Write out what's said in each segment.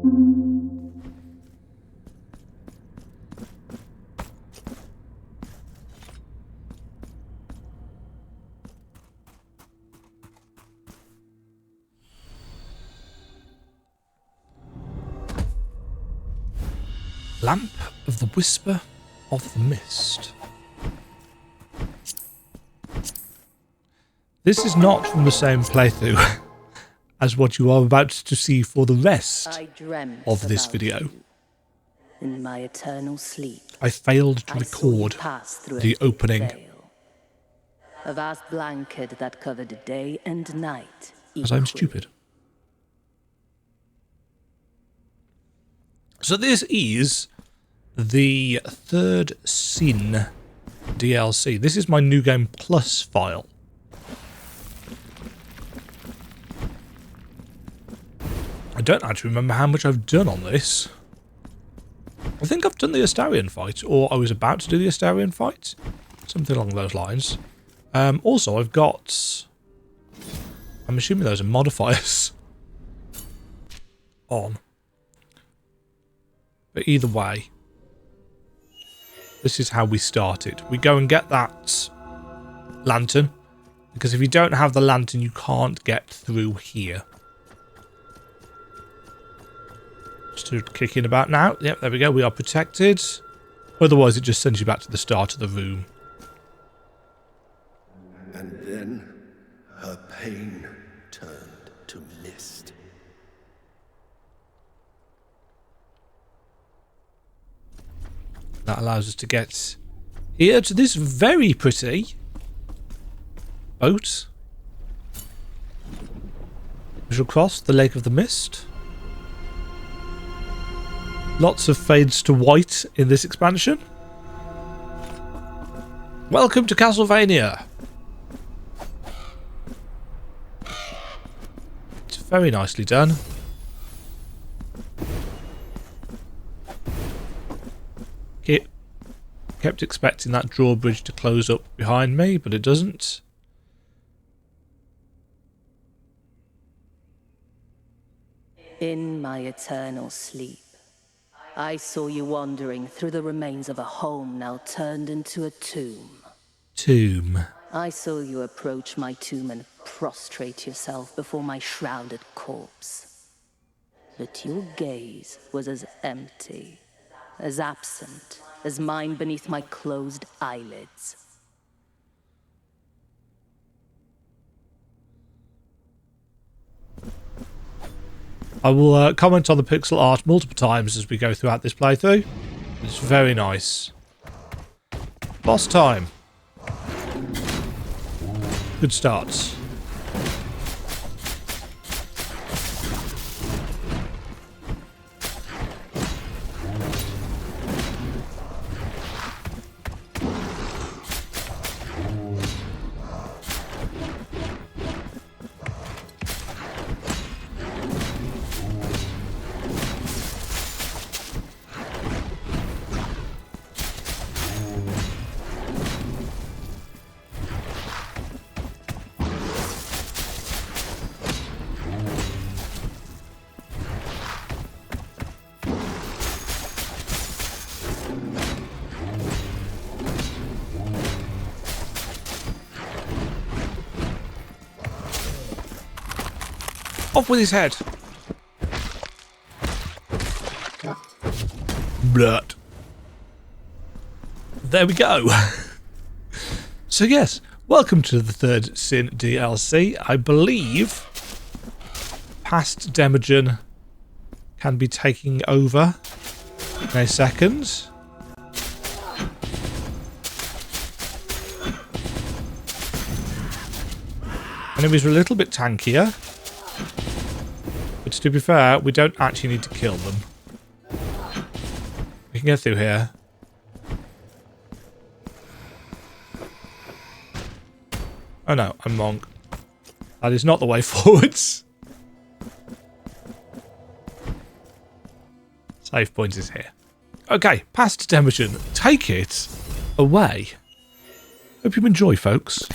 Lamp of the Whisper of the Mist. This is not from the same playthrough as what you are about to see for the rest of this video. In my eternal sleep, I failed to record the opening. A vast blanket that covered day and night. Because I'm stupid. So this is the Third Sin DLC. This is my New Game Plus file. I don't actually remember how much I've done on this. I think I've done the Astarion fight, or I was about to do the Astarion fight. Something along those lines. Also, I've got... I'm assuming those are modifiers on. But either way, this is how we started. We go and get that lantern, because if you don't have the lantern, you can't get through here. Just kicking about now. Yep, there we go. We are protected. Otherwise, it just sends you back to the start of the room. And then her pain turned to mist. That allows us to get here to this very pretty boat. We shall cross the Lake of the Mist. Lots of fades to white in this expansion. Welcome to Castlevania. It's very nicely done. Kept expecting that drawbridge to close up behind me, but it doesn't. In my eternal sleep, I saw you wandering through the remains of a home now turned into a tomb. Tomb. I saw you approach my tomb and prostrate yourself before my shrouded corpse. But your gaze was as empty, as absent, as mine beneath my closed eyelids. I will comment on the pixel art multiple times as we go throughout this playthrough. It's very nice. Boss time. Good starts. Off with his head. Blood. There we go. So yes, welcome to the Third Sin DLC. I believe past Demajen can be taking over in a second. Enemies are a little bit tankier. But to be fair, we don't actually need to kill them. We can get through here. Oh no, I'm wrong. That is not the way forwards. Save point is here. Okay, past Demajen. Take it away. Hope you enjoy, folks.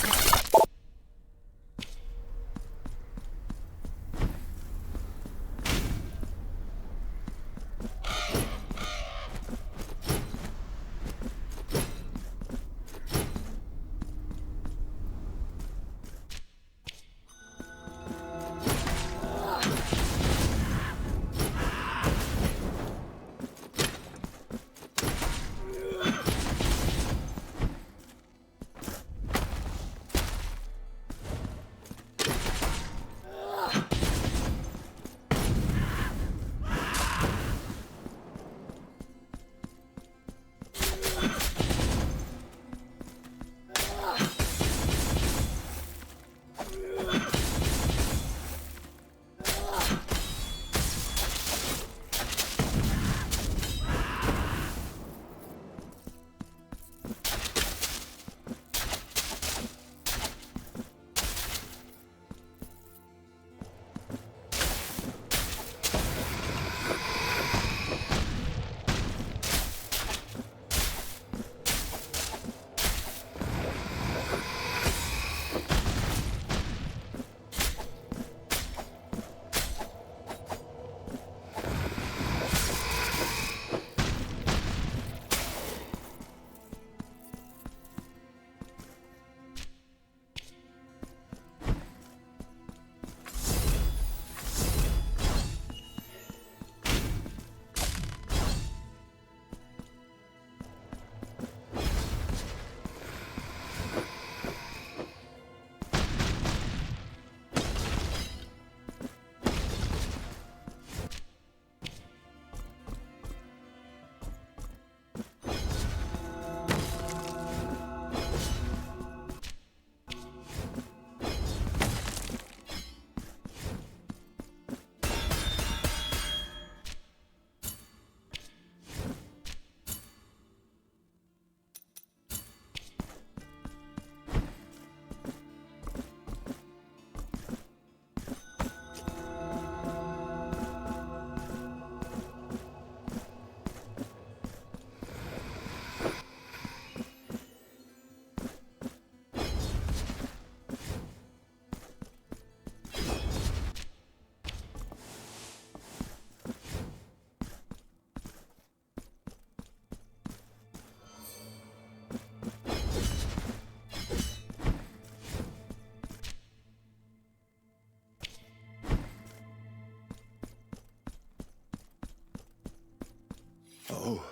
Oh,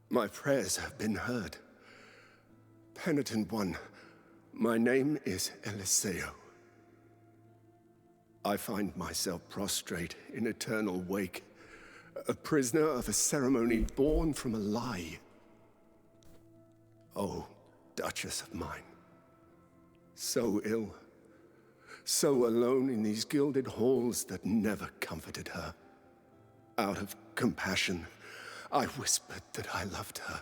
my prayers have been heard. Penitent One, my name is Eliseo. I find myself prostrate in eternal wake, a prisoner of a ceremony born from a lie. Oh, Duchess of mine, so ill, so alone in these gilded halls that never comforted her. Out of compassion, I whispered that I loved her,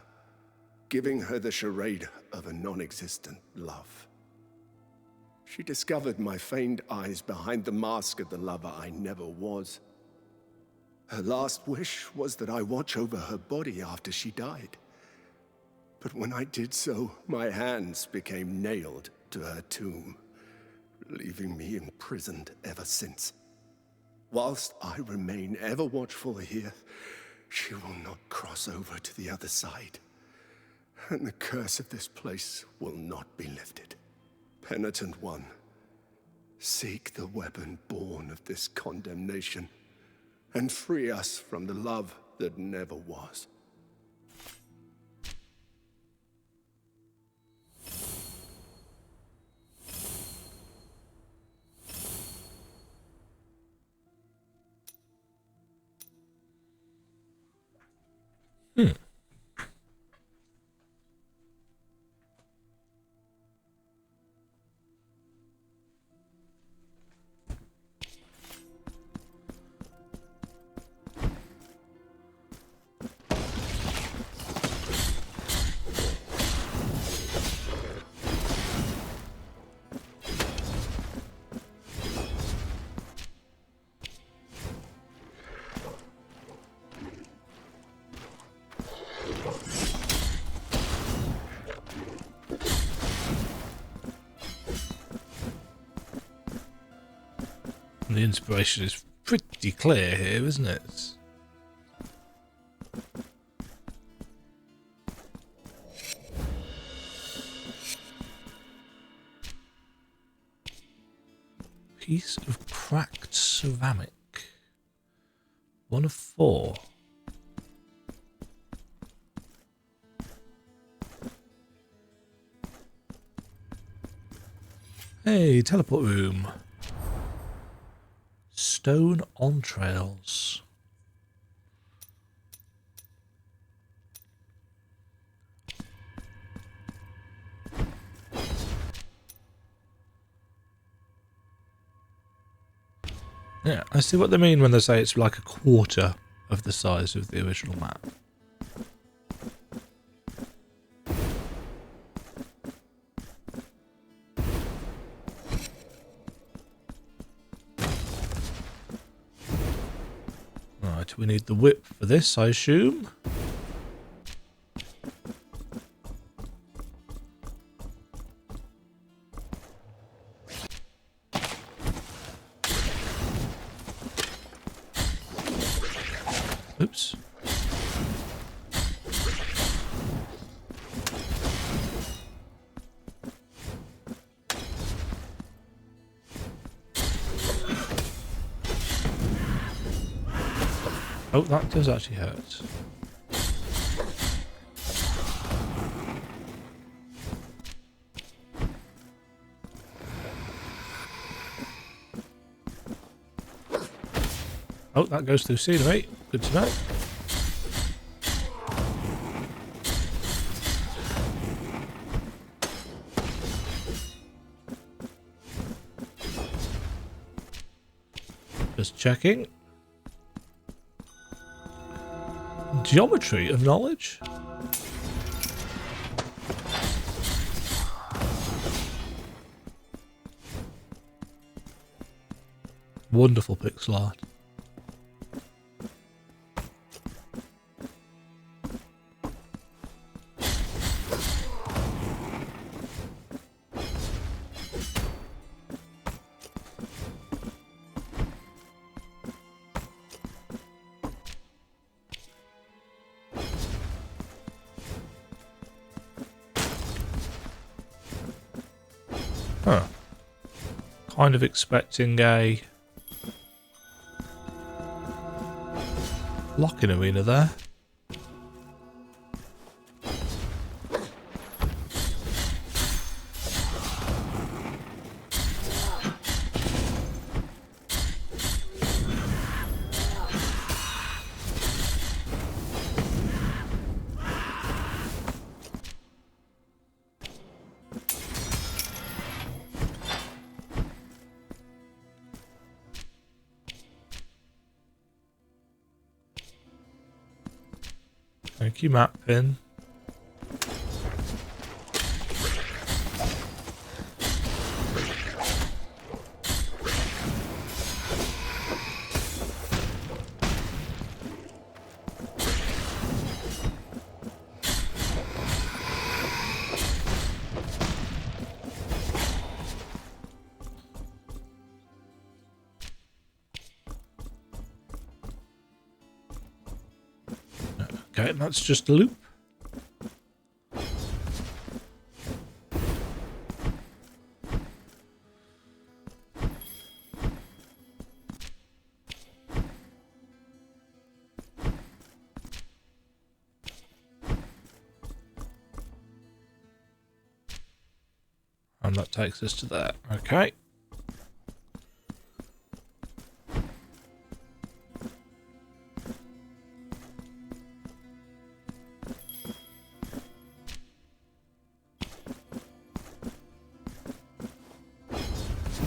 giving her the charade of a non-existent love. She discovered my feigned eyes behind the mask of the lover I never was. Her last wish was that I watch over her body after she died. But when I did so, my hands became nailed to her tomb, leaving me imprisoned ever since. Whilst I remain ever watchful here, she will not cross over to the other side, and the curse of this place will not be lifted. Penitent One, seek the weapon born of this condemnation, and free us from the love that never was. The inspiration is pretty clear here, isn't it? Piece of cracked ceramic. 1 of 4. Hey, teleport room. Stone entrails. Yeah, I see what they mean when they say it's like a quarter of the size of the original map. Right, we need the whip for this, I assume. Oops. Oh, that does actually hurt. Oh, that goes through scenery. Good to know. Just checking. Geometry of knowledge. Wonderful pixel art. Huh. Kind of expecting a locking arena there. Thank you, map pin. Okay, that's just a loop. And that takes us to there. Okay.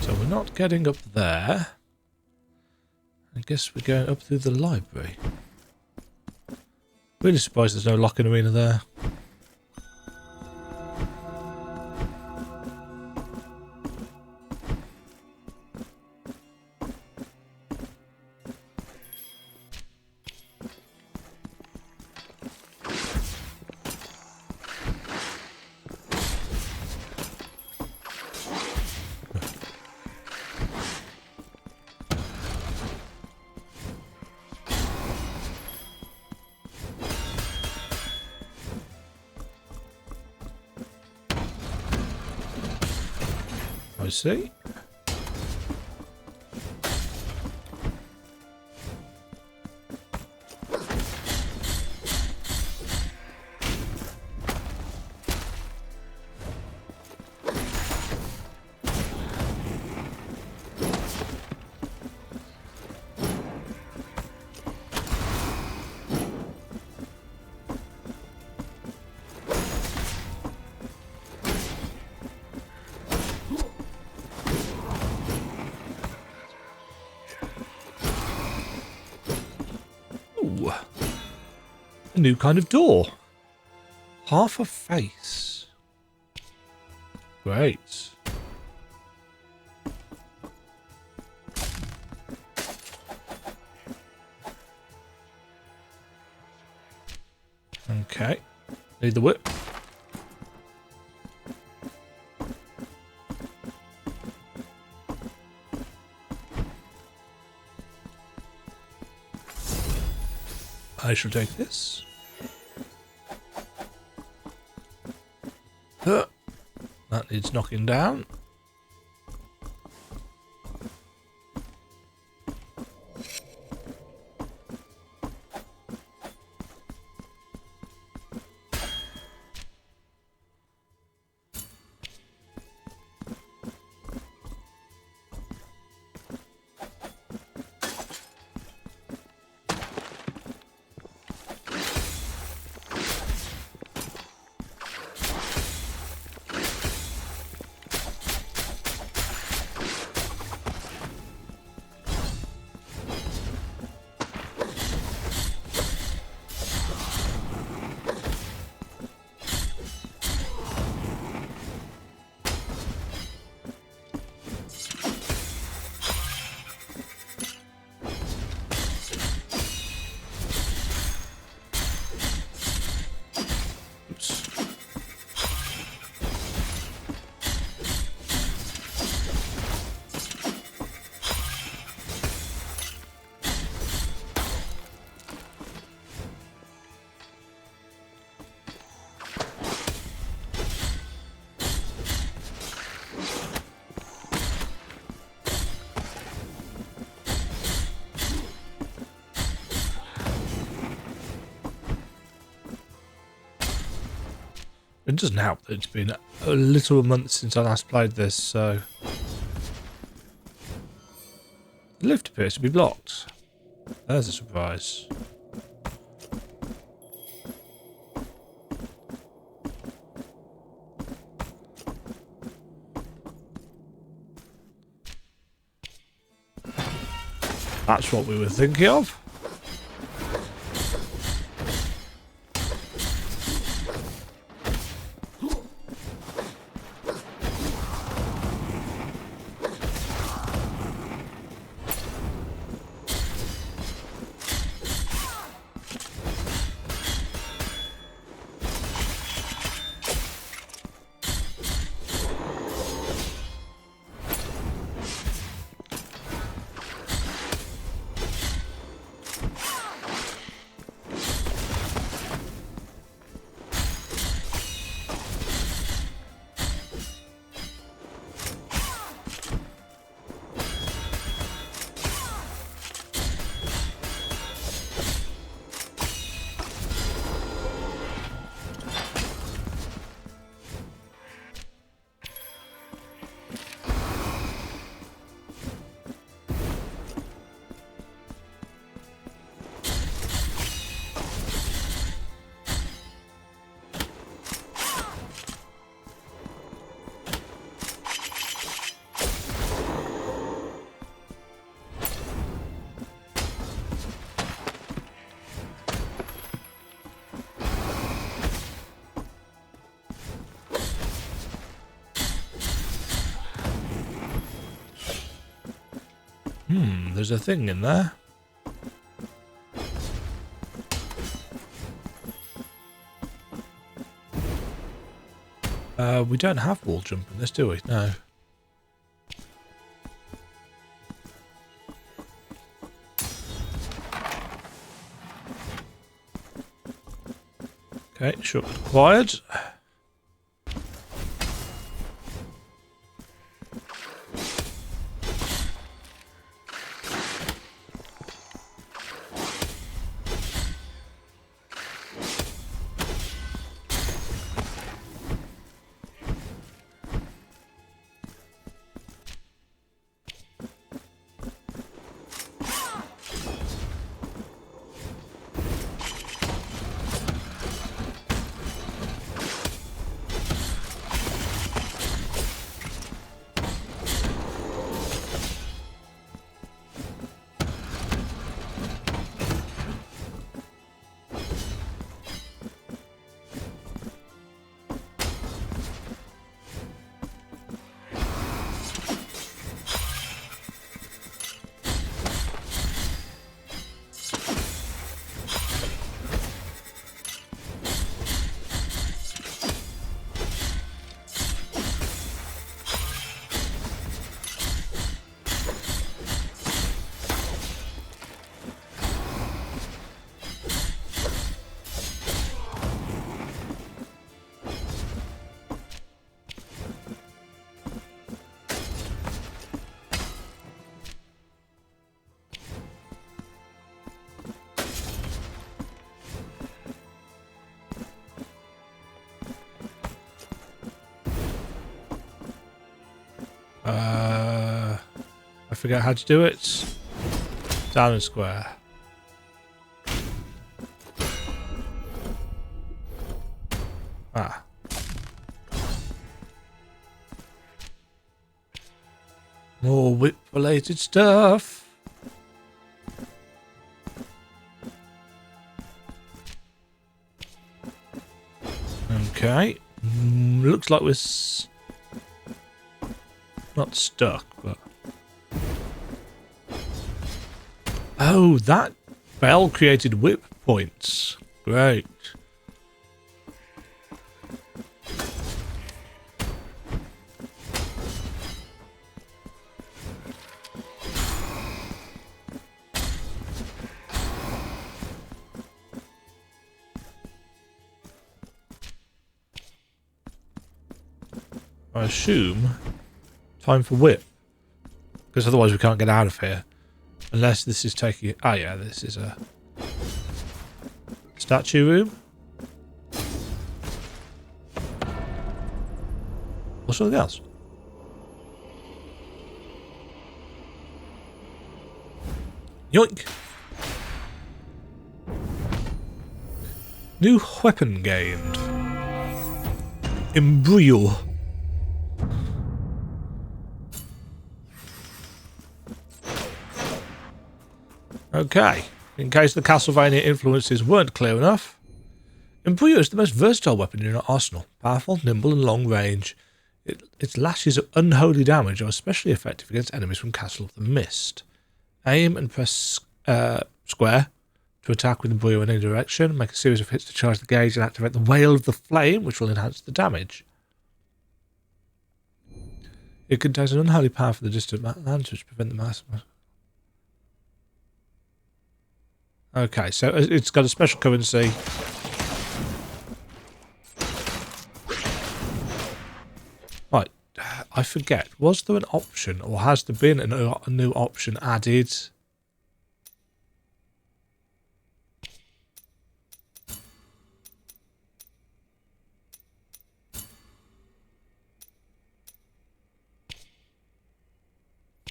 So we're not getting up there. I guess we're going up through the library. Really surprised there's no locking arena there. I see. Ooh. A new kind of door. Half a face. Great. Okay. Need the whip. I shall take this. That needs knocking down. It doesn't help that it's been a little month since I last played this, so... The lift appears to be blocked. There's a surprise. That's what we were thinking of. There's a thing in there. We don't have wall jump in this, do we? No. Okay, shortcut acquired. I forget how to do it. Down and square. Ah. More whip-related stuff. Okay. Looks like we're not stuck, but... Oh, that bell created whip points. Great. I assume time for whip, because otherwise we can't get out of here unless this is taking... Ah, yeah, this is a statue room or something else. Yoink! New weapon gained. Embryo. Okay, in case the Castlevania influences weren't clear enough, Embryo is the most versatile weapon in our arsenal. Powerful, nimble and long range. Its lashes of unholy damage are especially effective against enemies from Castle of the Mist. Aim and press square to attack with Embryo in any direction. Make a series of hits to charge the gauge and activate the Wail of the Flame, which will enhance the damage. It contains an unholy power for the distant lances to prevent the mass... Okay, so it's got a special currency. Right, I forget. Was there an option, or has there been a new option added?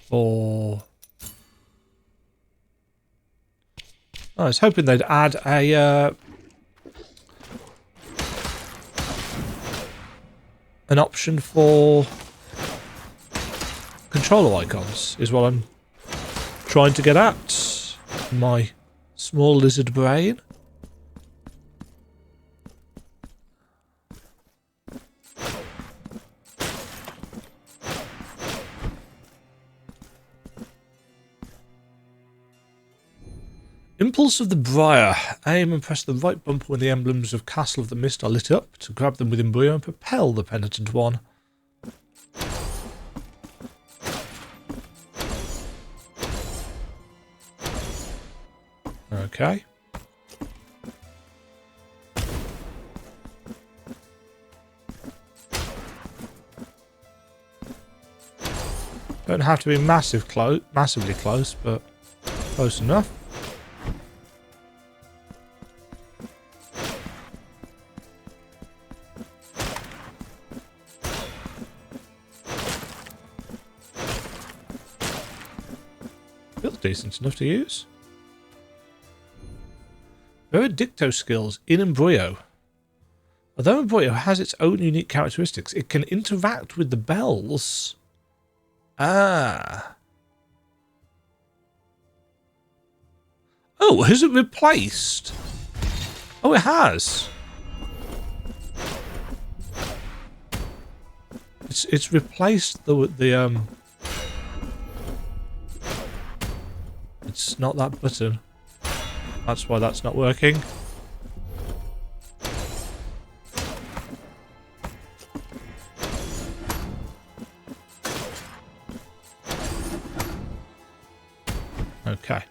Or... I was hoping they'd add a an option for controller icons, is what I'm trying to get at. My small lizard brain. Impulse of the Briar. Aim and press the right bumper when the emblems of Castle of the Mist are lit up to grab them with embryo and propel the Penitent One. Okay. Don't have to be massively close, but close enough. Feels decent enough to use. Veredicto skills in embryo. Although embryo has its own unique characteristics, it can interact with the bells. Ah. Oh, has it replaced? Oh, it has. It's replaced the It's not that button. That's why that's not working. Okay.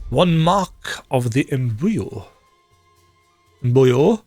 One mark of the embryo. Embryo?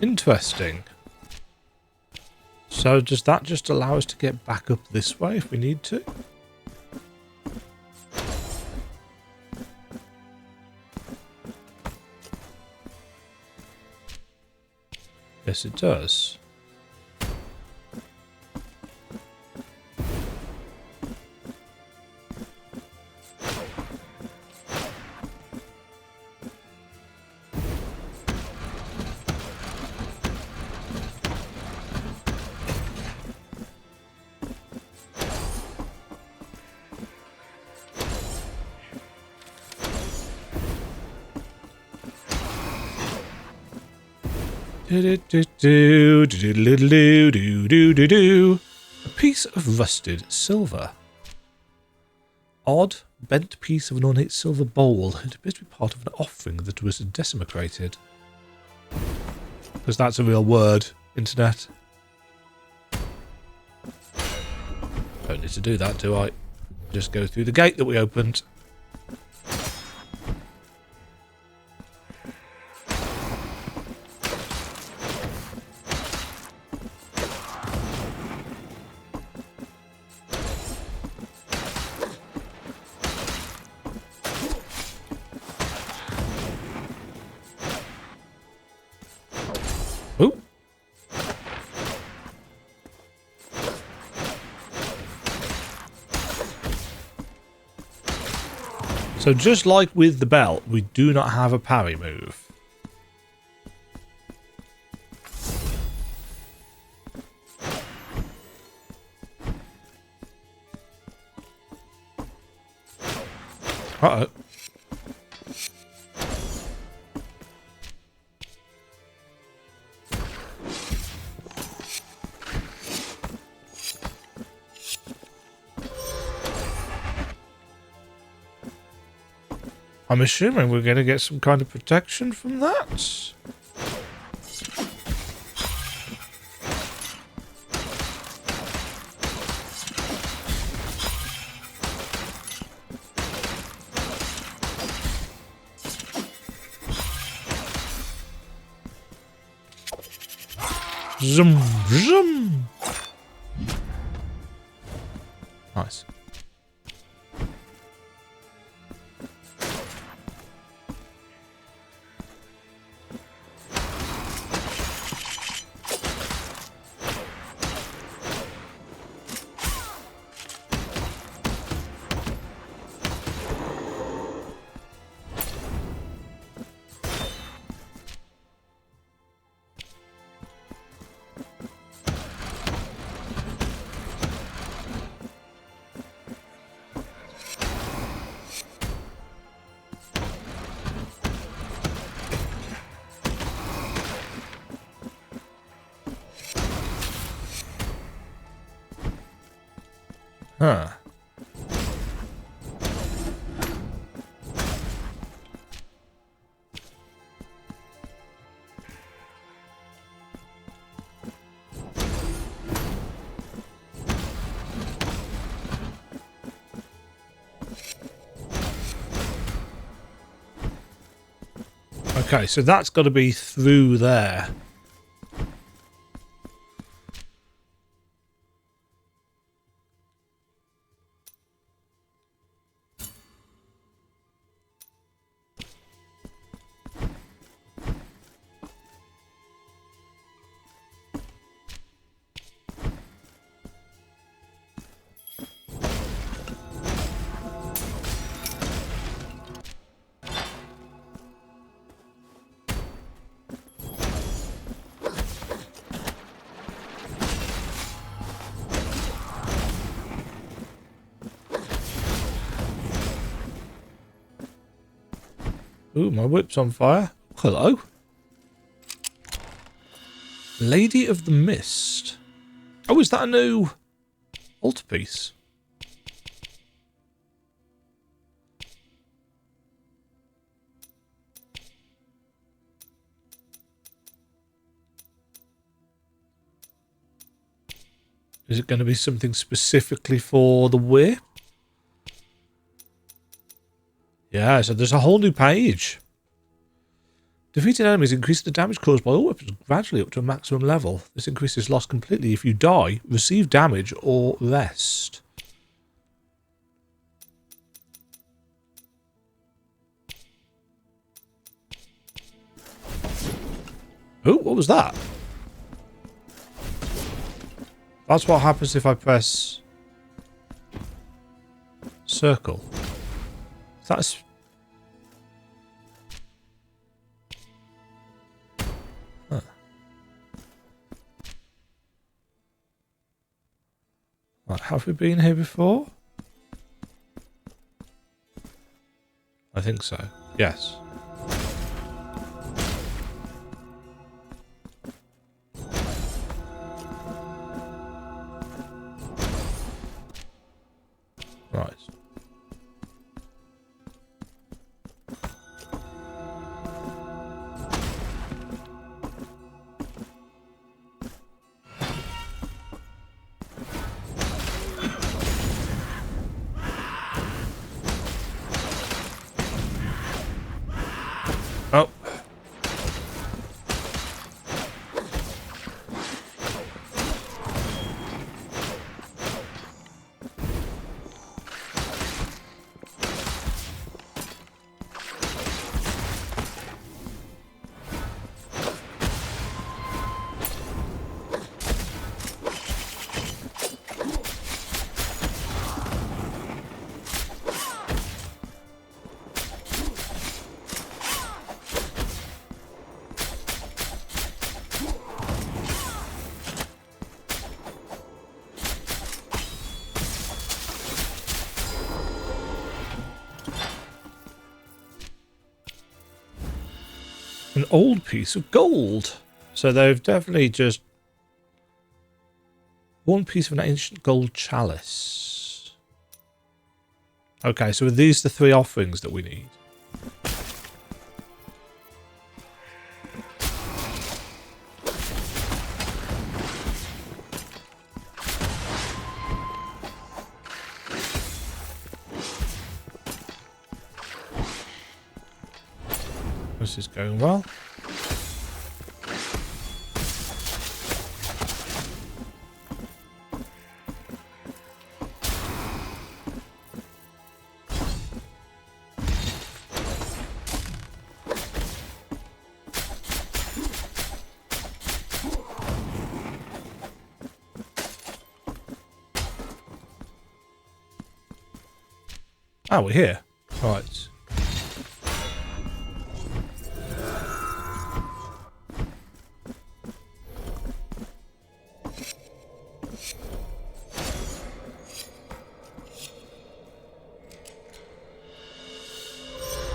Interesting. So does that just allow us to get back up this way if we need to? Yes, it does. A piece of rusted silver. Odd, bent piece of an ornate silver bowl. It appears to be part of an offering that was desecrated. Because that's a real word, internet. Don't need to do that, do I? Just go through the gate that we opened. Ooh. So just like with the belt, we do not have a parry move. Uh-oh. I'm assuming we're going to get some kind of protection from that. Zoom, zoom. Nice. Huh. Okay, so that's got to be through there. Ooh, my whip's on fire. Hello. Lady of the Mist. Oh, is that a new altarpiece? Is it going to be something specifically for the whip? Yeah, so there's a whole new page. Defeated enemies increase the damage caused by all weapons gradually up to a maximum level. This increase is lost completely if you die, receive damage, or rest. Oh, what was that? That's what happens if I press circle. That's... Huh. Right, have we been here before? I think so. Yes. Right. Oh. An old piece of gold. So they've definitely just... One piece of an ancient gold chalice. Okay, so are these the three offerings that we need? This is going well. Ah, we're here. Right.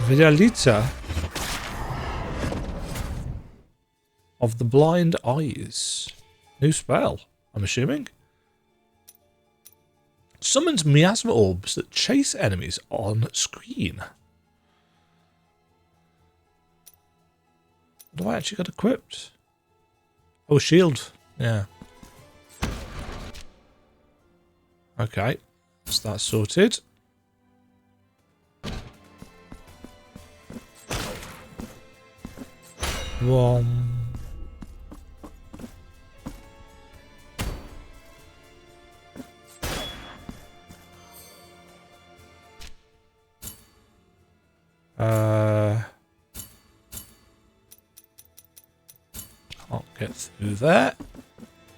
Vidalita of the Blind Eyes. New spell, I'm assuming. Summons miasma orbs that chase enemies on screen. What do I actually got equipped? Oh, shield. Yeah. Okay. So that's sorted. One. Can't get through there.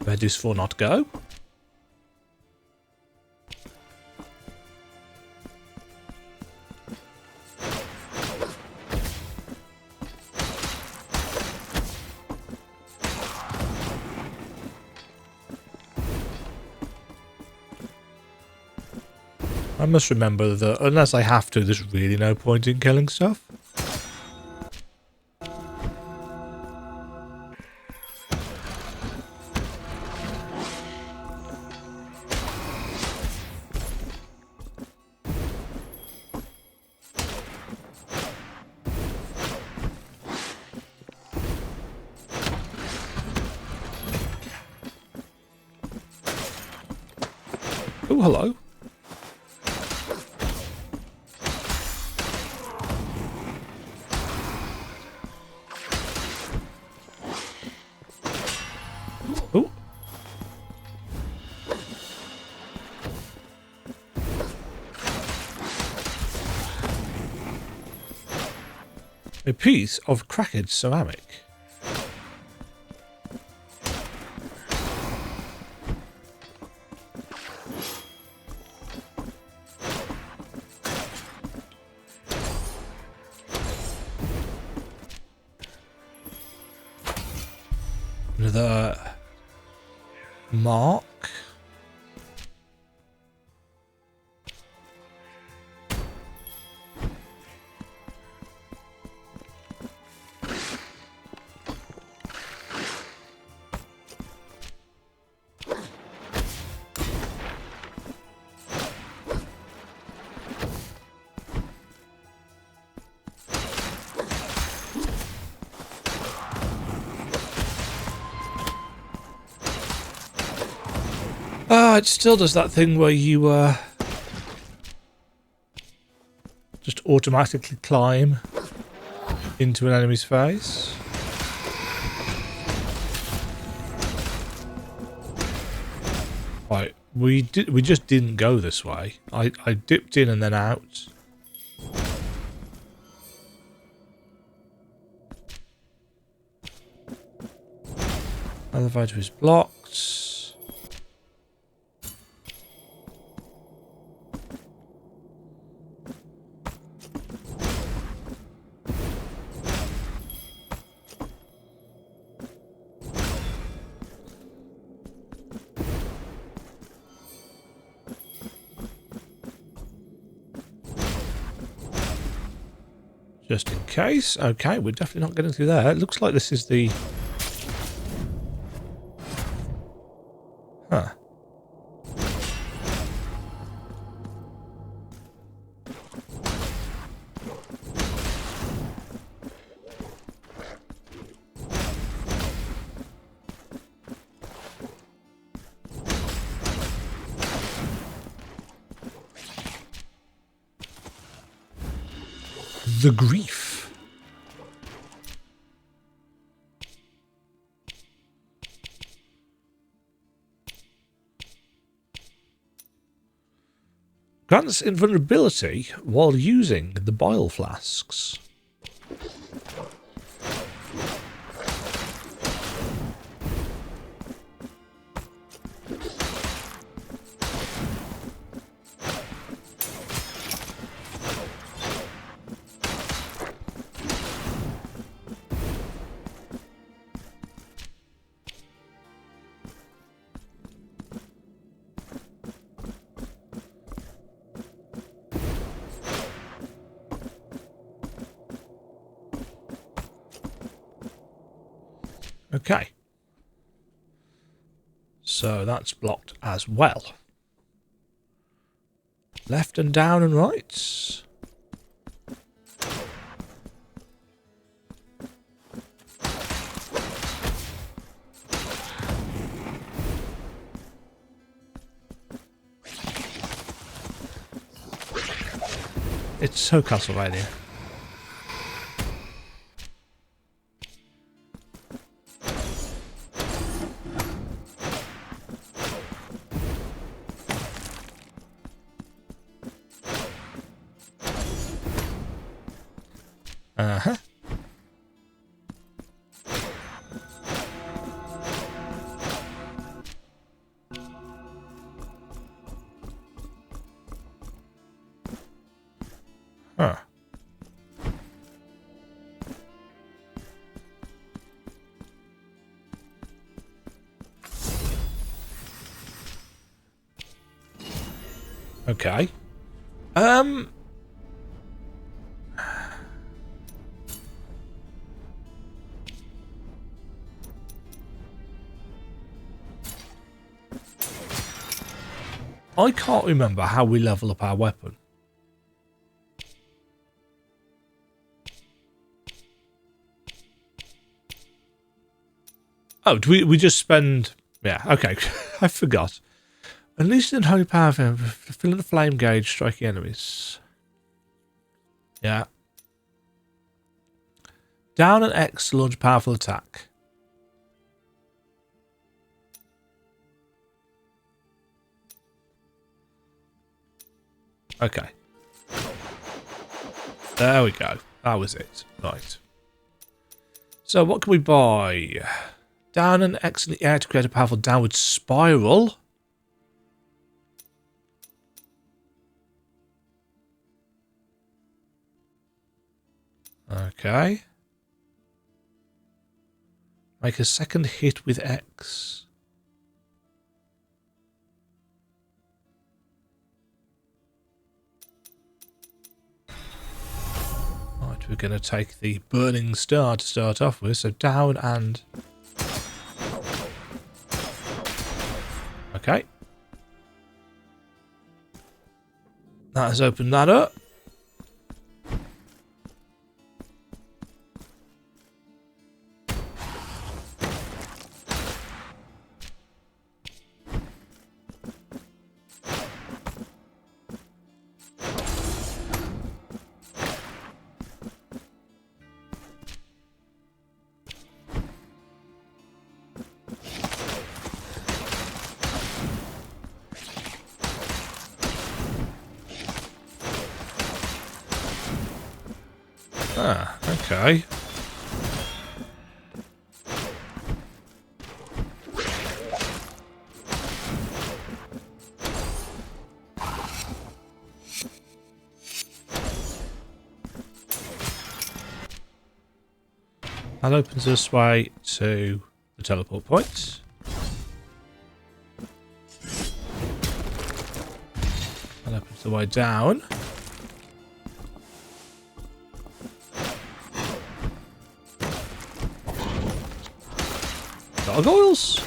Where does for not go? I must remember that unless I have to, there's really no point in killing stuff. Oh, hello. Oh. A piece of cracked ceramic. Another mark. It still does that thing where you just automatically climb into an enemy's face. Right, we just didn't go this way. I dipped in and then out. Elevator is blocked. Just in case. Okay, we're definitely not getting through there. It looks like this is the... Huh. The grief. Grants invulnerability while using the bile flasks. Okay. So that's blocked as well. Left and down and right. It's so Castlevania. Uh-huh. Huh. Okay. I can't remember how we level up our weapon. Oh, do we just spend... Yeah, okay. I forgot. Unleash the holy power, filling the flame gauge, striking enemies. Yeah. Down and X to launch a powerful attack. Okay. There we go. That was it. Right. So what can we buy? Down and X in the air to create a powerful downward spiral. Okay. Make a second hit with X. Right, we're going to take the burning star to start off with. So down and... Okay. That has opened that up. Ah, okay. That opens us way to the teleport point. That opens the way down. Gargoyles?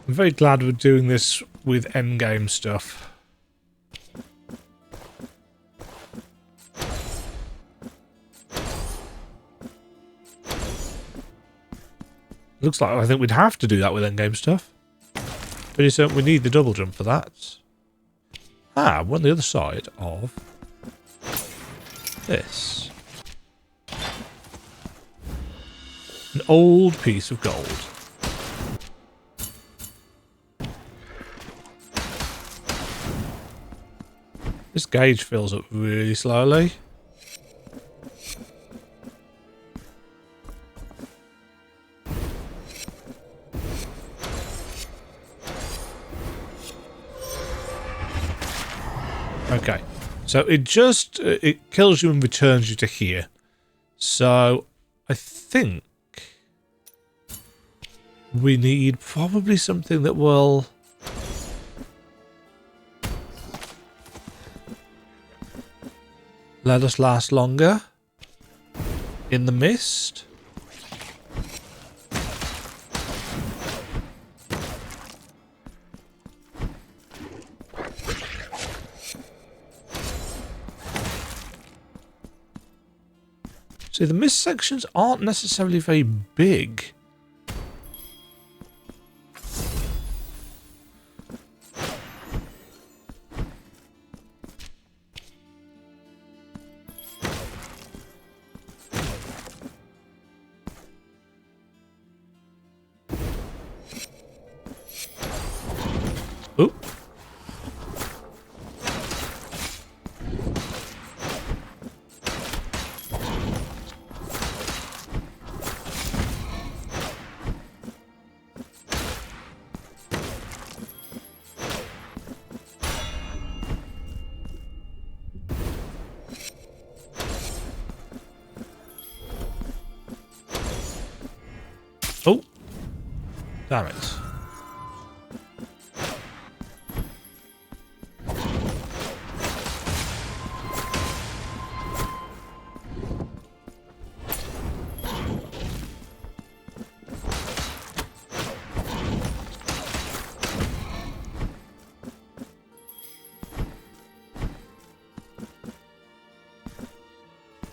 I'm very glad we're doing this with endgame stuff. Looks like I think we'd have to do that with endgame stuff. Pretty certain we need the double jump for that. Ah, we're on the other side of this. An old piece of gold. This gauge fills up really slowly. Okay. So it kills you and returns you to here. So I think we need probably something that will let us last longer in the mist. See, the mist sections aren't necessarily very big. Oop. Oh, damn it.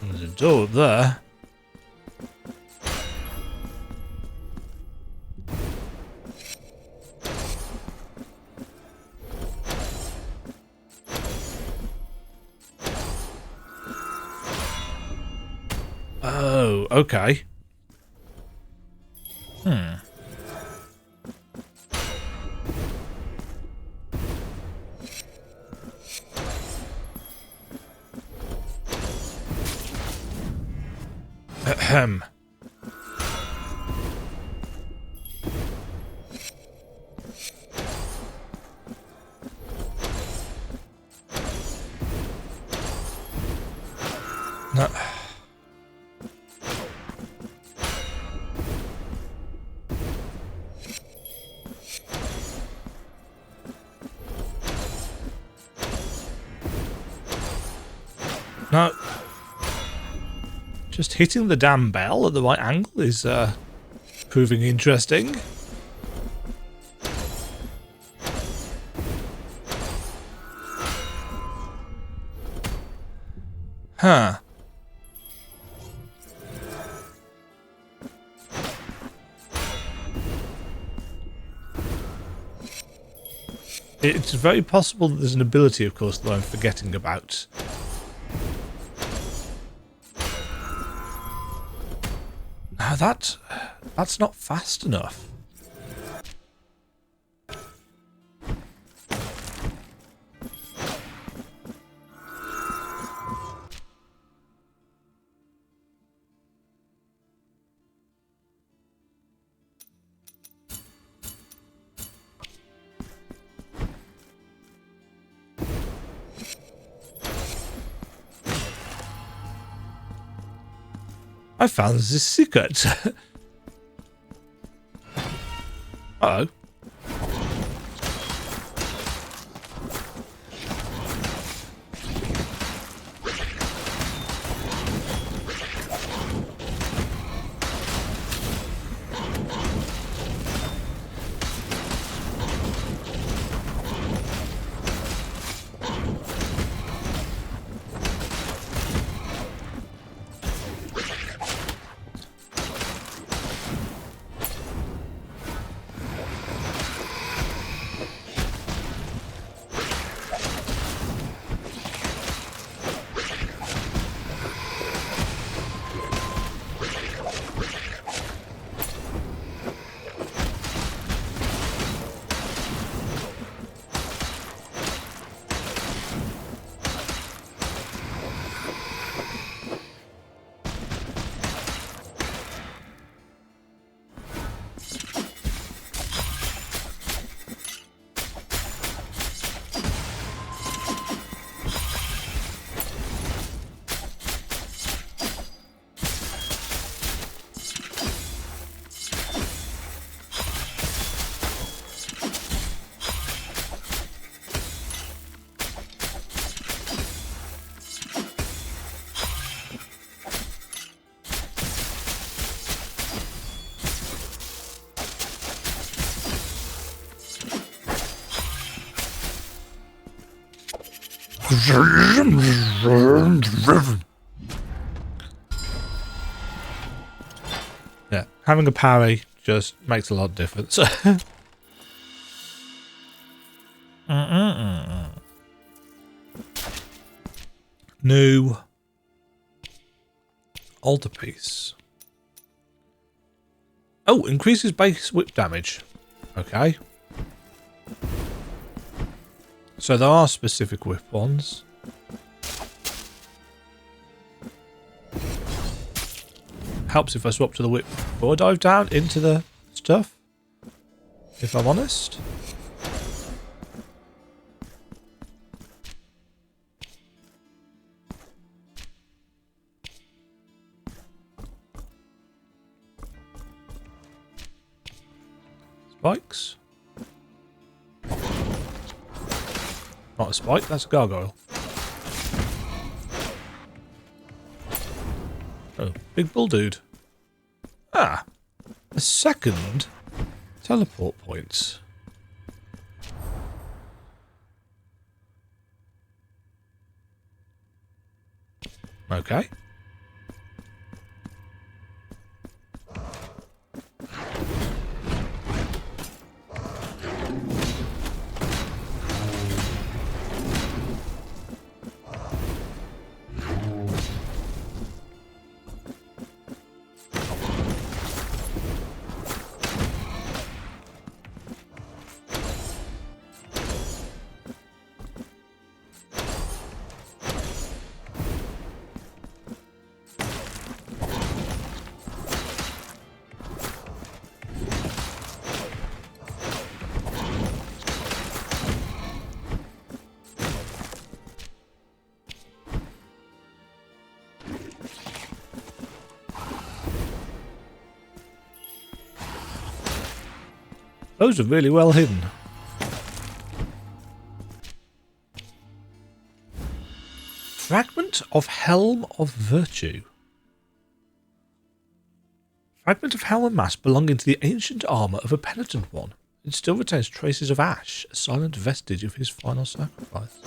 There's a door up there. Oh, okay. Ahem. No. No. Just hitting the damn bell at the right angle is proving interesting. Huh. It's very possible that there's an ability, of course, that I'm forgetting about. Now that's not fast enough. I found this secret. Uh-oh. Yeah, having a parry just makes a lot of difference. New altarpiece. Oh, increases base whip damage. Okay. So there are specific whip ones. Helps if I swap to the whip before I dive down into the stuff, if I'm honest. Spikes. Not a spike, that's a gargoyle. Oh, big bull dude. Ah, a second teleport point. Okay. Those are really well hidden. Fragment of Helm of Virtue. Fragment of helm and mask belonging to the ancient armour of a Penitent One. It still retains traces of ash, a silent vestige of his final sacrifice.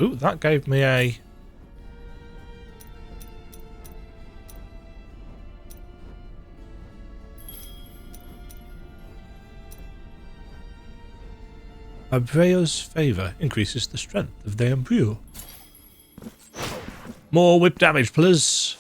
Ooh, that gave me a... Abreo's favour increases the strength of the Embryo. More whip damage, please.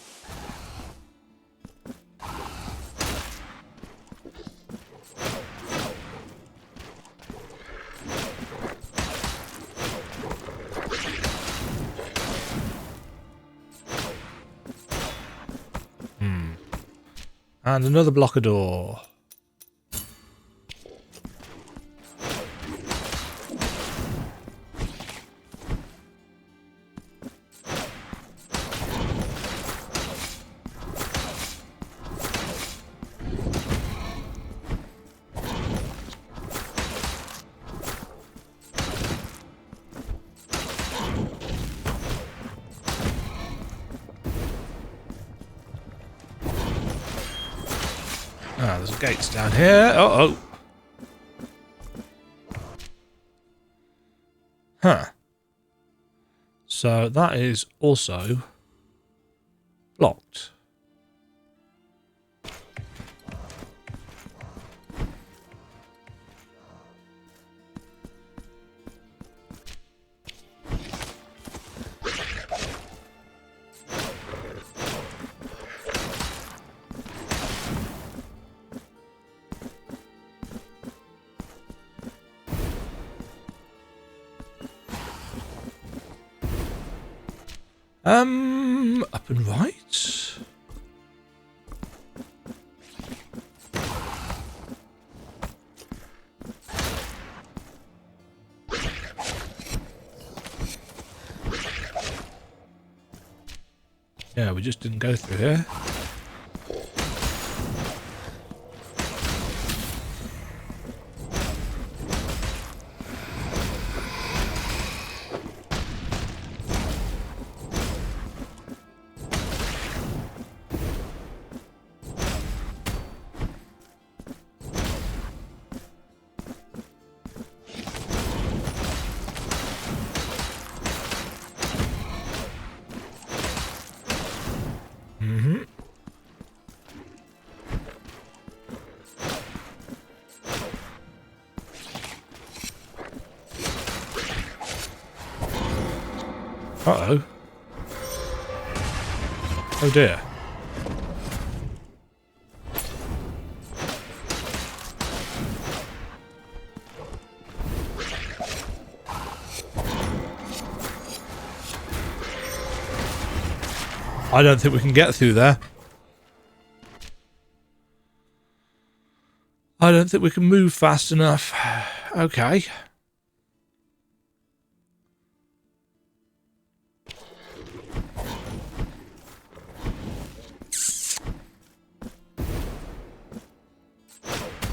And another blocker door. Ah, there's gates down here. Uh-oh. Huh. So that is also blocked. Up and right. Yeah, we just didn't go through here. Uh-oh. Oh dear. I don't think we can get through there. I don't think we can move fast enough. Okay.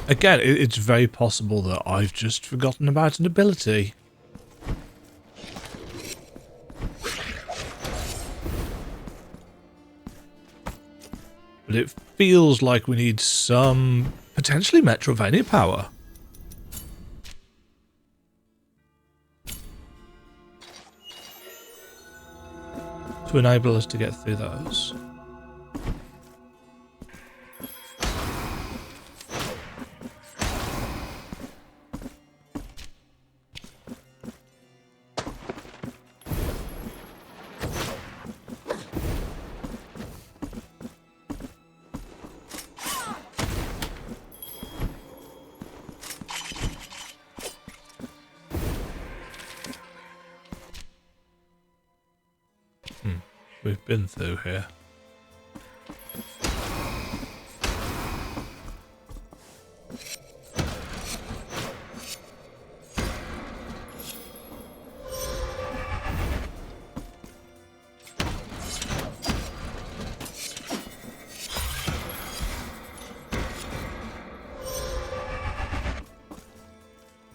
Again, it's very possible that I've just forgotten about an ability. But it feels like we need some potentially metroidvania power. To enable us to get through those. We've been through here.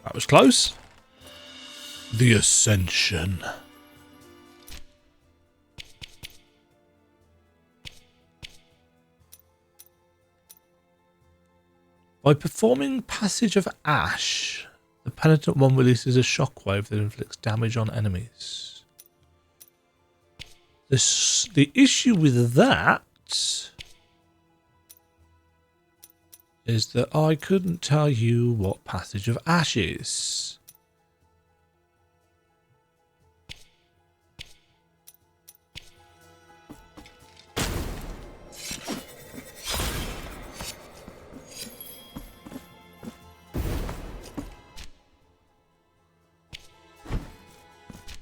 That was close. The Ascension. By performing Passage of Ash, the Penitent One releases a shockwave that inflicts damage on enemies. The issue with that is that I couldn't tell you what Passage of Ash is.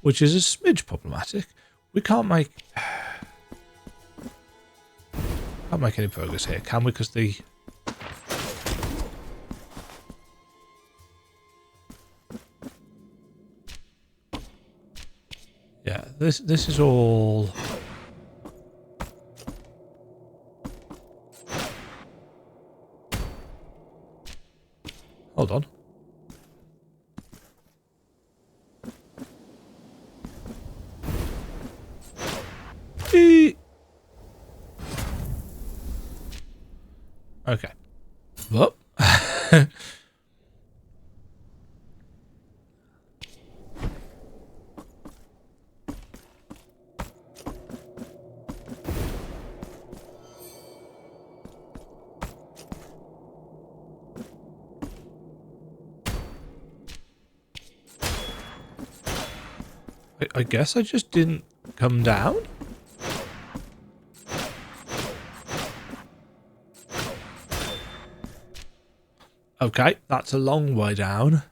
Which is a smidge problematic. We can't make any progress here, can we? Because the this is all. Hold on. Okay. Well. I guess I just didn't come down. Okay, that's a long way down.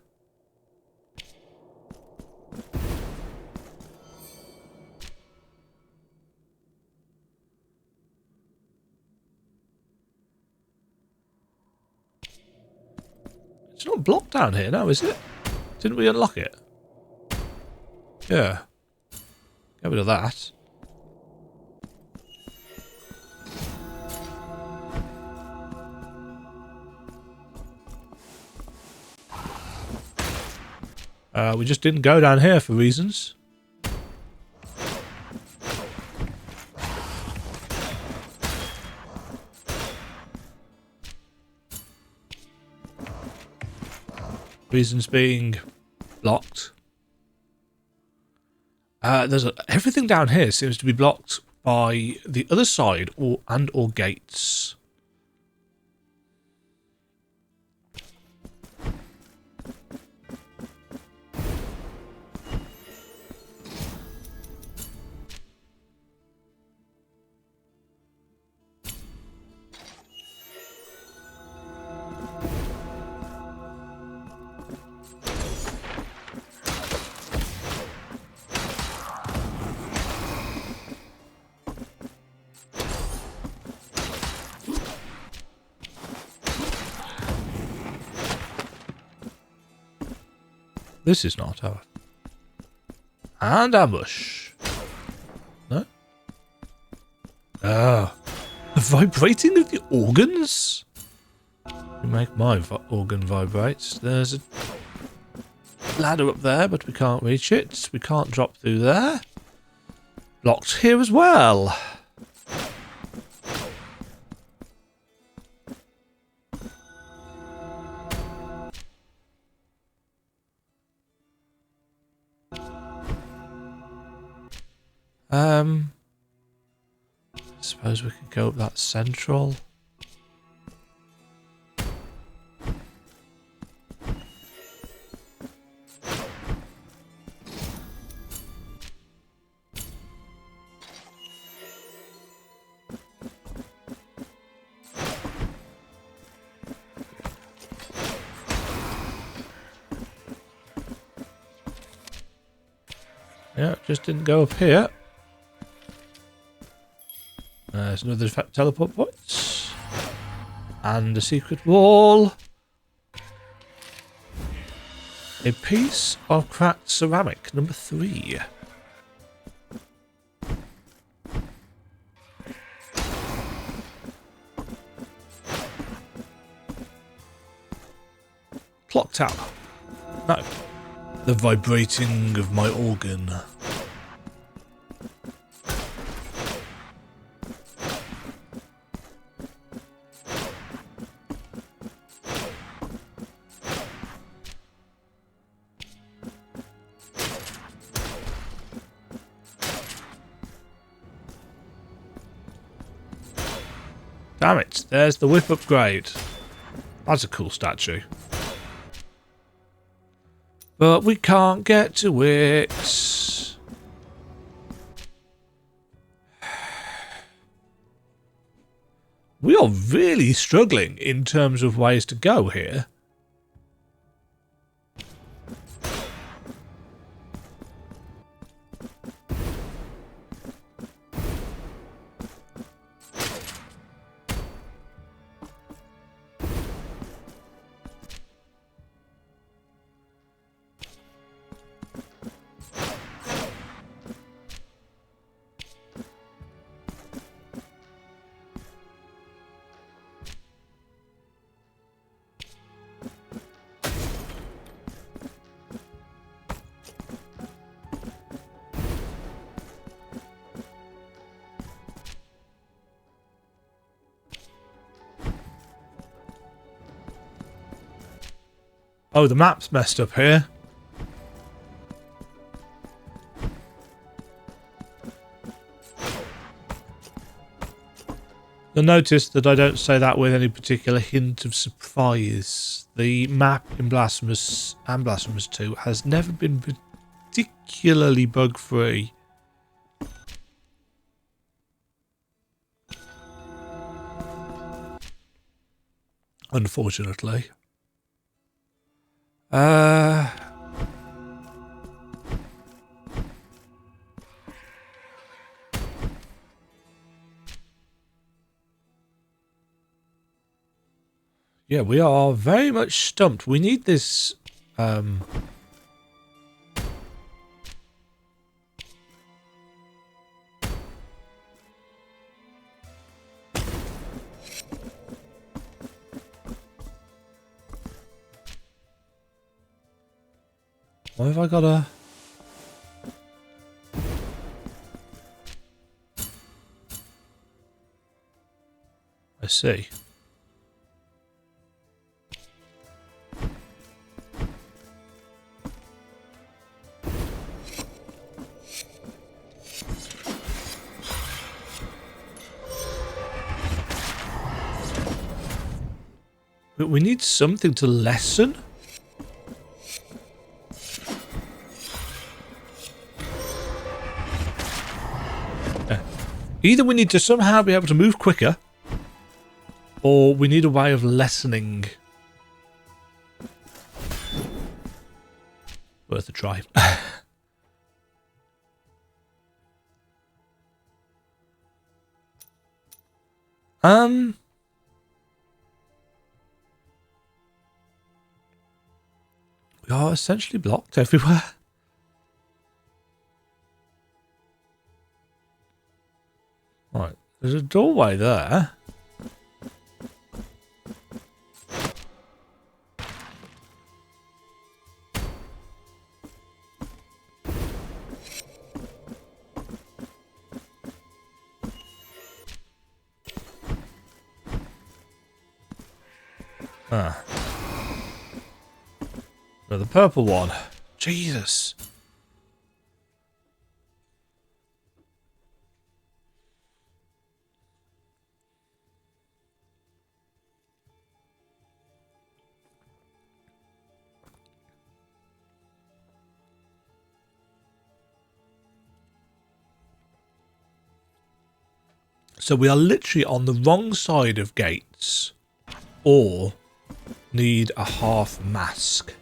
not blocked down here now, is it? Didn't we unlock it? Yeah. Get rid of that. We just didn't go down here for reasons. Reasons being blocked. Everything down here seems to be blocked by the other side or gates. This is not our... And ambush. No? Oh. The vibrating of the organs? You make my organ vibrate. There's a ladder up there, but we can't reach it. We can't drop through there. Blocked here as well. I suppose we could go up that central. Yeah, just didn't go up here. There's another teleport point. And a secret wall. A piece of cracked ceramic, number 3. Clock tower. No. The vibrating of my organ. Damn it, there's the whip upgrade. That's a cool statue. But we can't get to it. We are really struggling in terms of ways to go here. Oh, the map's messed up here. You'll notice that I don't say that with any particular hint of surprise. The map in Blasphemous and Blasphemous 2 has never been particularly bug-free. Unfortunately. Yeah, we are very much stumped. We need this... Why have I got a... I see. But we need something to lessen? Either we need to somehow be able to move quicker, or we need a way of lessening. Worth a try. We are essentially blocked everywhere. Right, there's a doorway there. Ah. No, the purple one. Jesus. So we are literally on the wrong side of gates, or need a half mask.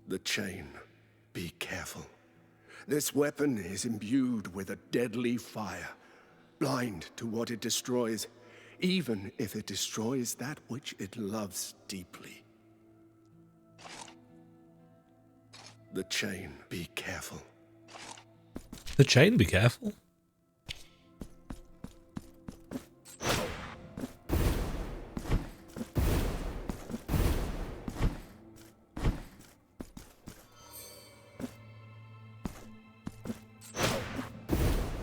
The chain. Be careful. This weapon is imbued with a deadly fire, blind to what it destroys, even if it destroys that which it loves deeply. The chain. Be careful. The chain, be careful.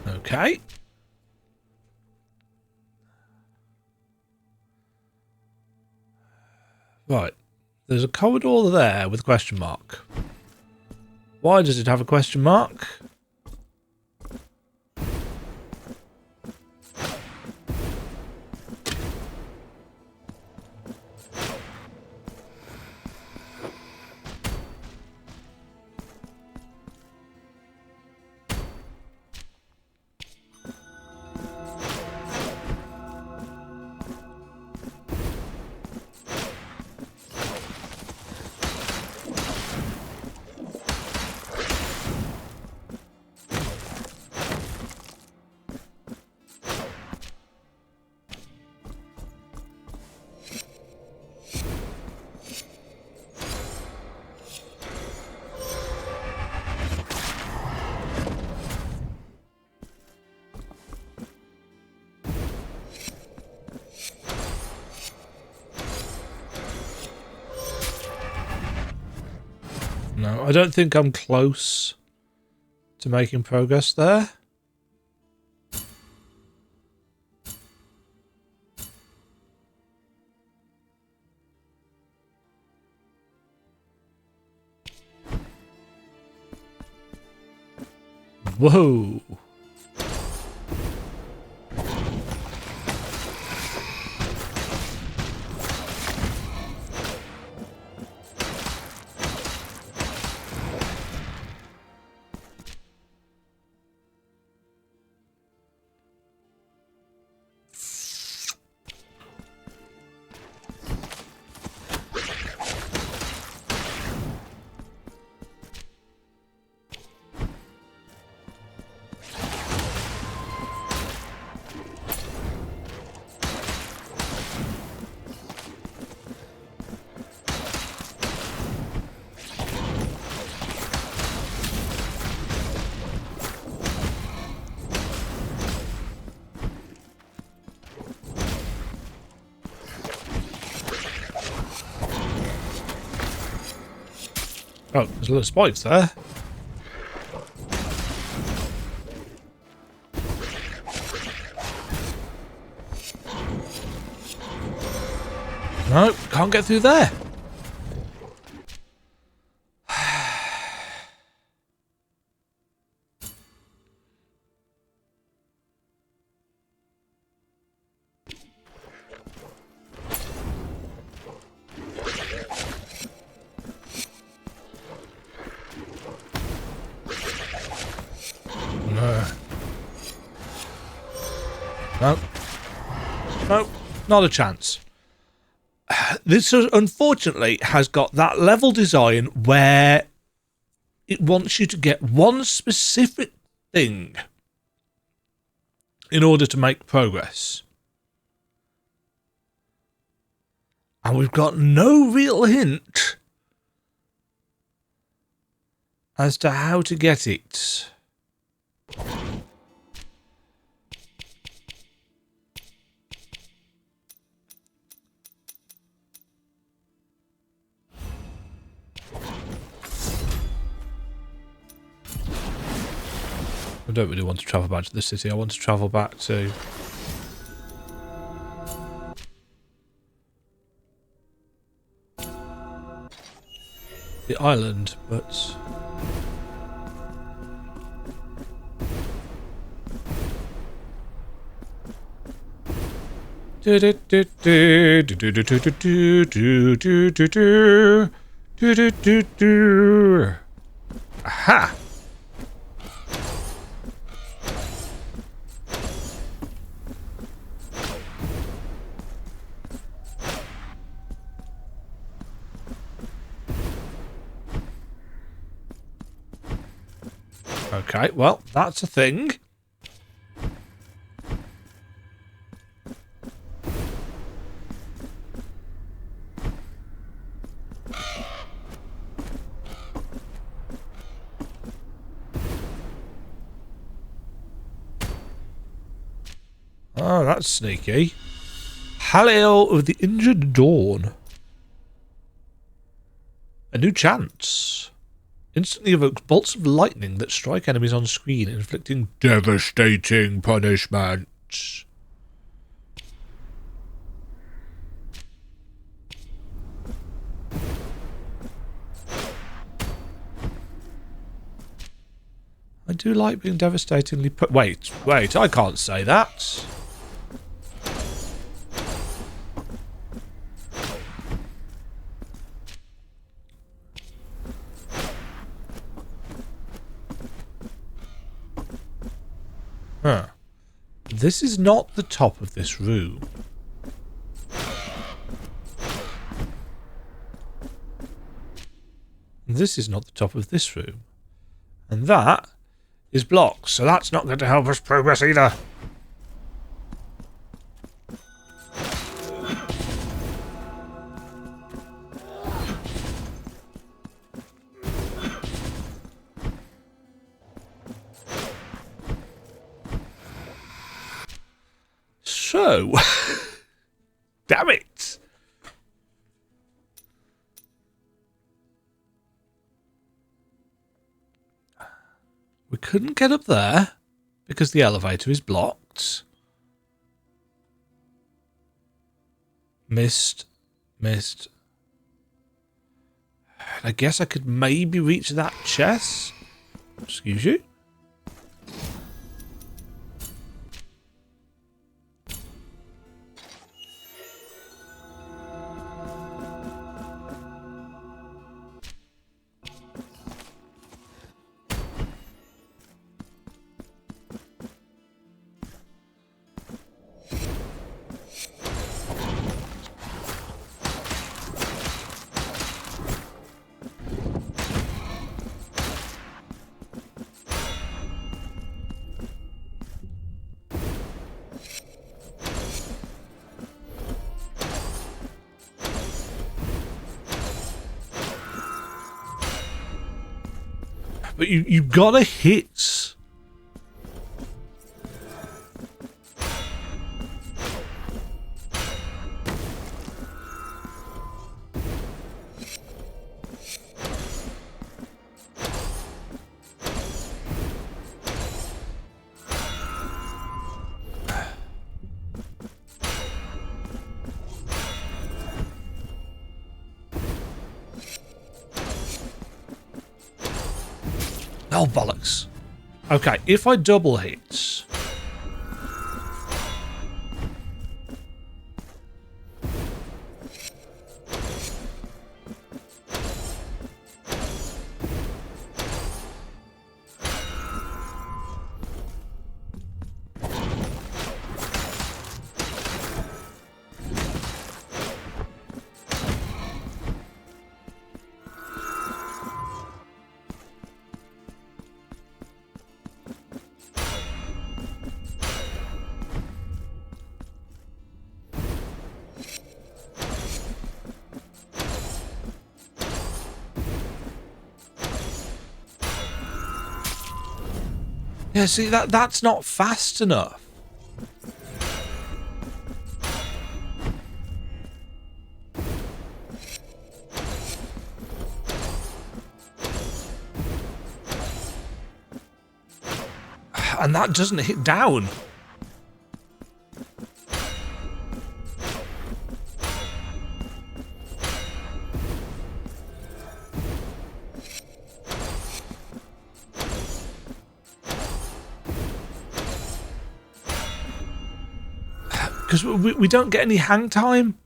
Okay. Right. There's a corridor there with a question mark. Why does it have a question mark? No, I don't think I'm close to making progress there. Whoa. Oh, there's a lot of spikes there. No, can't get through there. No. No, not a chance. This unfortunately has got that level design where it wants you to get one specific thing in order to make progress. And we've got no real hint as to how to get it. I don't really want to travel back to the city. I want to travel back to... the island, but... Aha! Okay, well, that's a thing. Oh, that's sneaky. Hallel of the Injured Dawn. A new chance. Instantly evokes bolts of lightning that strike enemies on screen, inflicting devastating punishments. I do like being devastatingly wait, I can't say that. Huh. This is not the top of this room. This is not the top of this room. And that is blocked, so that's not going to help us progress either. So, damn it. We couldn't get up there because the elevator is blocked. Missed. I guess I could maybe reach that chest. Excuse you. But you gotta hit. Oh, bollocks. Okay, if I double hit... Yeah, see, that's not fast enough. And that doesn't hit down. Because we don't get any hang time.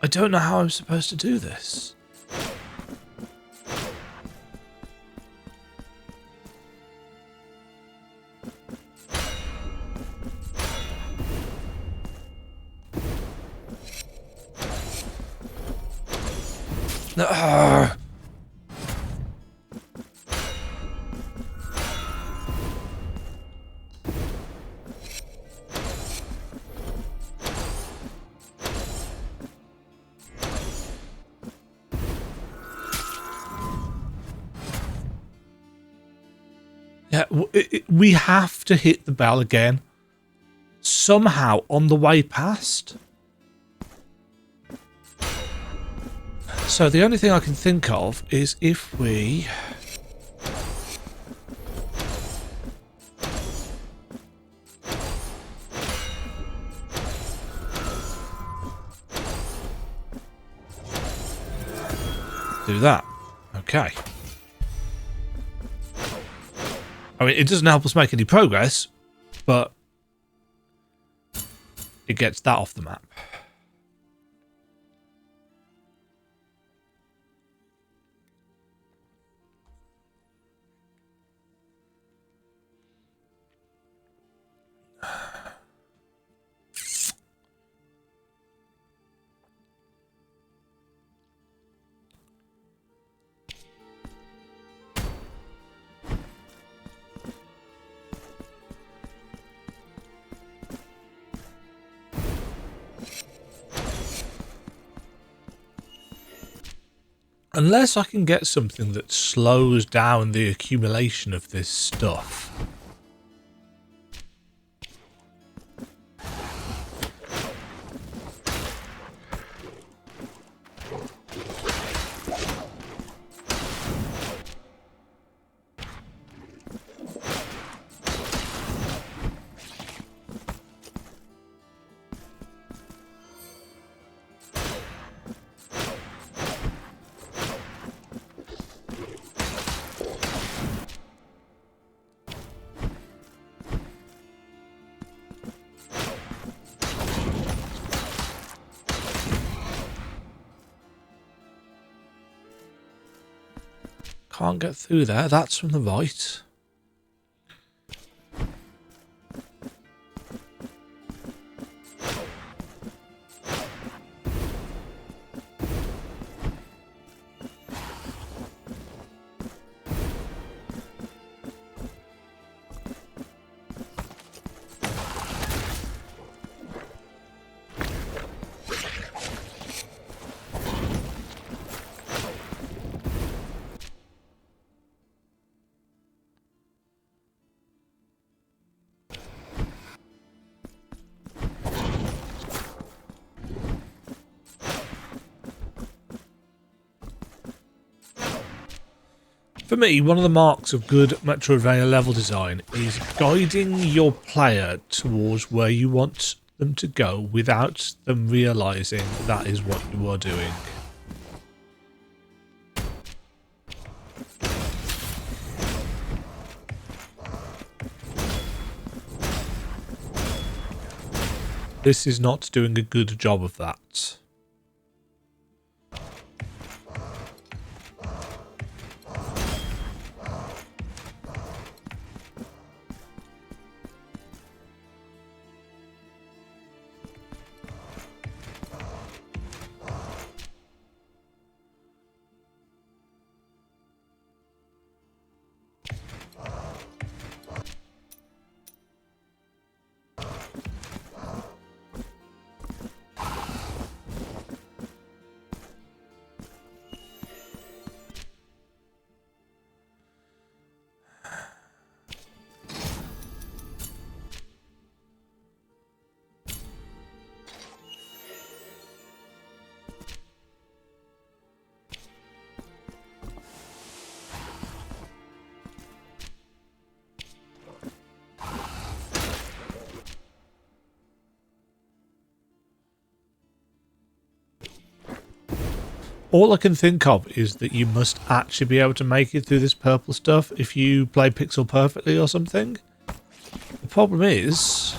I don't know how I'm supposed to do this. No. Yeah, we have to hit the bell again. Somehow on the way past. So the only thing I can think of is if we... do that. Okay. I mean, it doesn't help us make any progress, but it gets that off the map. Unless I can get something that slows down the accumulation of this stuff. Can't get through there. That's from the right. For me, one of the marks of good Metroidvania level design is guiding your player towards where you want them to go without them realising that is what you are doing. This is not doing a good job of that. All I can think of is that you must actually be able to make it through this purple stuff if you play pixel perfectly or something. The problem is,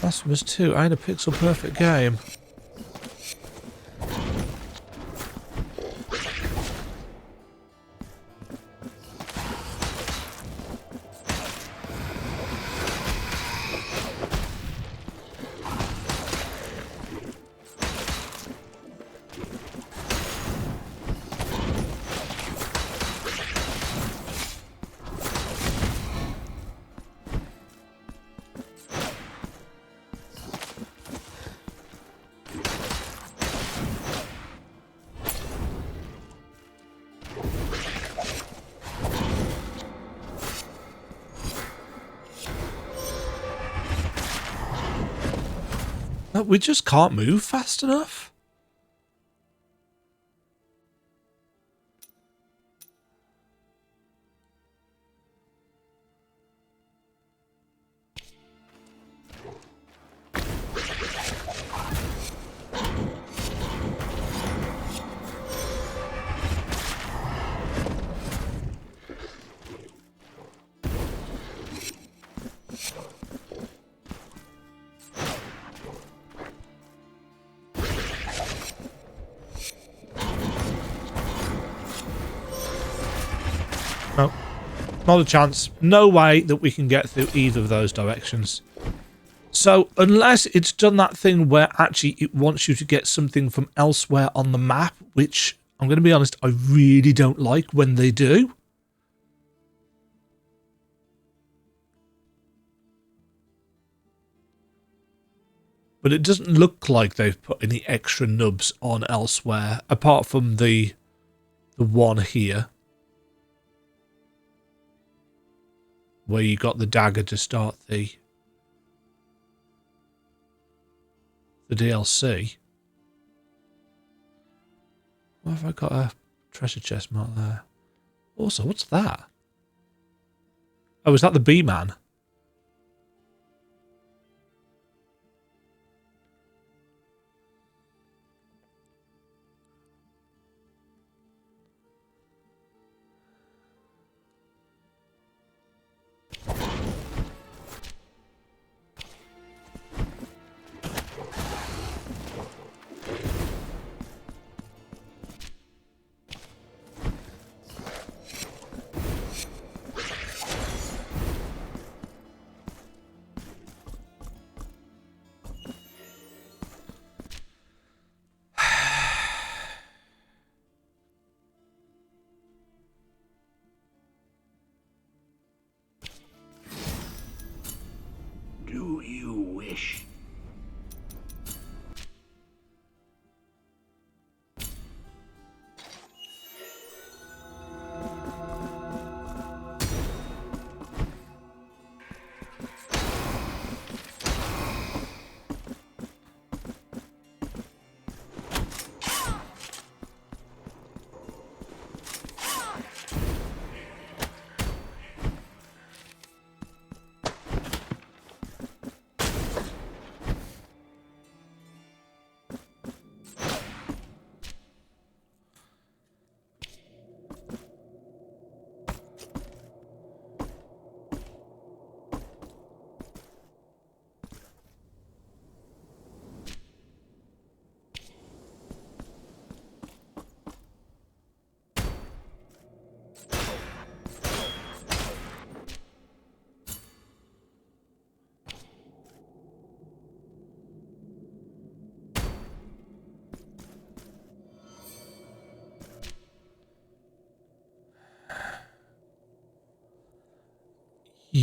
Blasphemous 2 ain't a pixel perfect game. No, we just can't move fast enough. No, not a chance. No way that we can get through either of those directions. So unless it's done that thing where actually it wants you to get something from elsewhere on the map, which I'm going to be honest, I really don't like when they do. But it doesn't look like they've put any extra nubs on elsewhere, apart from the one here, where you got the dagger to start the DLC. Why have I got a treasure chest mark there? Also, what's that? Oh, is that the bee-man? Do you wish?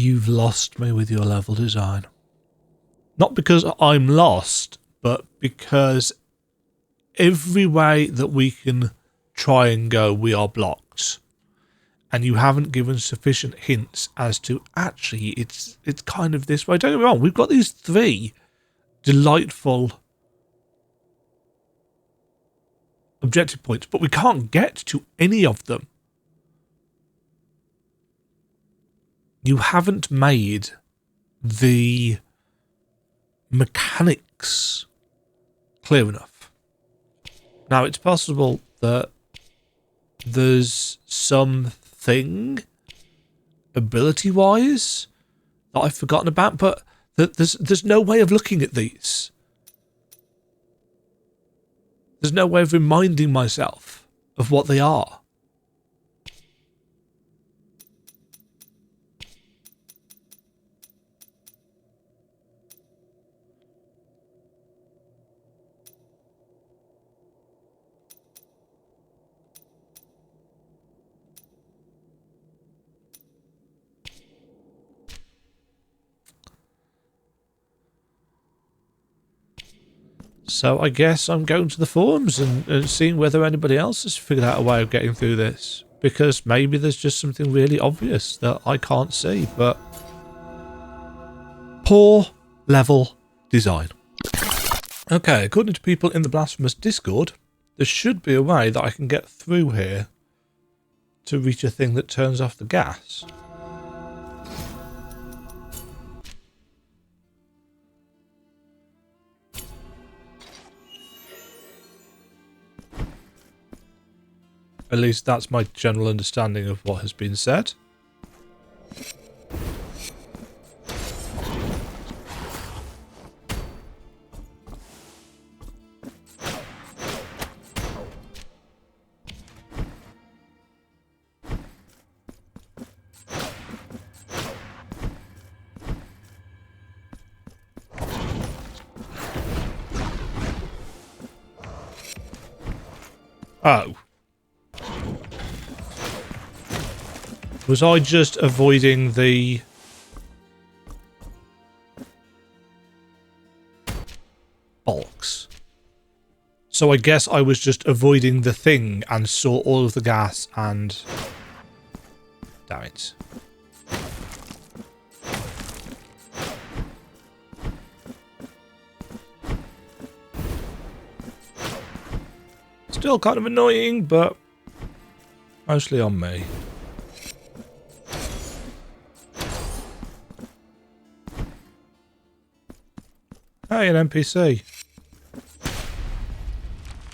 You've lost me with your level design. Not because I'm lost, but because every way that we can try and go, we are blocked. And you haven't given sufficient hints as to actually it's kind of this way. Don't get me wrong, we've got these 3 delightful objective points, but we can't get to any of them. You haven't made the mechanics clear enough. Now, it's possible that there's something ability-wise that I've forgotten about, but there's no way of looking at these. There's no way of reminding myself of what they are. So I guess I'm going to the forums and seeing whether anybody else has figured out a way of getting through this. Because maybe there's just something really obvious that I can't see, but... poor level design. Okay, according to people in the Blasphemous Discord, there should be a way that I can get through here to reach a thing that turns off the gas. At least that's my general understanding of what has been said. Oh. Was I just avoiding the... bollocks? So I guess I was just avoiding the thing and saw all of the gas and... damn it. Still kind of annoying, but mostly on me. Hey, an NPC.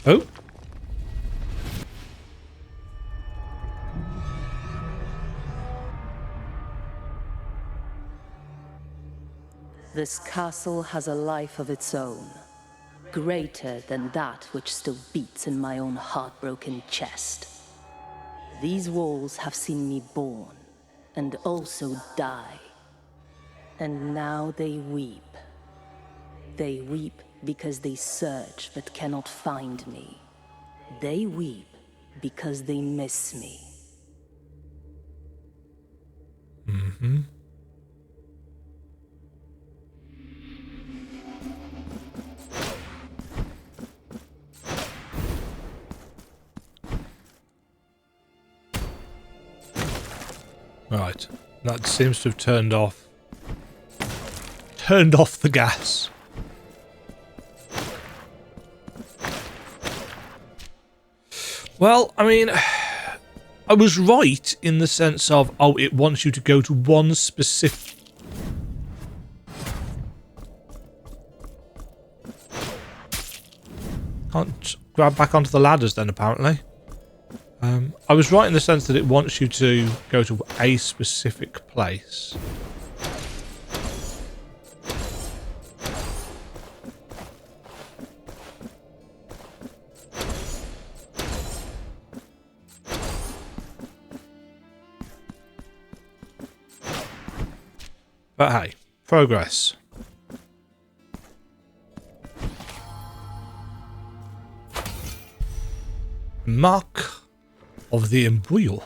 Oh. This castle has a life of its own, greater than that which still beats in my own heartbroken chest. These walls have seen me born, and also die. And now they weep. They weep because they search but cannot find me. They weep because they miss me. Mm-hmm. Right. That seems to have turned off the gas. Well, I mean, I was right in the sense of, oh, it wants you to go to one specific... Can't grab back onto the ladders then, apparently. I was right in the sense that it wants you to go to a specific place. But hey, progress. Mark of the embryo.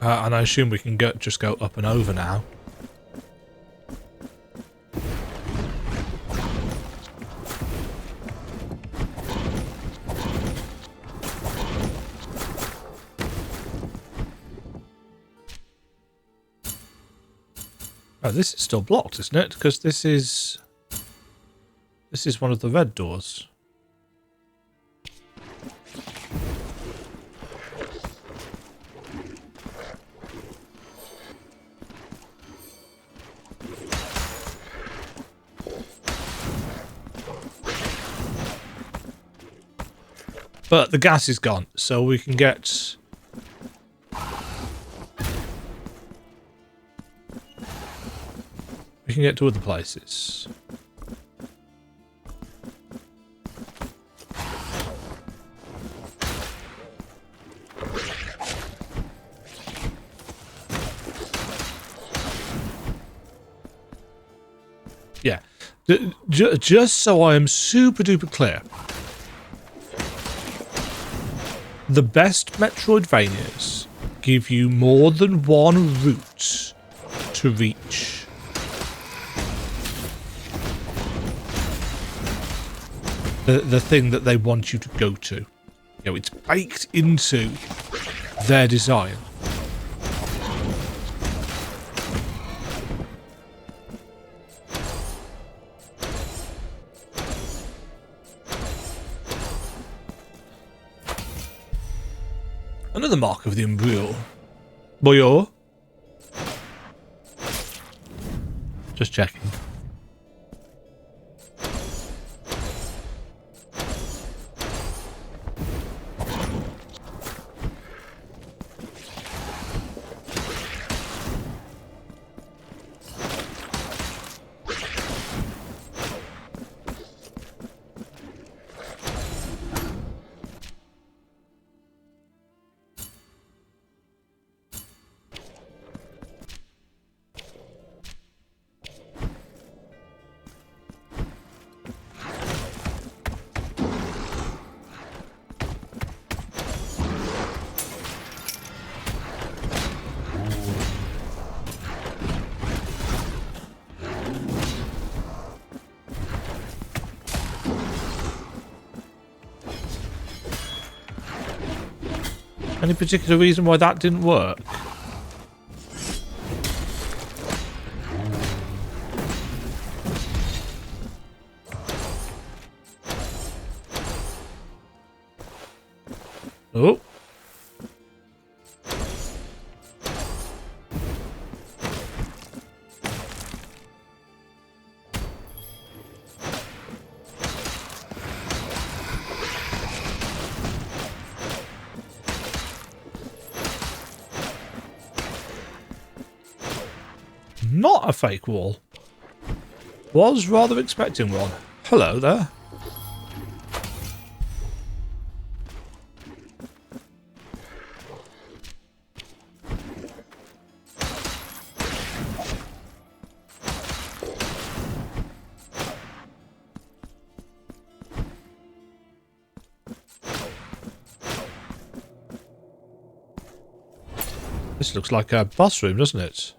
And I assume we can just go up and over now. Oh, this is still blocked, isn't it? Because this is one of the red doors. But the gas is gone, so we can get... We can get to other places. Yeah. Just so I am super duper clear. The best Metroidvanias give you more than one route to reach. The thing that they want you to go to. You know, it's baked into their design. Another mark of the Umbriel. Boyo. Just checking. Any particular reason why that didn't work? Oh. Not a fake wall. Was rather expecting one. Hello there. This looks like a boss room, doesn't it?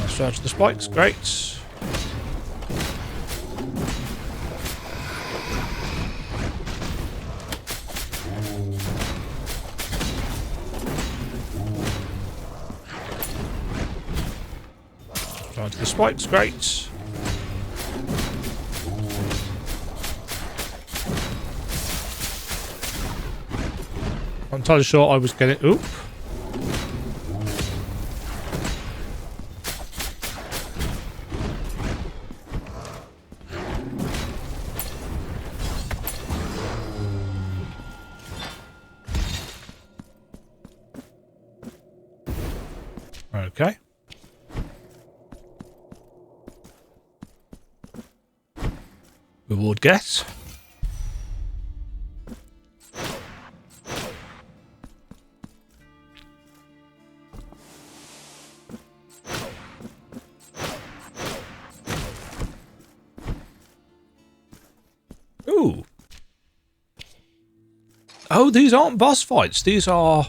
Search the spikes, great. Search the spikes, great. I'm entirely sure I was getting... Oop. Okay. Reward get. Ooh. Oh, these aren't boss fights. These are...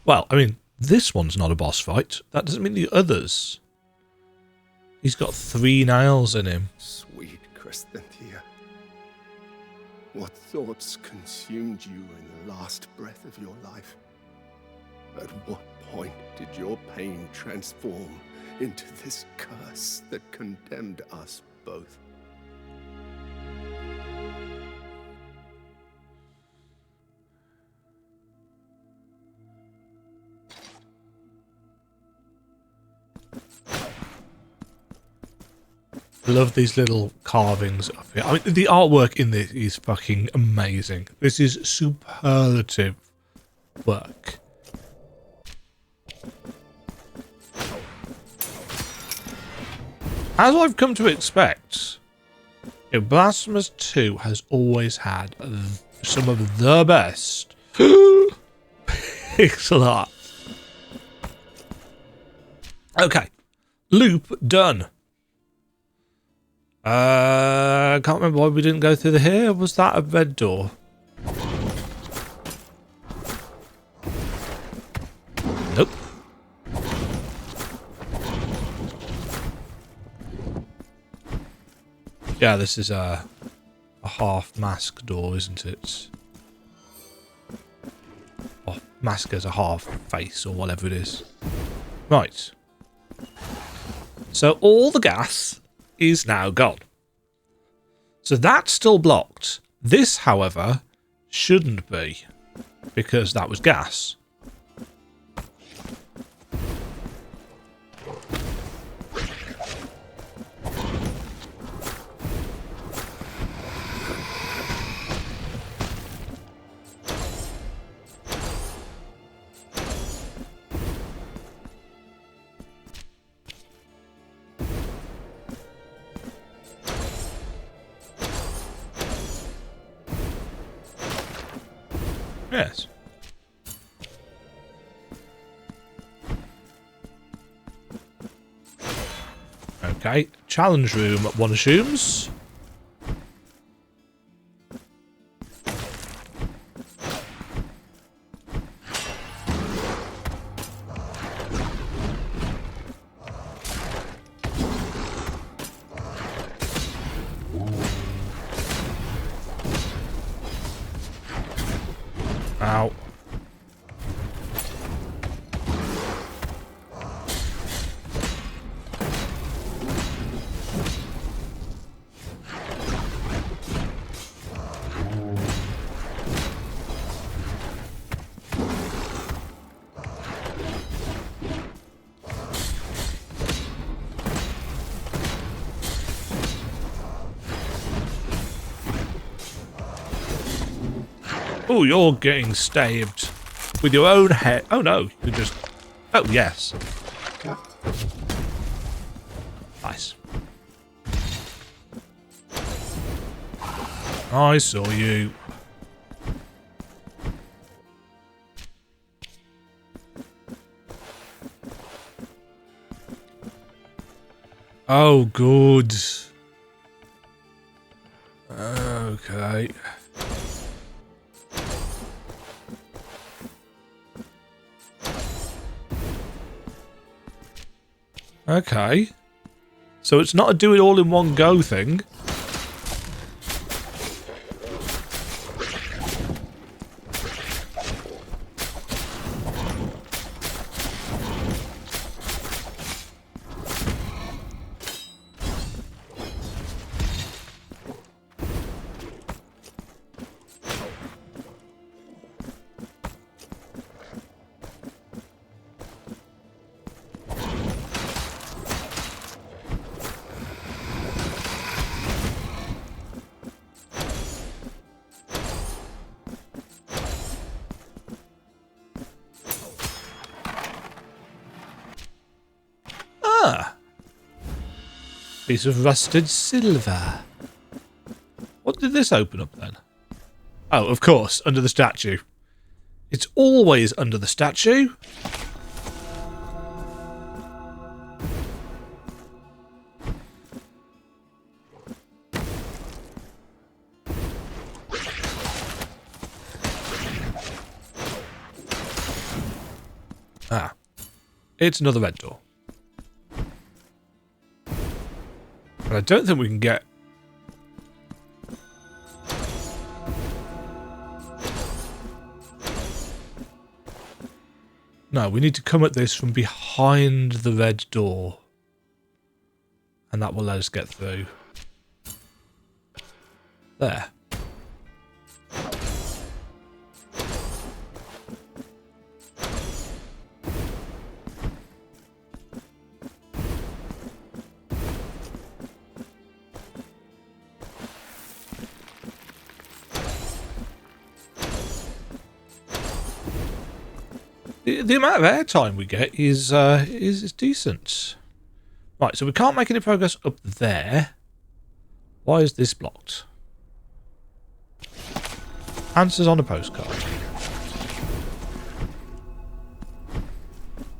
Well, I mean, this one's not a boss fight. That doesn't mean the others. He's got 3 nails in him. Sweet Crescentia, what thoughts consumed you in the last breath of your life? At what point did your pain transform into this curse that condemned us both? I love these little carvings up here. I mean, the artwork in this is fucking amazing. This is superlative work. As I've come to expect, Blasphemous 2 has always had some of the best pixel art. Okay, loop done. I can't remember why we didn't go through the here. Was that a red door? Nope. Yeah, this is a half mask door, isn't it? Or mask as a half face or whatever it is. Right. So all the gas is now gone. So that's still blocked. This, however, shouldn't be, because that was gas. Yes. Okay, challenge room, one assumes. Ow. Oh, you're getting stabbed with your own head. Oh no, you just... Oh yes. Nice. I saw you. Oh, good. Okay. Okay. So it's not a do it all in one go thing. Piece of rusted silver. What did this open up then? Oh, of course, under the statue. It's always under the statue. Ah. It's another red door. And I don't think we can get... No, we need to come at this from behind the red door. And that will let us get through. There. The amount of airtime we get is decent. Right, so we can't make any progress up there. Why is this blocked? Answers on a postcard.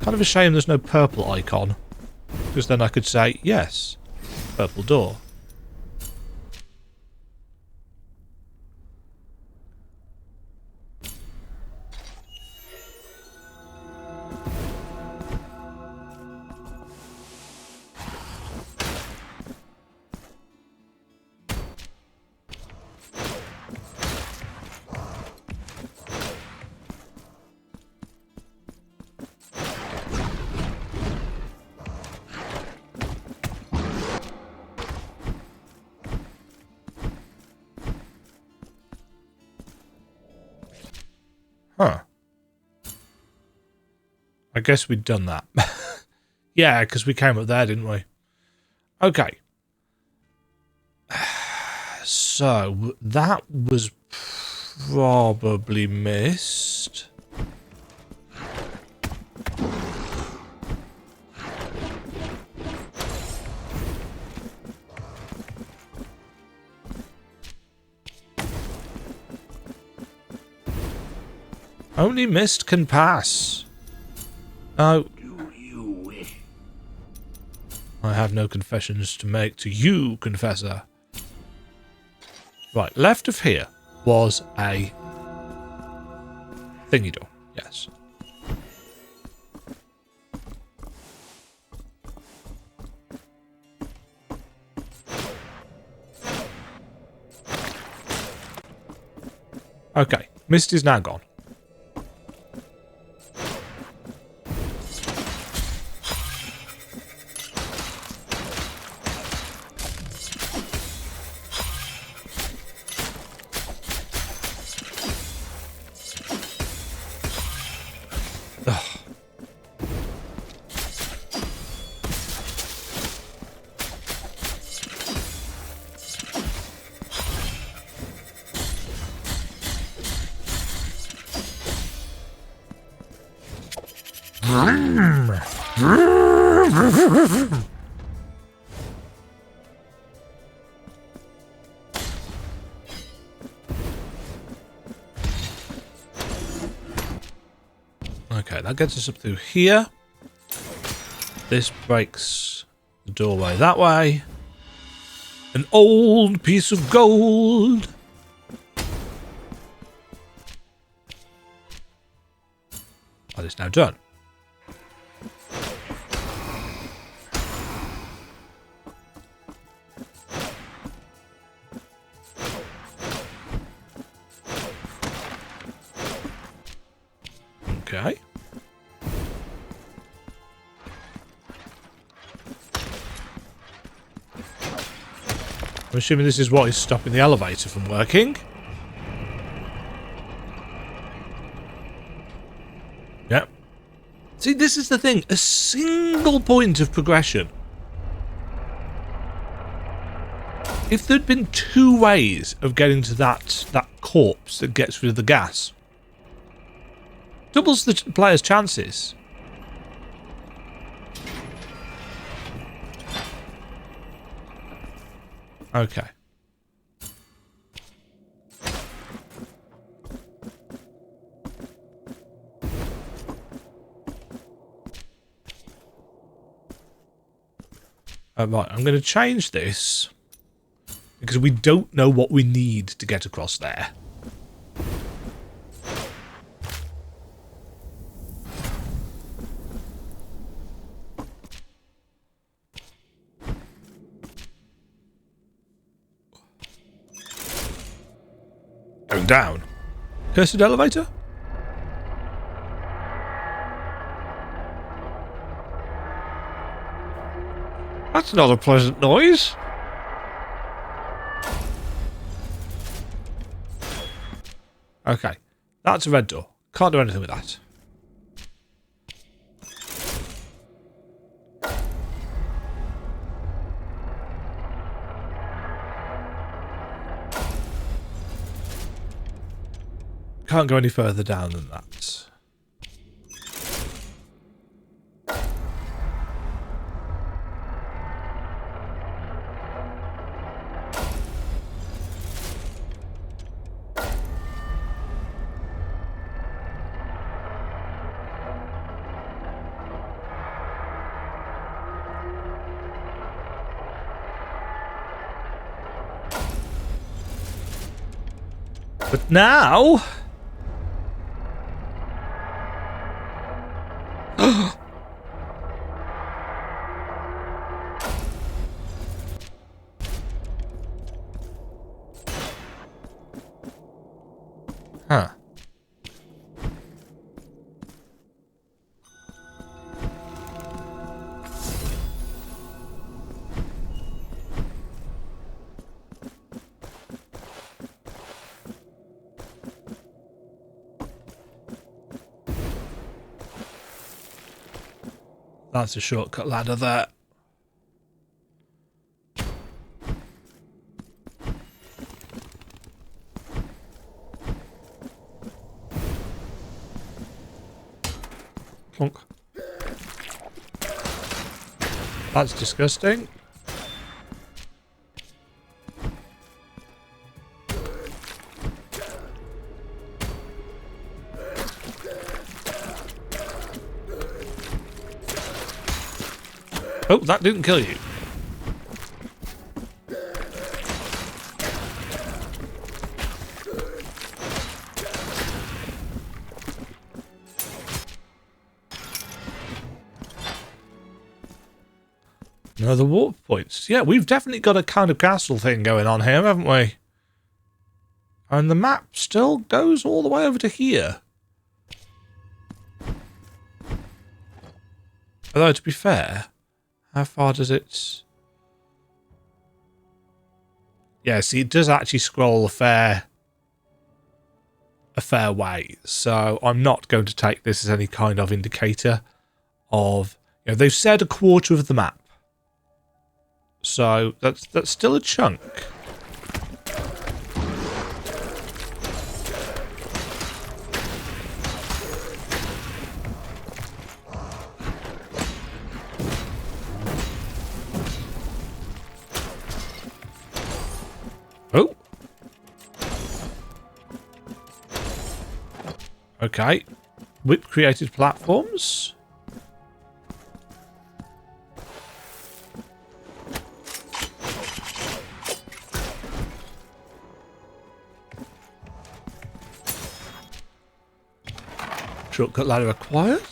Kind of a shame there's no purple icon. Because then I could say, yes, purple door. Huh. I guess we'd done that. Yeah, because we came up there, didn't we? Okay. So, that was probably missed. Only mist can pass. Oh. Do you wish? I have no confessions to make to you, confessor. Right, left of here was a thingy door. Yes. Okay, mist is now gone. Okay, that gets us up through here. This breaks the doorway that way. An old piece of gold. That is now done. Okay. I'm assuming this is what is stopping the elevator from working. Yep. See, this is the thing. A single point of progression. If there'd been two ways of getting to that corpse that gets rid of the gas, doubles the player's chances. Okay. Right, I'm going to change this because we don't know what we need to get across there. Going down. Cursed elevator? That's not a pleasant noise. Okay. That's a red door. Can't do anything with that. Can't go any further down than that. But now... Huh. That's a shortcut ladder there. Plonk. That's disgusting. Oh, that didn't kill you. No, the warp points. Yeah, we've definitely got a kind of castle thing going on here, haven't we? And the map still goes all the way over to here. Although, to be fair, how far does it... Yeah, see, it does actually scroll a fair way. So I'm not going to take this as any kind of indicator of... You know, they've said a quarter of the map. So that's still a chunk. Oh. Okay. Whip created platforms. Shortcut ladder acquired.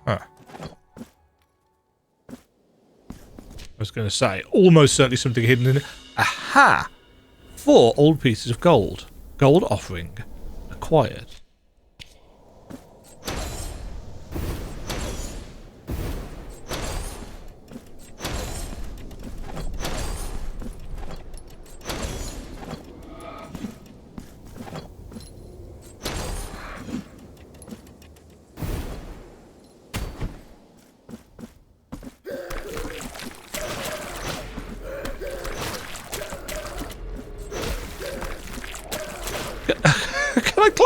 Huh. I was going to say, almost certainly something hidden in it. Aha! 4 old pieces of gold. Gold offering acquired.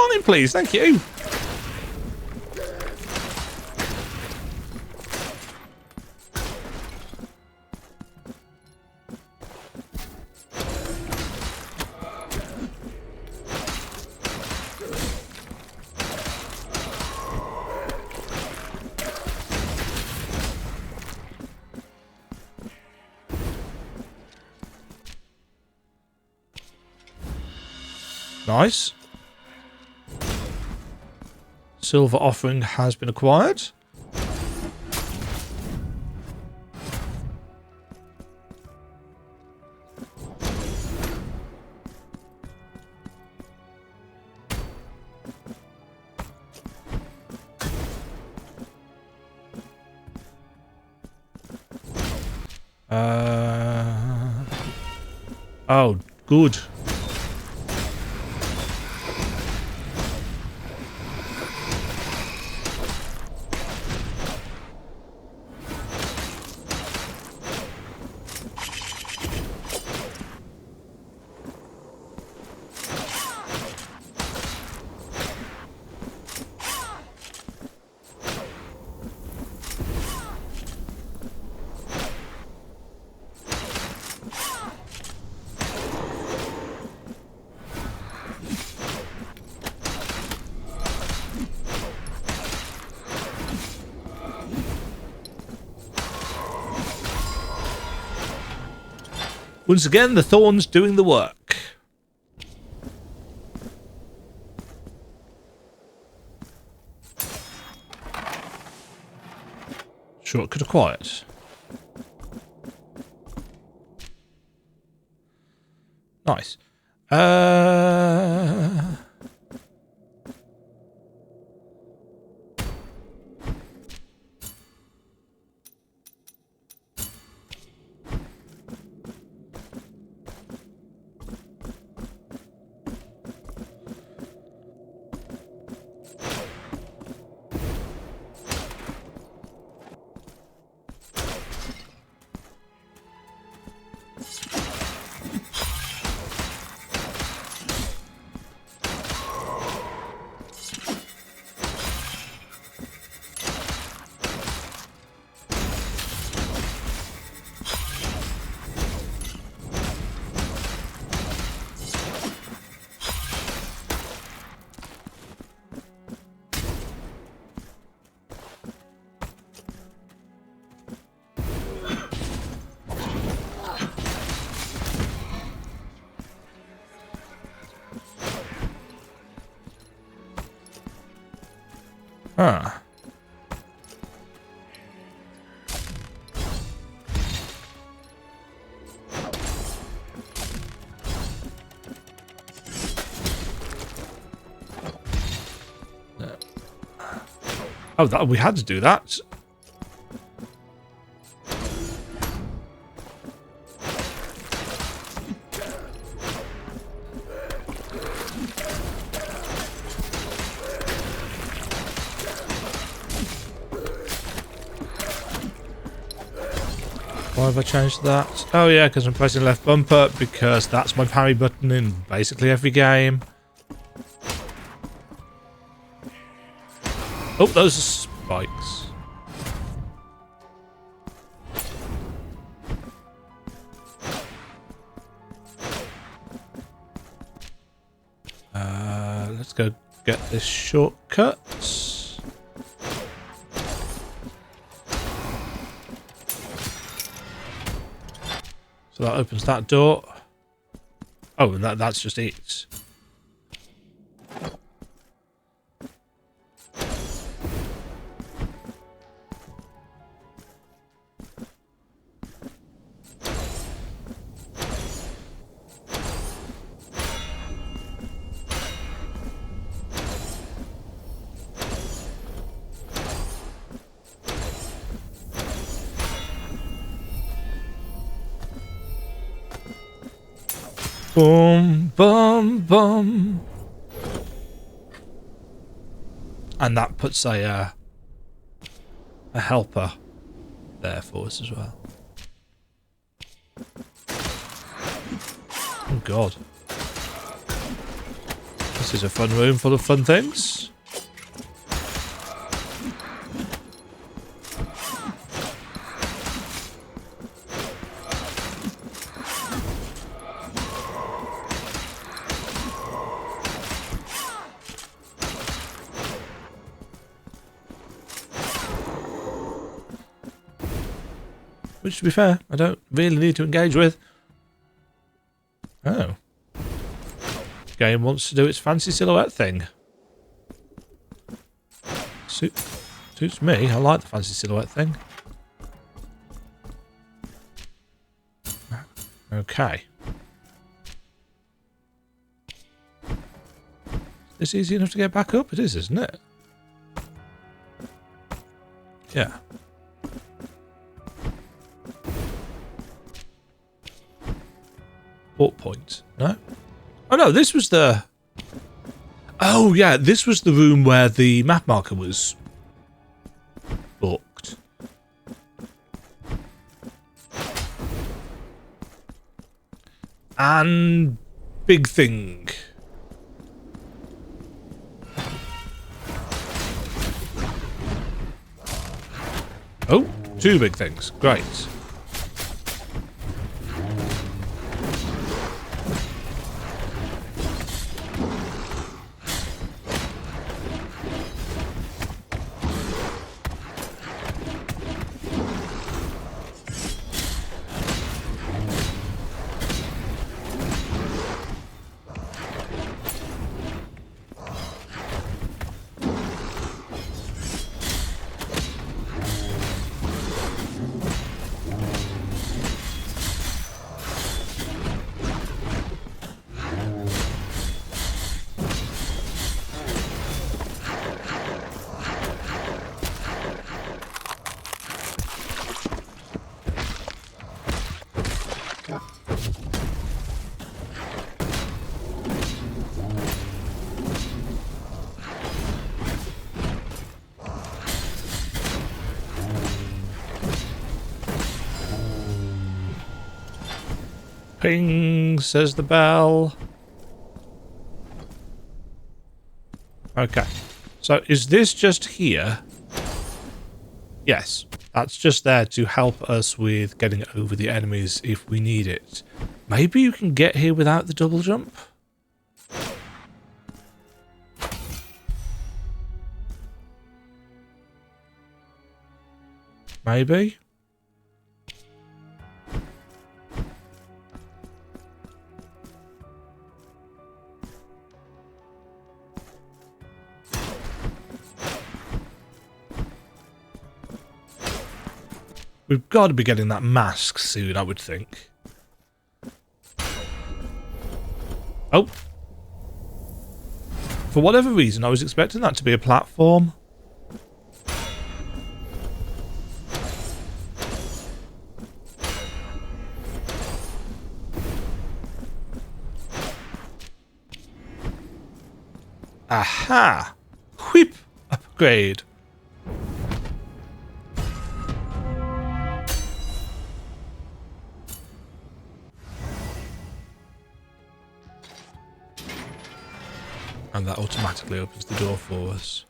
mine, please. Thank you. Nice. Silver offering has been acquired. Oh, good. Once again, the thorns doing the work. Shortcut acquired. Nice. Huh. Oh, that we had to do that. Why have I changed that? Oh yeah, because I'm pressing left bumper, because that's my parry button in basically every game. Oh, those are spikes. Let's go get this shortcut. So that opens that door. Oh, and that's just it. Boom, boom, boom. And that puts a helper there for us as well. Oh god. This is a fun room full of fun things. Which, to be fair, I don't really need to engage with. Oh. Game wants to do its fancy silhouette thing. Suits me. I like the fancy silhouette thing. Okay. Is this easy enough to get back up? It is, isn't it? Yeah. Port point. No? Oh no, this was the... Oh yeah, this was the room where the map marker was booked. And... big thing. Oh, two big things. Great. Ping, says the bell. Okay. So is this just here? Yes. That's just there to help us with getting over the enemies if we need it. Maybe you can get here without the double jump? Maybe? We've got to be getting that mask soon, I would think. Oh. For whatever reason, I was expecting that to be a platform. Aha! Whip upgrade. And that automatically opens the door for us.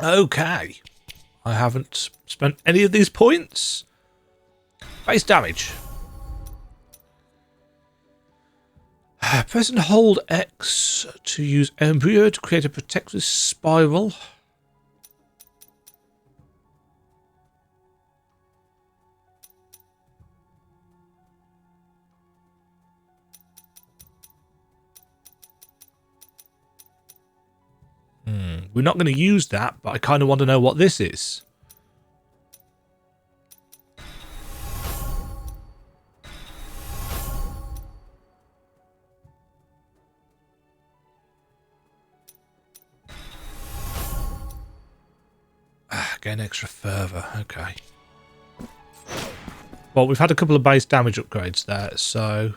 Okay. I haven't spent any of these points. Base damage. Press and hold X to use Embryo to create a protective spiral. We're not going to use that, but I kind of want to know what this is. Gain extra fervor. Okay. Well, we've had a couple of base damage upgrades there, so...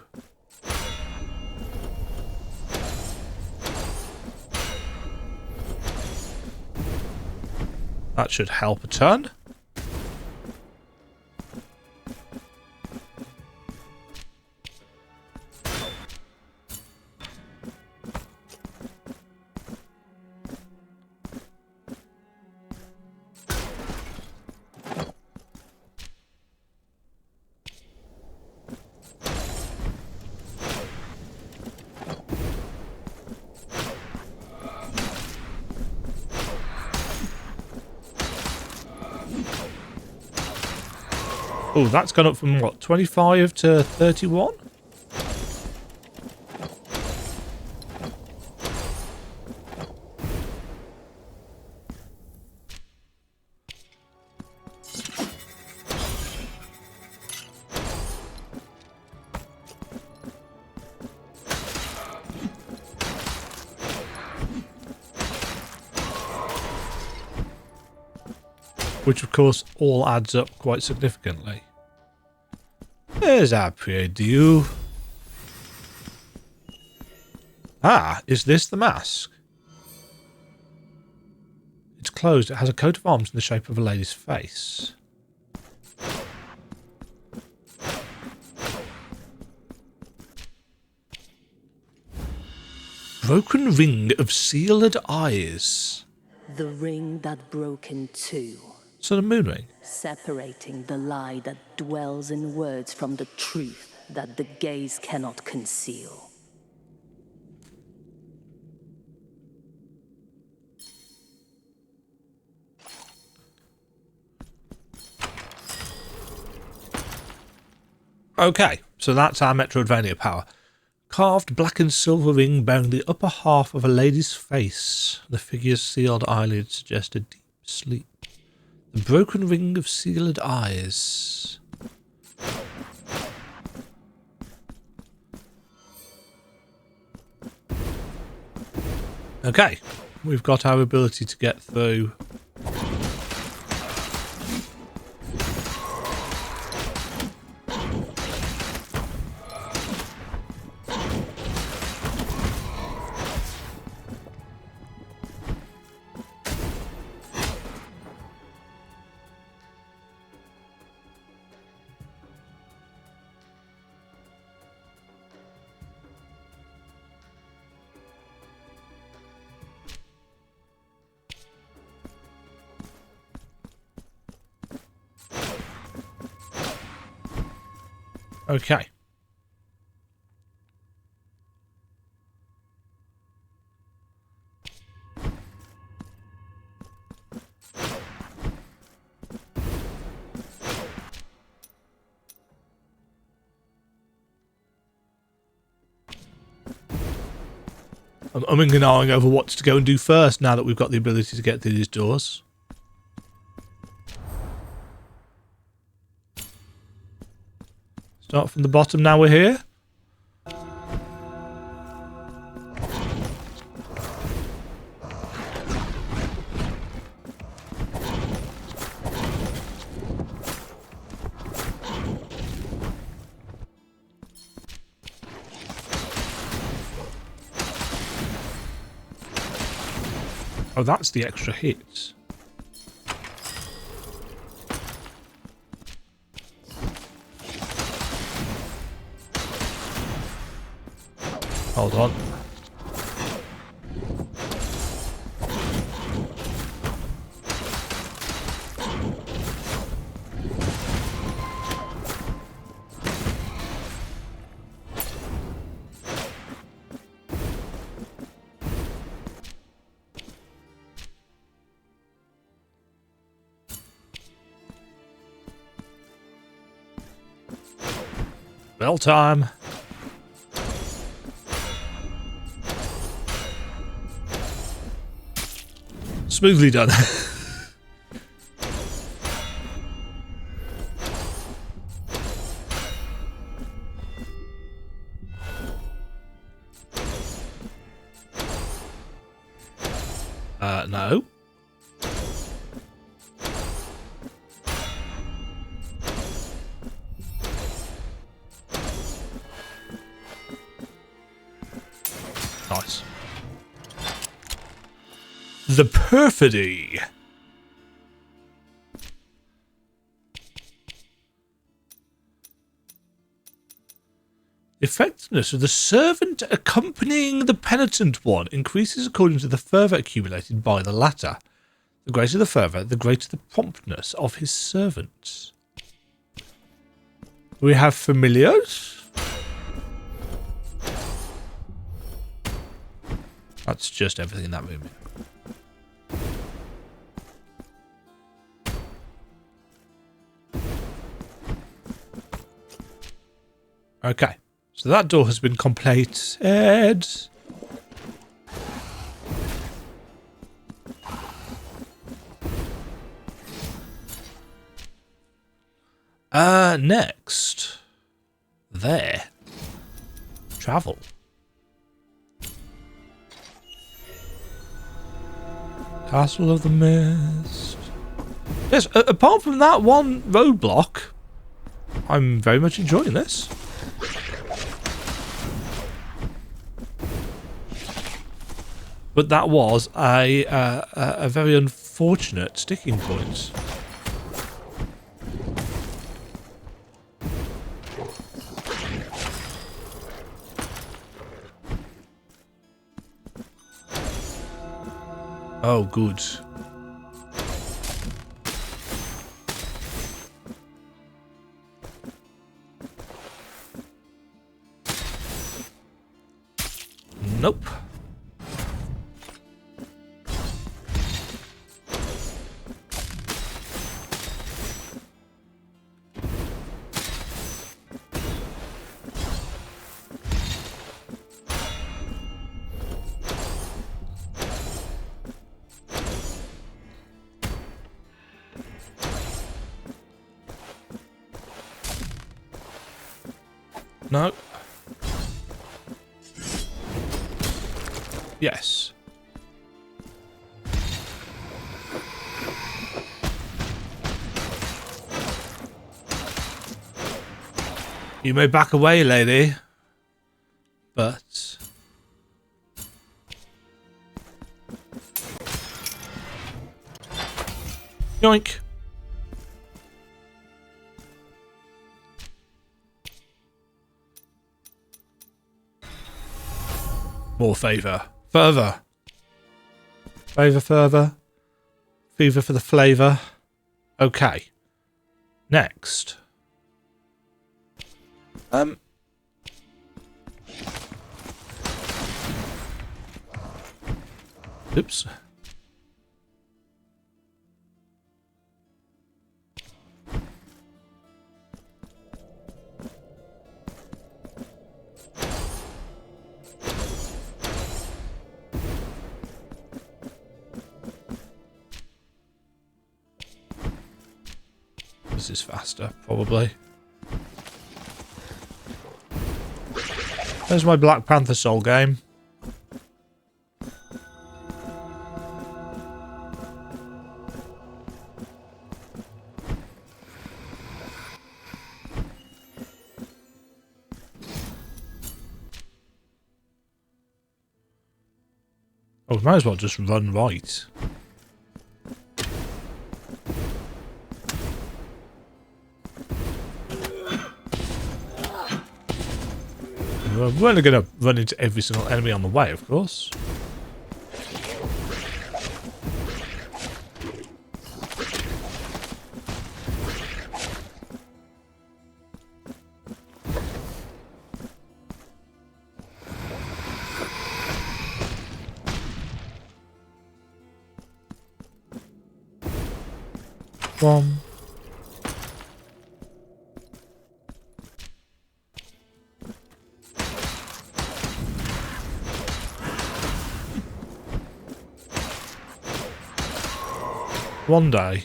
that should help a ton. Oh, that's gone up from what, 25 to 31? Which, of course, all adds up quite significantly. There's our preview. Ah, is this the mask? It's closed. It has a coat of arms in the shape of a lady's face. Broken ring of sealed eyes. The ring that broke in two, So the moon ring. separating the lie that dwells in words from the truth that the gaze cannot conceal. Okay, so that's our Metroidvania power. Carved black and silver ring bearing the upper half of a lady's face. The figure's sealed eyelids suggest a deep sleep. The broken ring of sealed eyes. Okay, we've got our ability to get through. Okay. I'm umming and ahhing over what to go and do first now that we've got the ability to get through these doors. Start from the bottom now we're here. Oh, that's the extra hits. Hold on. Bell time. Smoothly done. No. Nice. The perfidy. Effectiveness of the servant accompanying the Penitent One increases according to the fervour accumulated by the latter. The greater the fervour, the greater the promptness of his servants. We have familiars. That's just everything in that room. Okay. So that door has been completed. Next. There. Travel. Castle of the Mist. Yes, apart from that one roadblock, I'm very much enjoying this. But that was a very unfortunate sticking point. Oh, good. Nope. No. Yes. You may back away, lady. But... yoink. More favour. Further. Favour further. Fever for the flavour. Okay. Next. Oops. This is faster, probably. There's my Black Panther Soul game. Oh, we might as well just run right. We're only going to run into every single enemy on the way, of course. Bomb. One day.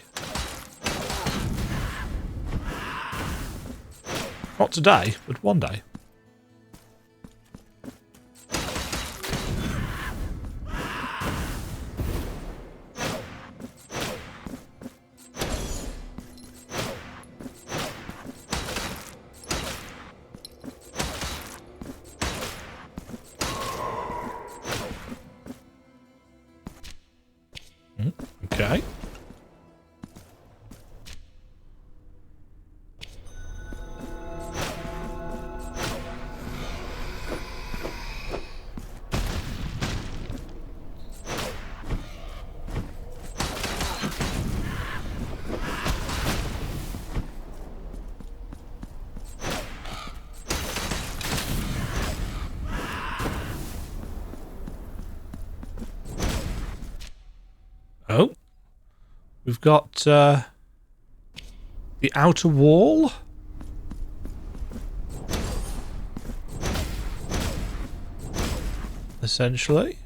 Not today, but one day. Okay. Oh. We've got the outer wall. essentially.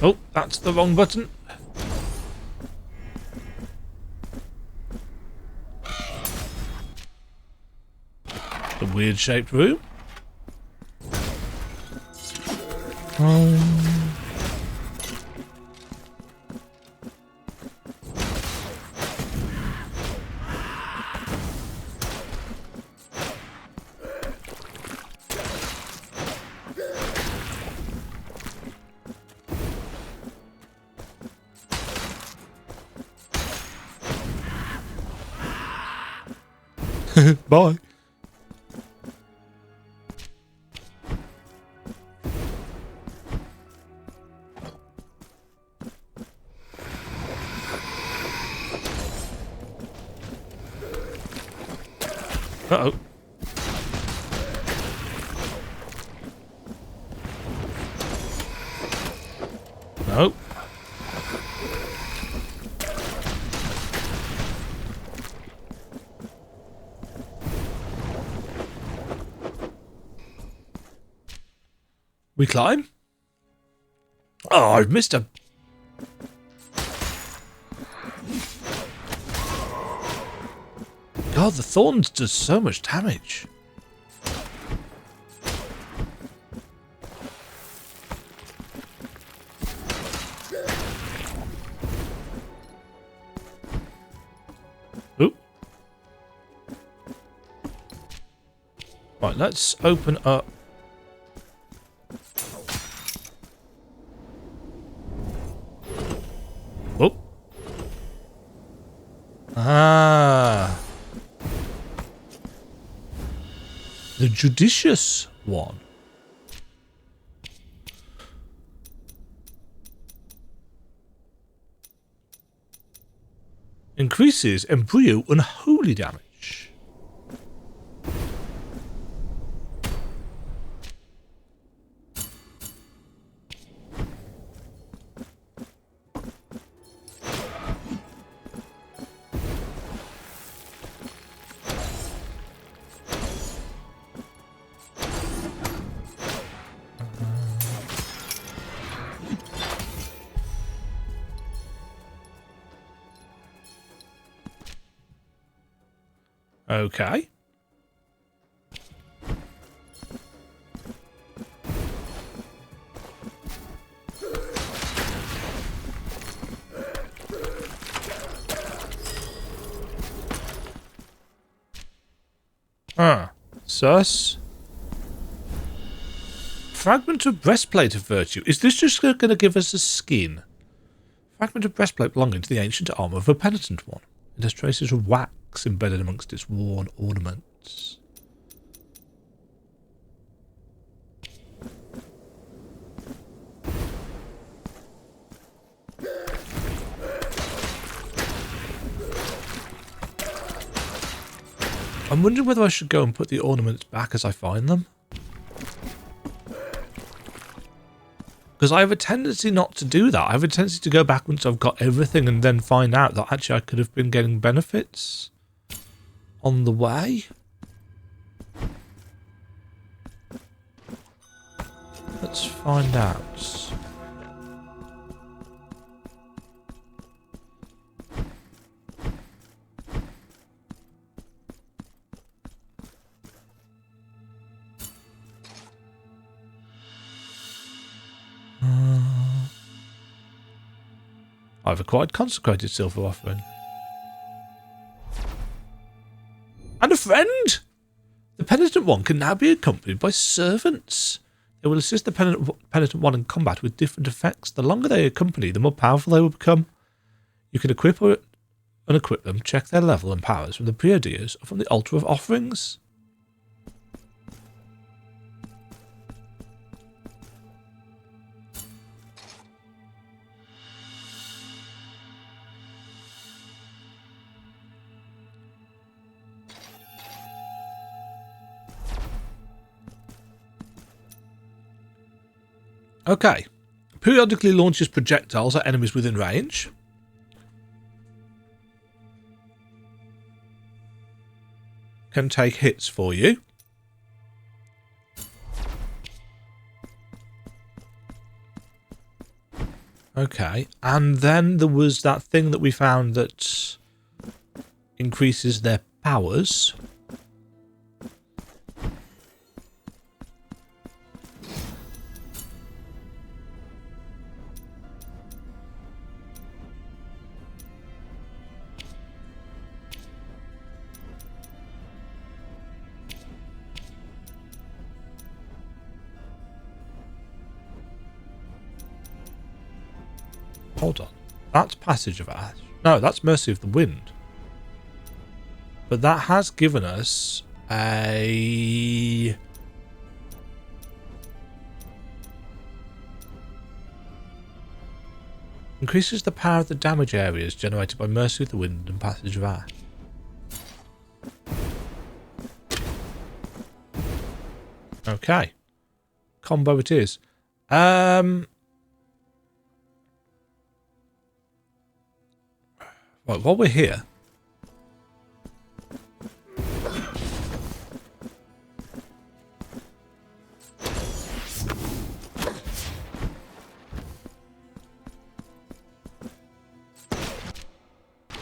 Oh, that's the wrong button. The weird shaped room. Bye. Uh-oh. No. We climb? Oh, I've missed a... God, the thorns does so much damage. Oop. Right, let's open up. Oh. Ah. The judicious one. Increases embryo unholy damage. Okay. Sus. Fragment of breastplate of virtue. Is this just going to give us a skin? Fragment of breastplate belonging to the ancient armour of a Penitent One. It has traces of wax embedded amongst its worn ornaments. I'm wondering whether I should go and put the ornaments back as I find them. Because I have a tendency not to do that. I have a tendency to go back once I've got everything and then find out that actually I could have been getting benefits on the way. Let's find out. I've acquired consecrated silver offering. And a friend! The Penitent One can now be accompanied by servants. They will assist the Penitent One in combat with different effects. The longer they accompany, the more powerful they will become. You can equip or unequip them, check their level and powers from the pre-ideas or from the altar of offerings. Okay. Periodically launches projectiles at enemies within range. Can take hits for you. Okay. And then there was that thing that we found that increases their powers. Hold on. That's Passage of Ash. No, that's Mercy of the Wind. But that has given us a... Increases the power of the damage areas generated by Mercy of the Wind and Passage of Ash. Okay. Combo it is. Right, while we're here...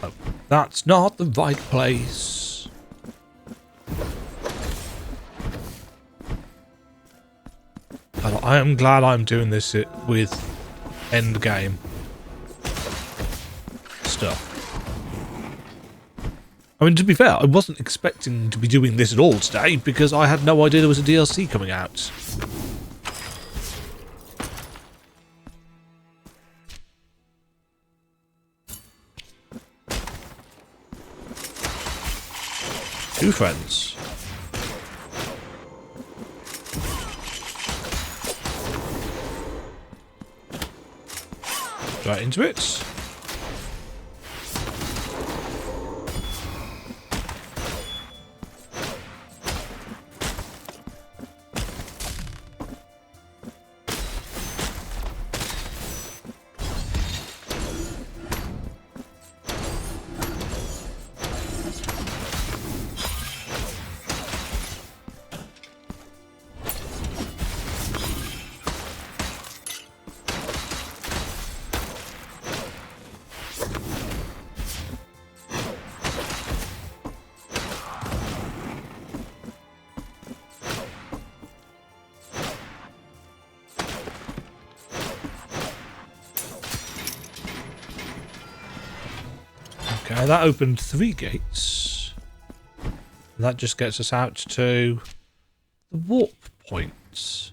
Oh, that's not the right place. I am glad I'm doing this with endgame stuff. I mean, to be fair, I wasn't expecting to be doing this at all today because I had no idea there was a DLC coming out. Two friends. Right into it. Okay, that opened 3 gates. And that just gets us out to the warp points.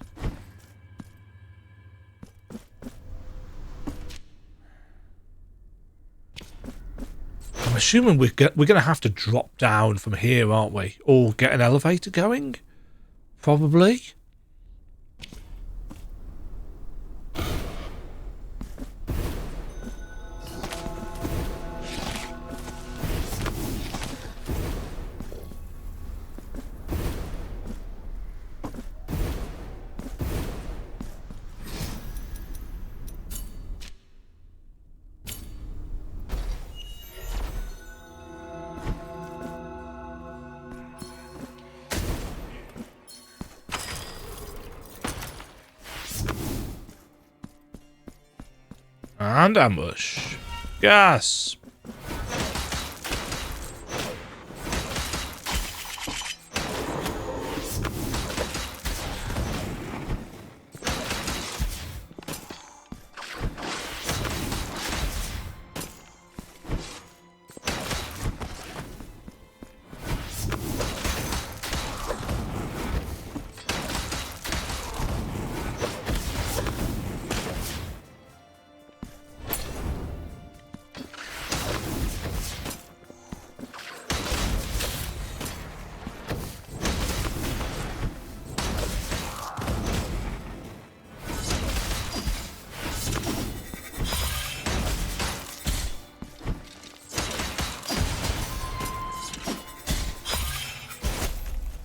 I'm assuming we're going to have to drop down from here, aren't we? Or get an elevator going? Probably. And ambush. Gas.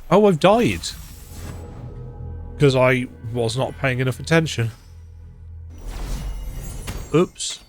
Oh, I've died. Because I was not paying enough attention. Oops.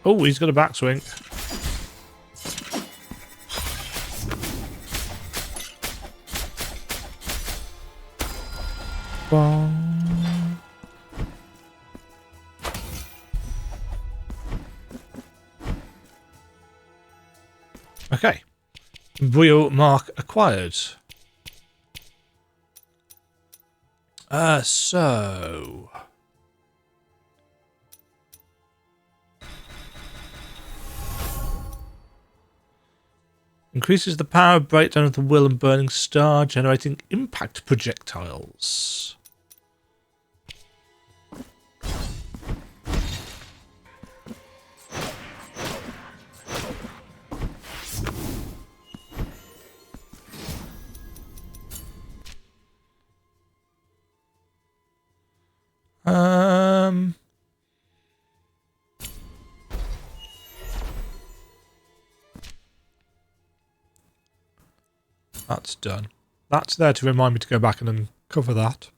Oh, he's got a backswing. Bong. Okay. Wheel mark acquired. So... Increases the power breakdown of the will and burning star, generating impact projectiles. That's done. That's there to remind me to go back and uncover that.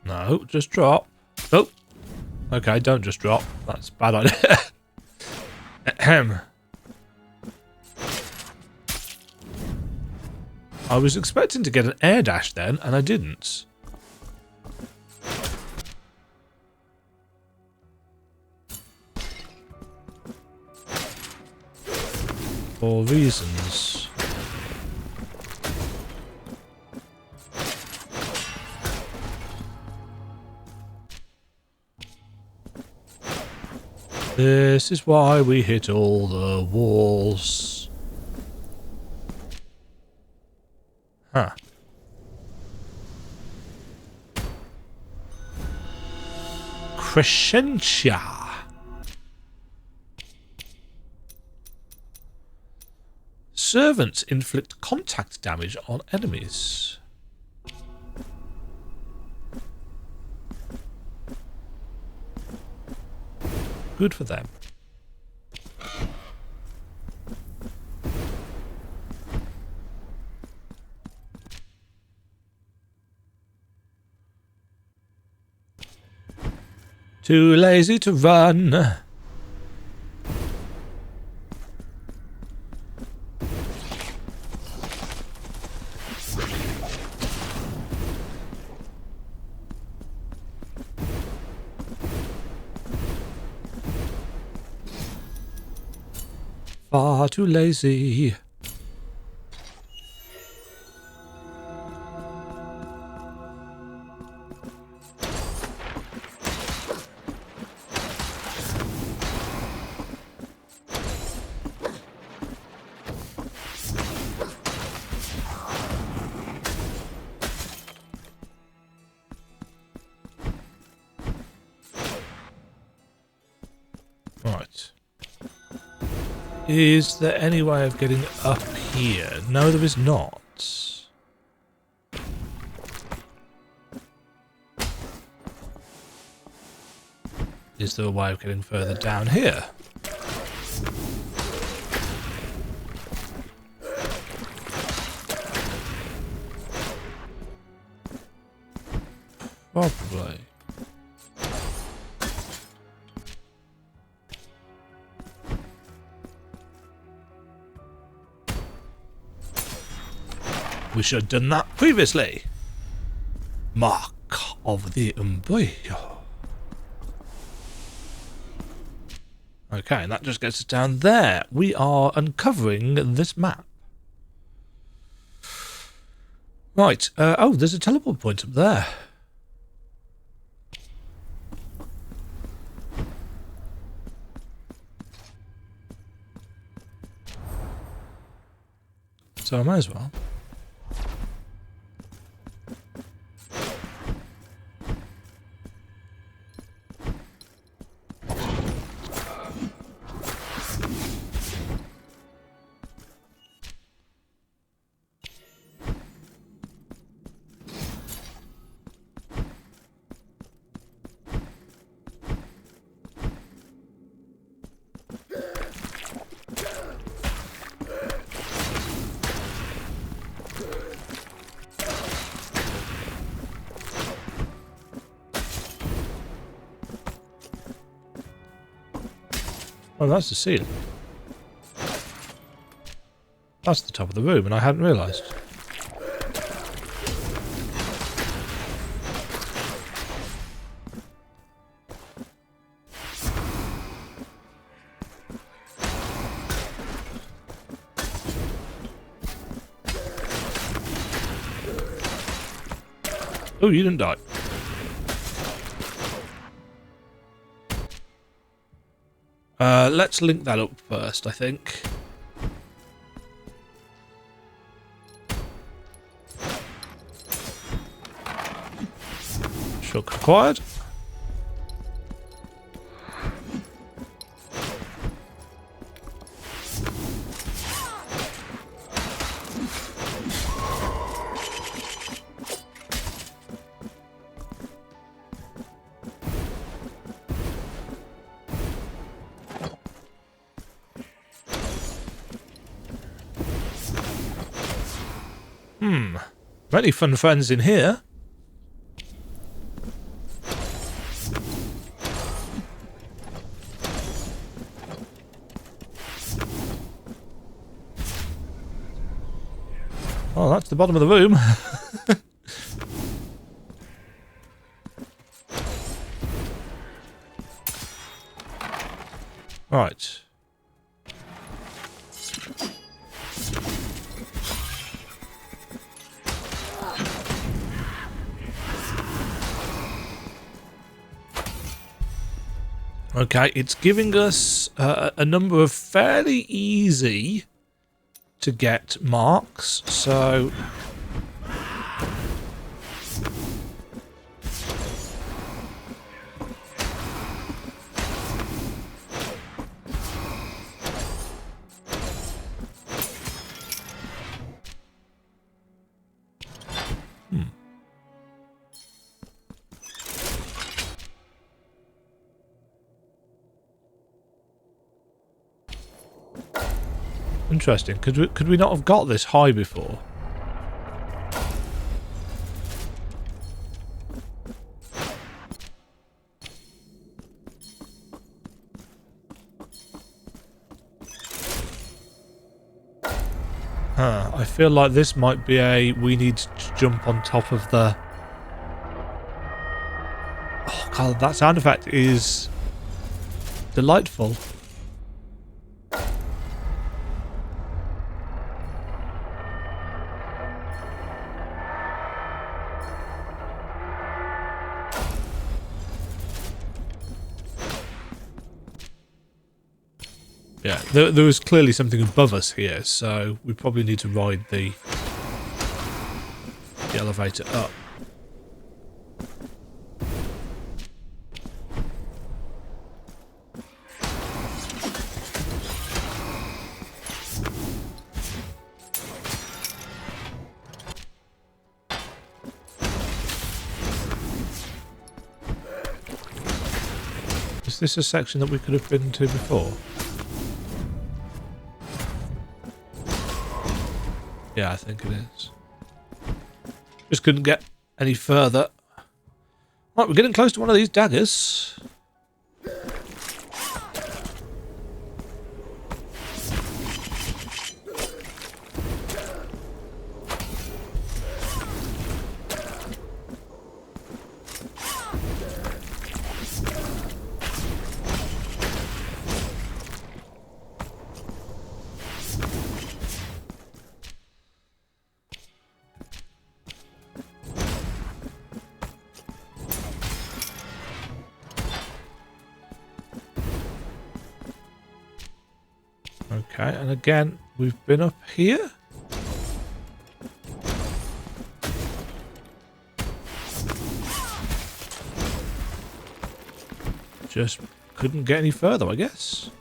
No, just drop. Oh, okay, don't just drop. That's a bad idea. Ahem. I was expecting to get an air dash then, and I didn't. For reasons. This is why we hit all the walls. Huh. Crescentia. Servants inflict contact damage on enemies. Good for them. Too lazy to run. Far too lazy. Right. Is there any way of getting up here? No, there is not. Is there a way of getting further down here? Probably. We should have done that previously. Mark of the Embryo. Okay, and that just gets us down there. We are uncovering this map. Right. Oh, there's a teleport point up there. So I might as well. Oh, that's the ceiling. That's the top of the room, and I hadn't realised. Oh, you didn't die. Let's link that up first, I think. Shock acquired. Many fun friends in here. Oh, that's the bottom of the room. Right. Okay, it's giving us a number of fairly easy to get marks, so... Interesting. Could we not have got this high before? Huh. I feel like this might be a we need to jump on top of the... Oh god, that sound effect is delightful. Yeah, there was clearly something above us here, so we probably need to ride the elevator up. Is this a section that we could have been to before? Yeah, I think it is. Just couldn't get any further. Right, we're getting close to one of these daggers. Okay, and again, we've been up here. Just couldn't get any further, I guess.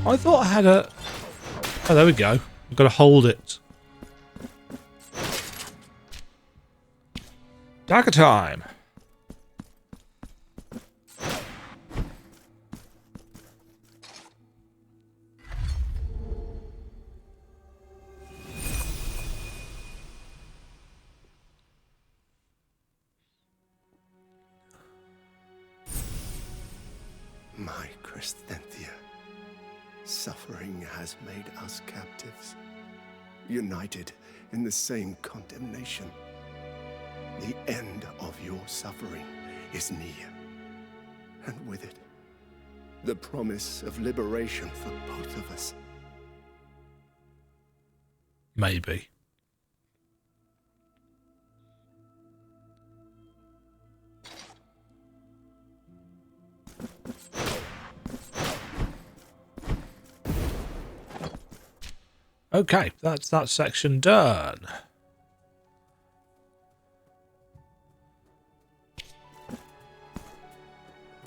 I thought I had a... Oh, there we go. I've got to hold it. Dagger time! My Crescentia, suffering has made us captives, united in the same condemnation. The end of your suffering is near, and with it, the promise of liberation for both of us. Maybe. Okay, that's that section done.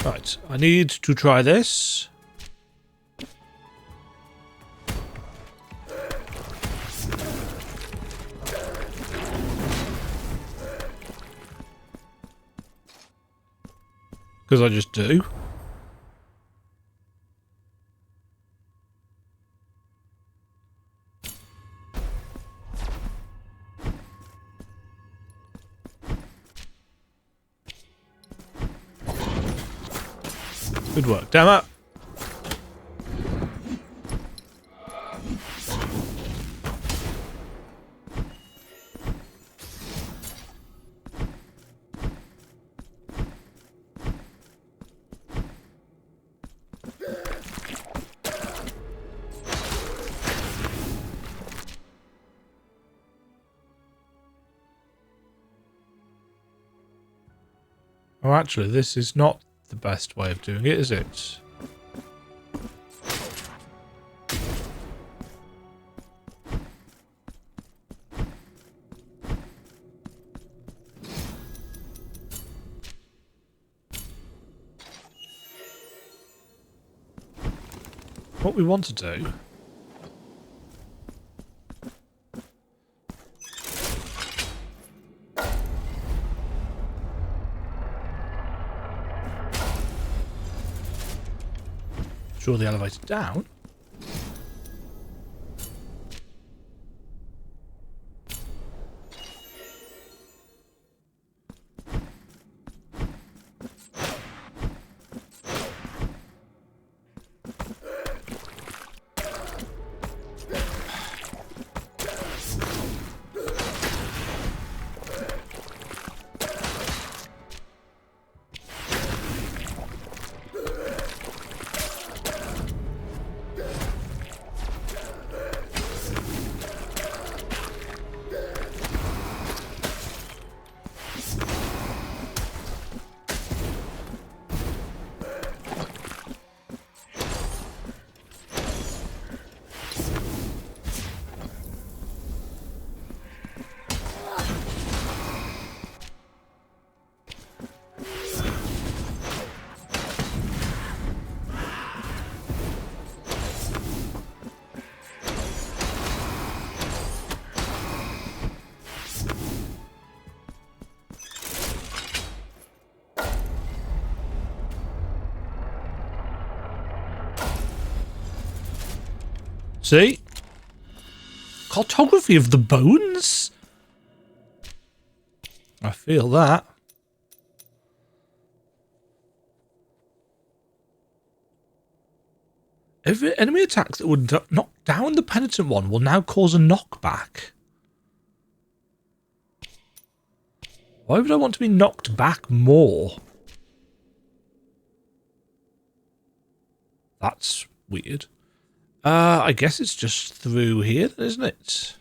Right, I need to try this. Because I just do. Good work, damn it. Oh, actually, this is not the best way of doing it, is it? What we want to do... Draw the elevator down. See? Cartography of the bones? I feel that. Every enemy attack that would knock down the Penitent One will now cause a knockback. Why would I want to be knocked back more? That's weird. I guess it's just through here, isn't it?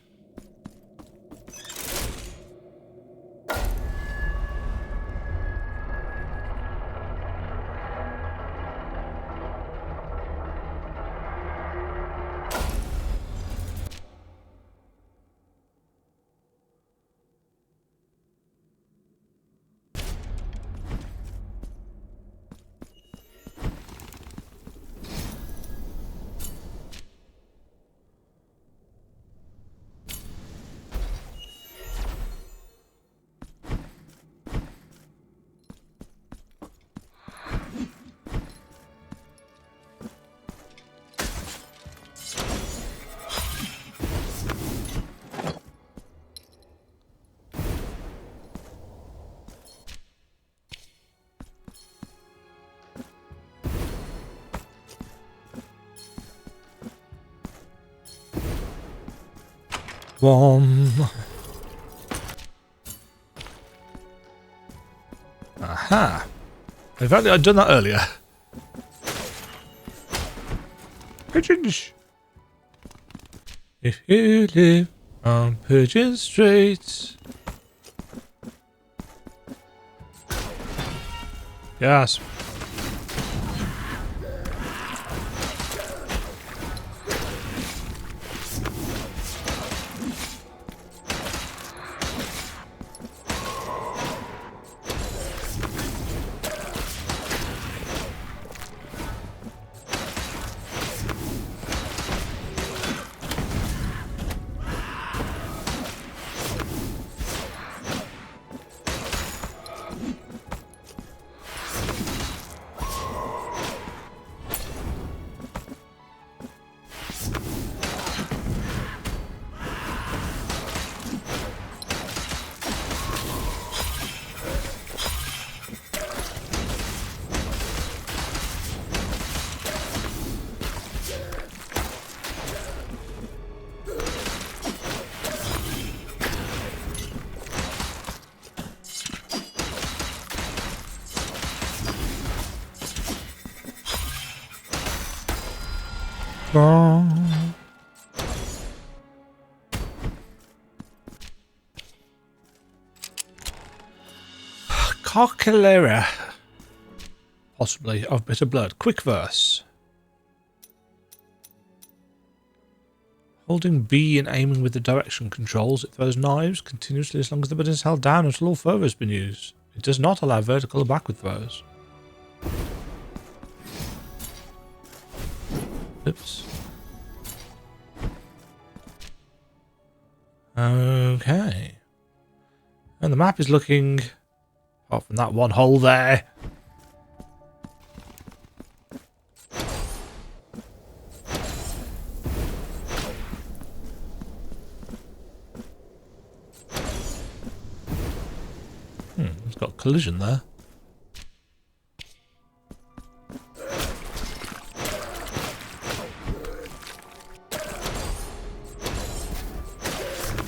Aha. In fact, I'd done that earlier. Pigeons. If you live on Pigeon Street. Yes. Carcalera. Possibly of bitter blood. Quick verse. Holding B and aiming with the direction controls, it throws knives continuously as long as the button is held down until all throw has been used. It does not allow vertical or backward throws. Oops. Okay. And the map is looking, apart from that one hole there. It's got a collision there.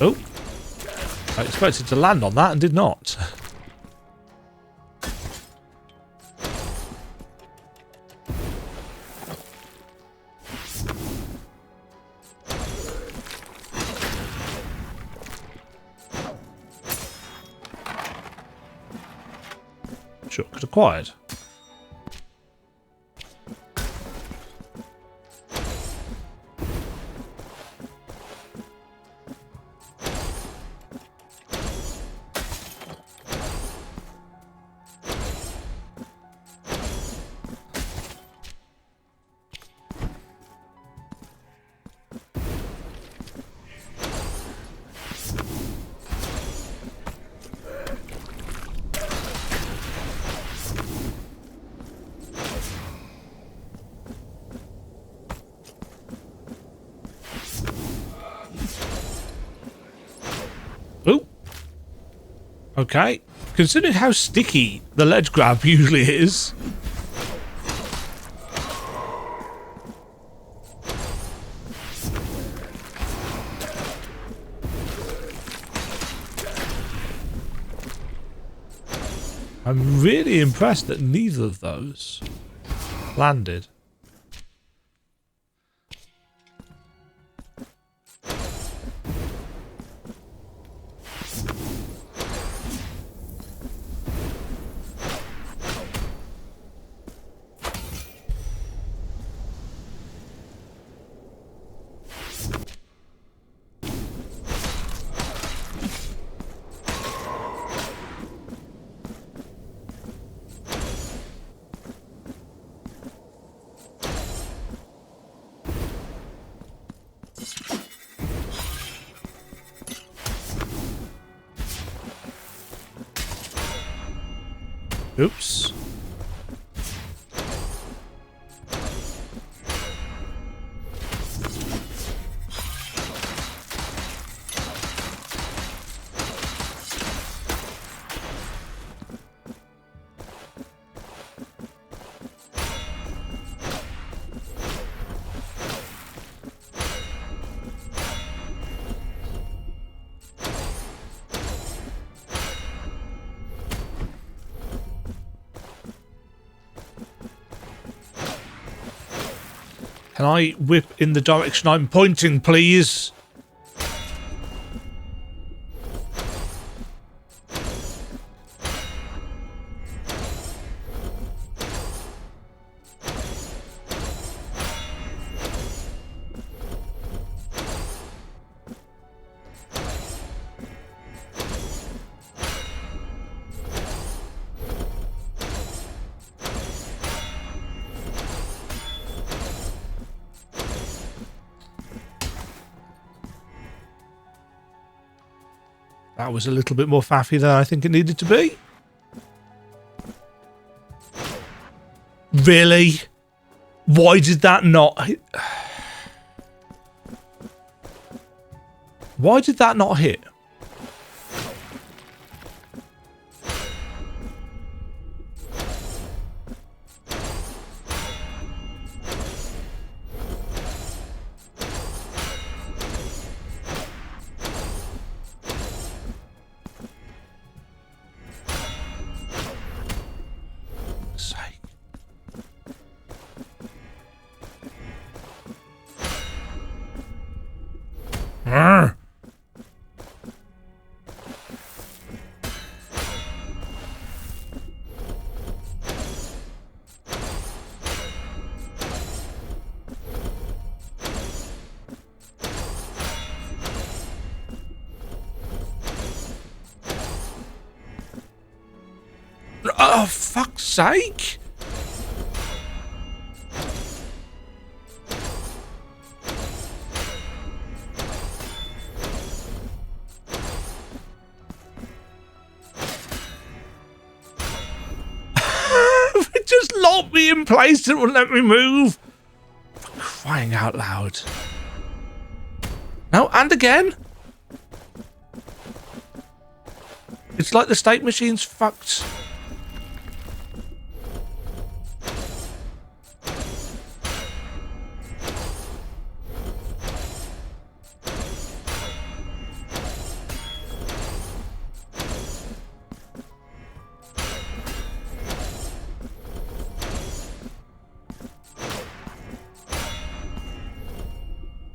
Oh. I expected to land on that and did not. Shortcut acquired. Okay. Considering how sticky the ledge grab usually is. I'm really impressed that neither of those landed. Oops. Can I whip in the direction I'm pointing, please? That was a little bit more faffy than I think it needed to be. Really? Why did that not hit? Why did that not hit? Oh, fuck's sake! It just locked me in place and wouldn't let me move. For crying out loud. No, and again. It's like the state machine's fucked.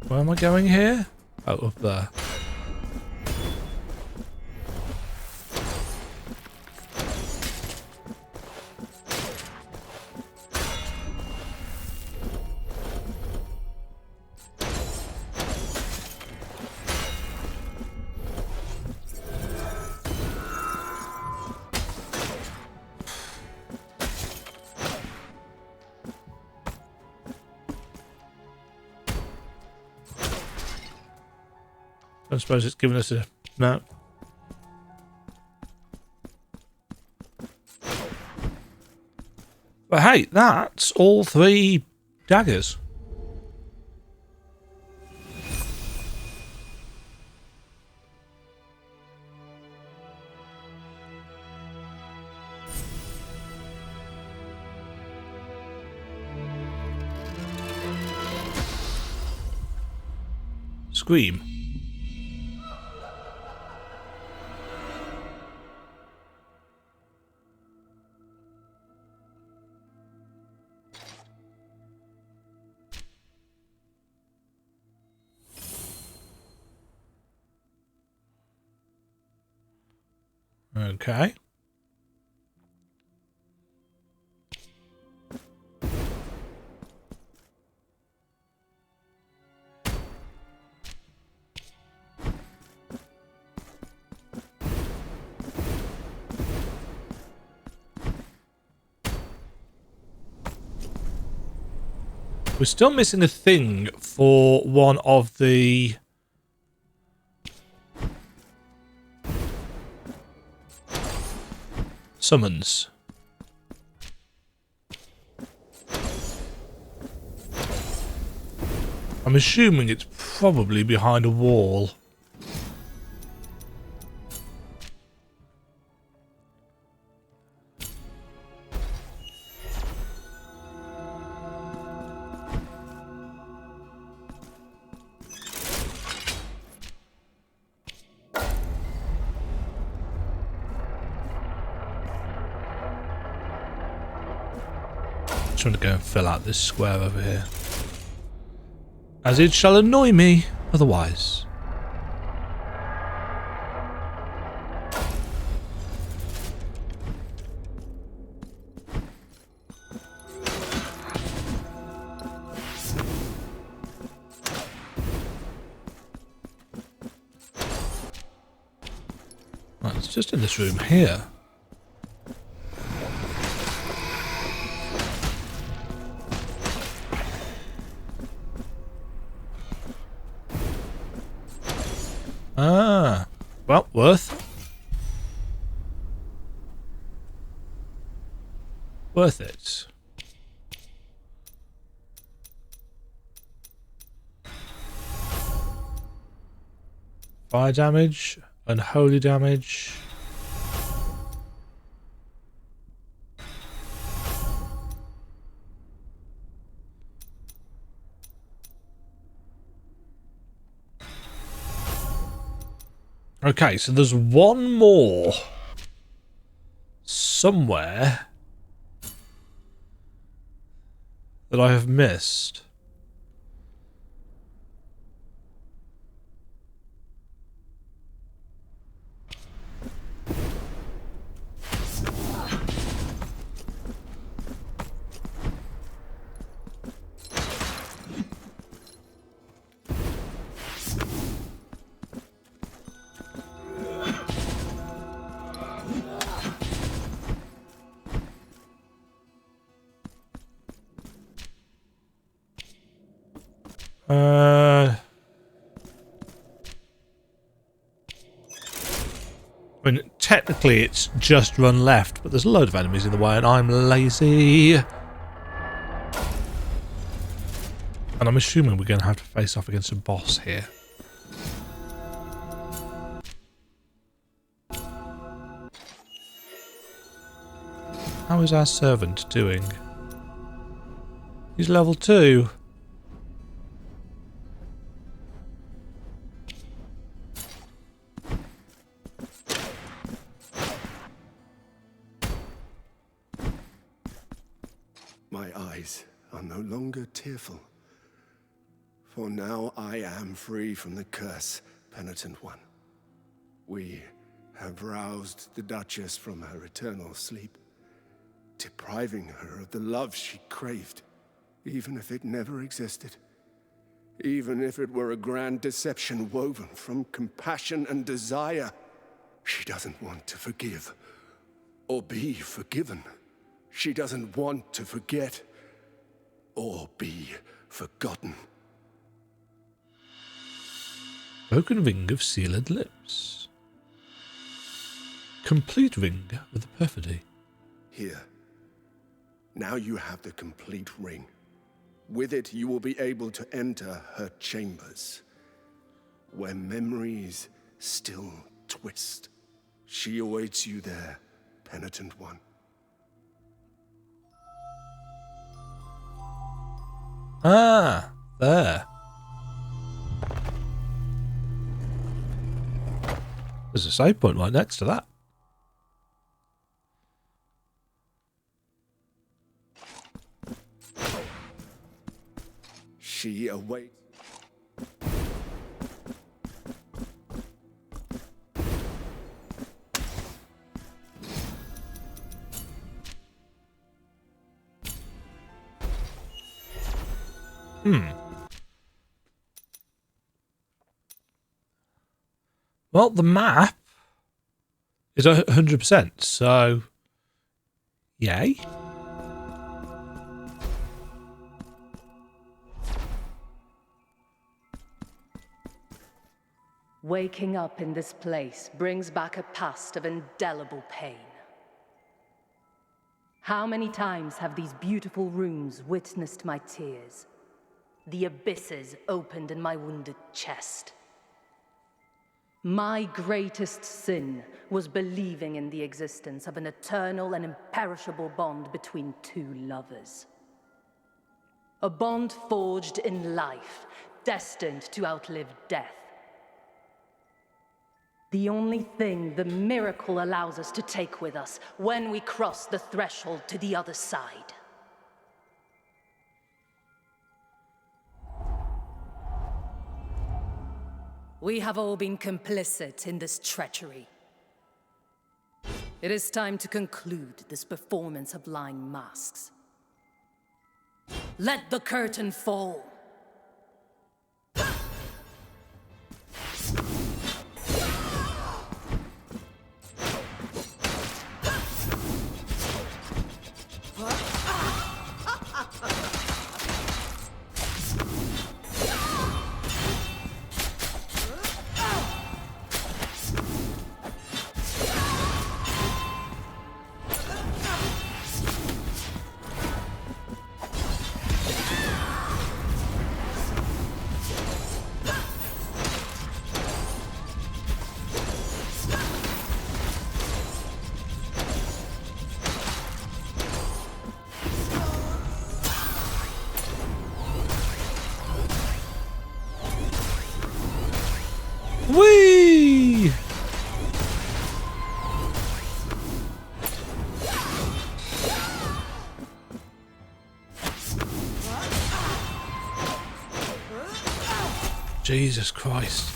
Where am I going here? Oh, up there. I suppose it's given us a... No. But hey, that's all 3 daggers. scream. Okay. We're still missing a thing for one of the... summons. I'm assuming it's probably behind a wall. Trying to go and fill out this square over here, as it shall annoy me otherwise. Right, it's just in this room here. Ah, well, worth it. Fire damage, unholy damage. Okay, so there's one more somewhere that I have missed. I mean, technically it's just run left, but there's a load of enemies in the way and I'm lazy. And I'm assuming we're going to have to face off against a boss here. How is our servant doing? He's level 2. My eyes are no longer tearful, for now I am free from the curse, Penitent One. We have roused the Duchess from her eternal sleep, depriving her of the love she craved, even if it never existed. Even if it were a grand deception woven from compassion and desire. She doesn't want to forgive or be forgiven. She doesn't want to forget or be forgotten. Broken ring of sealed lips. Complete ring with the perfidy. Here. Now you have the complete ring. With it, you will be able to enter her chambers, where memories still twist. She awaits you there, Penitent One. Ah, there. there's a save point right next to that. She awaits. Well, the map is 100%, so yay. Waking up in this place brings back a past of indelible pain. How many times have these beautiful rooms witnessed my tears? The abysses opened in my wounded chest. My greatest sin was believing in the existence of an eternal and imperishable bond between two lovers. A bond forged in life, destined to outlive death. The only thing the miracle allows us to take with us when we cross the threshold to the other side. We have all been complicit in this treachery. It is time to conclude this performance of lying masks. Let the curtain fall. Whee! Jesus Christ.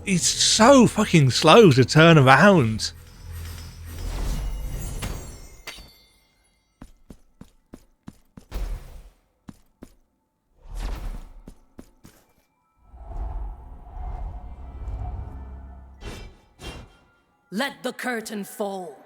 It's so fucking slow to turn around. Let the curtain fall.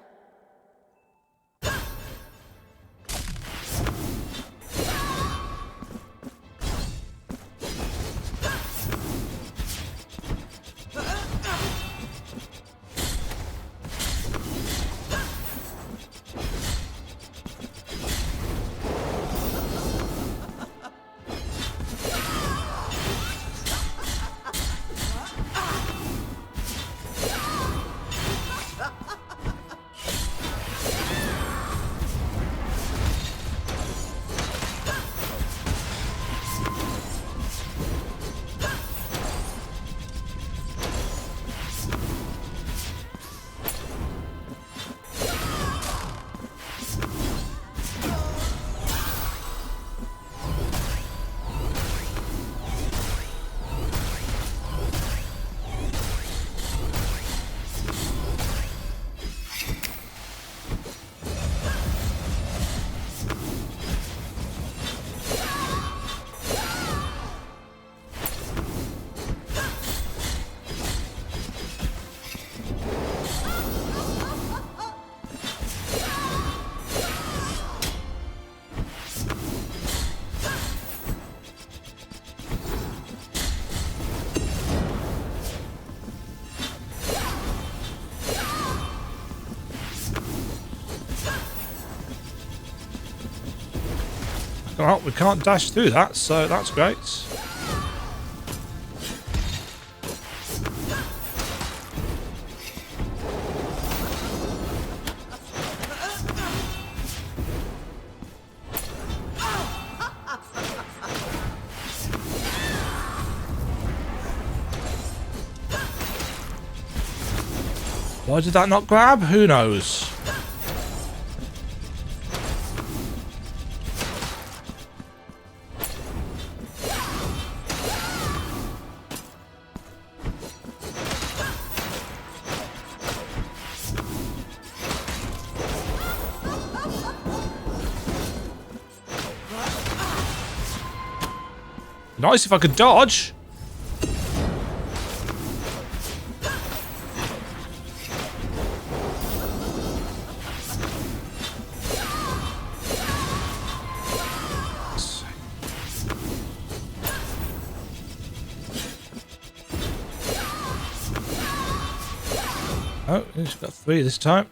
Well, we can't dash through that, so that's great. Why did that not grab? Who knows? Nice if I could dodge. Oh, he's got 3 this time.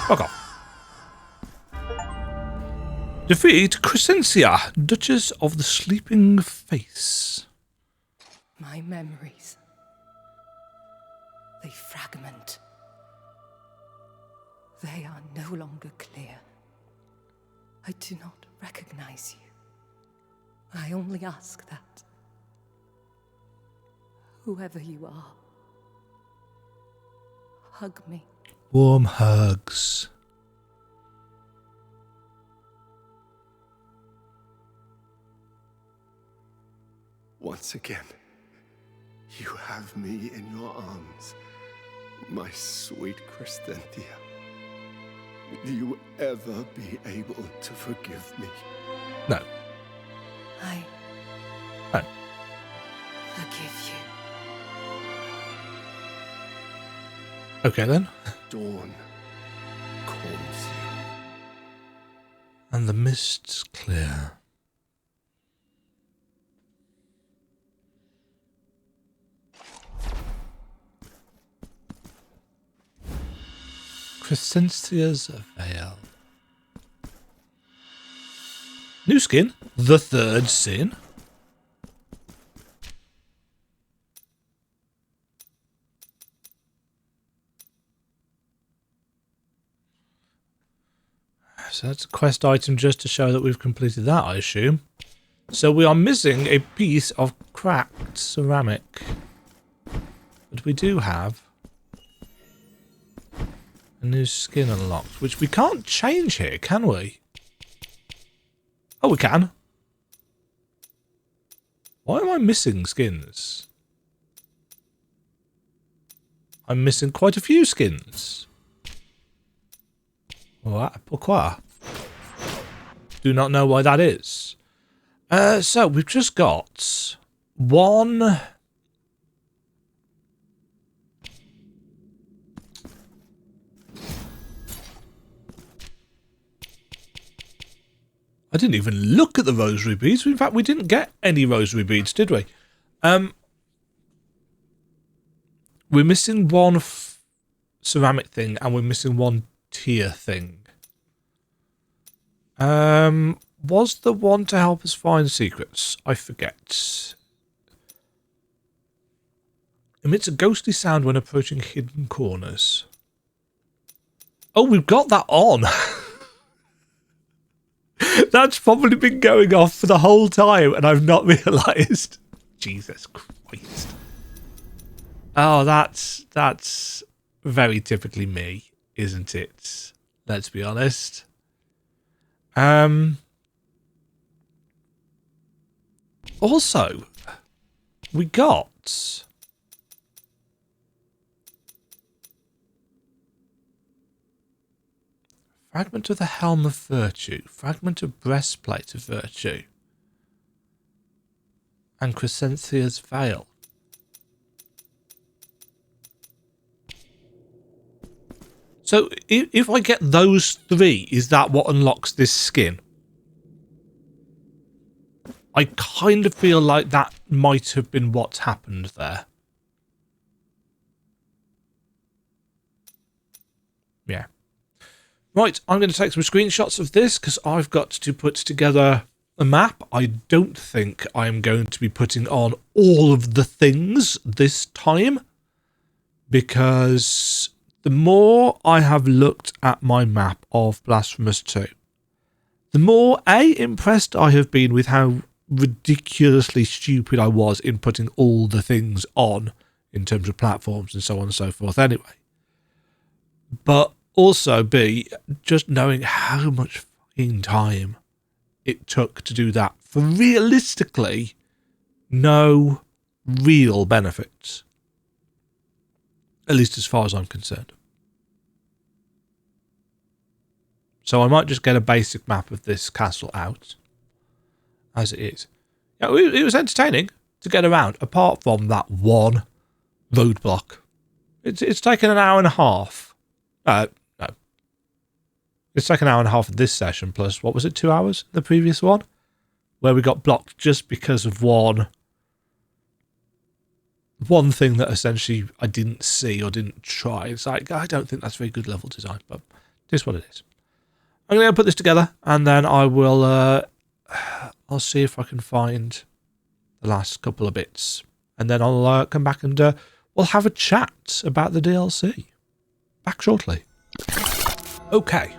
Fuck off. Defeat Crescencia, Duchess of the Sleeping Face. My memories. They fragment. They are no longer clear. I do not recognize you. I only ask that, whoever you are, hug me. Warm hugs. Once again, you have me in your arms, my sweet Crescentia. Will you ever be able to forgive me? No. I No. forgive you. Okay then. Dawn calls you. And the mist's clear. Crescencia's Veil. New skin, the Third Sin. So that's a quest item just to show that we've completed that, I assume. So we are missing a piece of cracked ceramic. But we do have a new skin unlocked, which we can't change here, can we? Oh, we can. Why am I missing skins? I'm missing quite a few skins. What? Pourquoi? Do not know why that is. So we've just got one. I didn't even look at the rosary beads. In fact, we didn't get any rosary beads, did we? We're missing one ceramic thing, and we're missing one tier thing. Was the one to help us find secrets? I forget. Emits a ghostly sound when approaching hidden corners. Oh, we've got that on. That's probably been going off for the whole time, and I've not realised. Jesus Christ. Oh, that's very typically me, isn't it? Let's be honest. Also, we got fragment of the Helm of Virtue, fragment of Breastplate of Virtue, and Crescencia's Veil. So, if I get those 3, is that what unlocks this skin? I kind of feel like that might have been what's happened there. Yeah. Right, I'm going to take some screenshots of this because I've got to put together a map. I don't think I'm going to be putting on all of the things this time, because the more I have looked at my map of Blasphemous 2, the more impressed I have been with how ridiculously stupid I was in putting all the things on in terms of platforms and so on and so forth anyway. But also, B, just knowing how much fucking time it took to do that for realistically no real benefits. At least as far as I'm concerned. So I might just get a basic map of this castle out as it is. Yeah, it was entertaining to get around, apart from that one roadblock. It's taken an hour and a half. No. It's taken an hour and a half of this session, plus, what was it, 2 hours? The previous one? Where we got blocked just because of one thing that essentially I didn't see or didn't try. It's like, I don't think that's very good level design, but it is what it is. I'm going to put this together, and then I will, I'll see if I can find the last couple of bits. And then I'll come back and we'll have a chat about the DLC. Back shortly. Okay.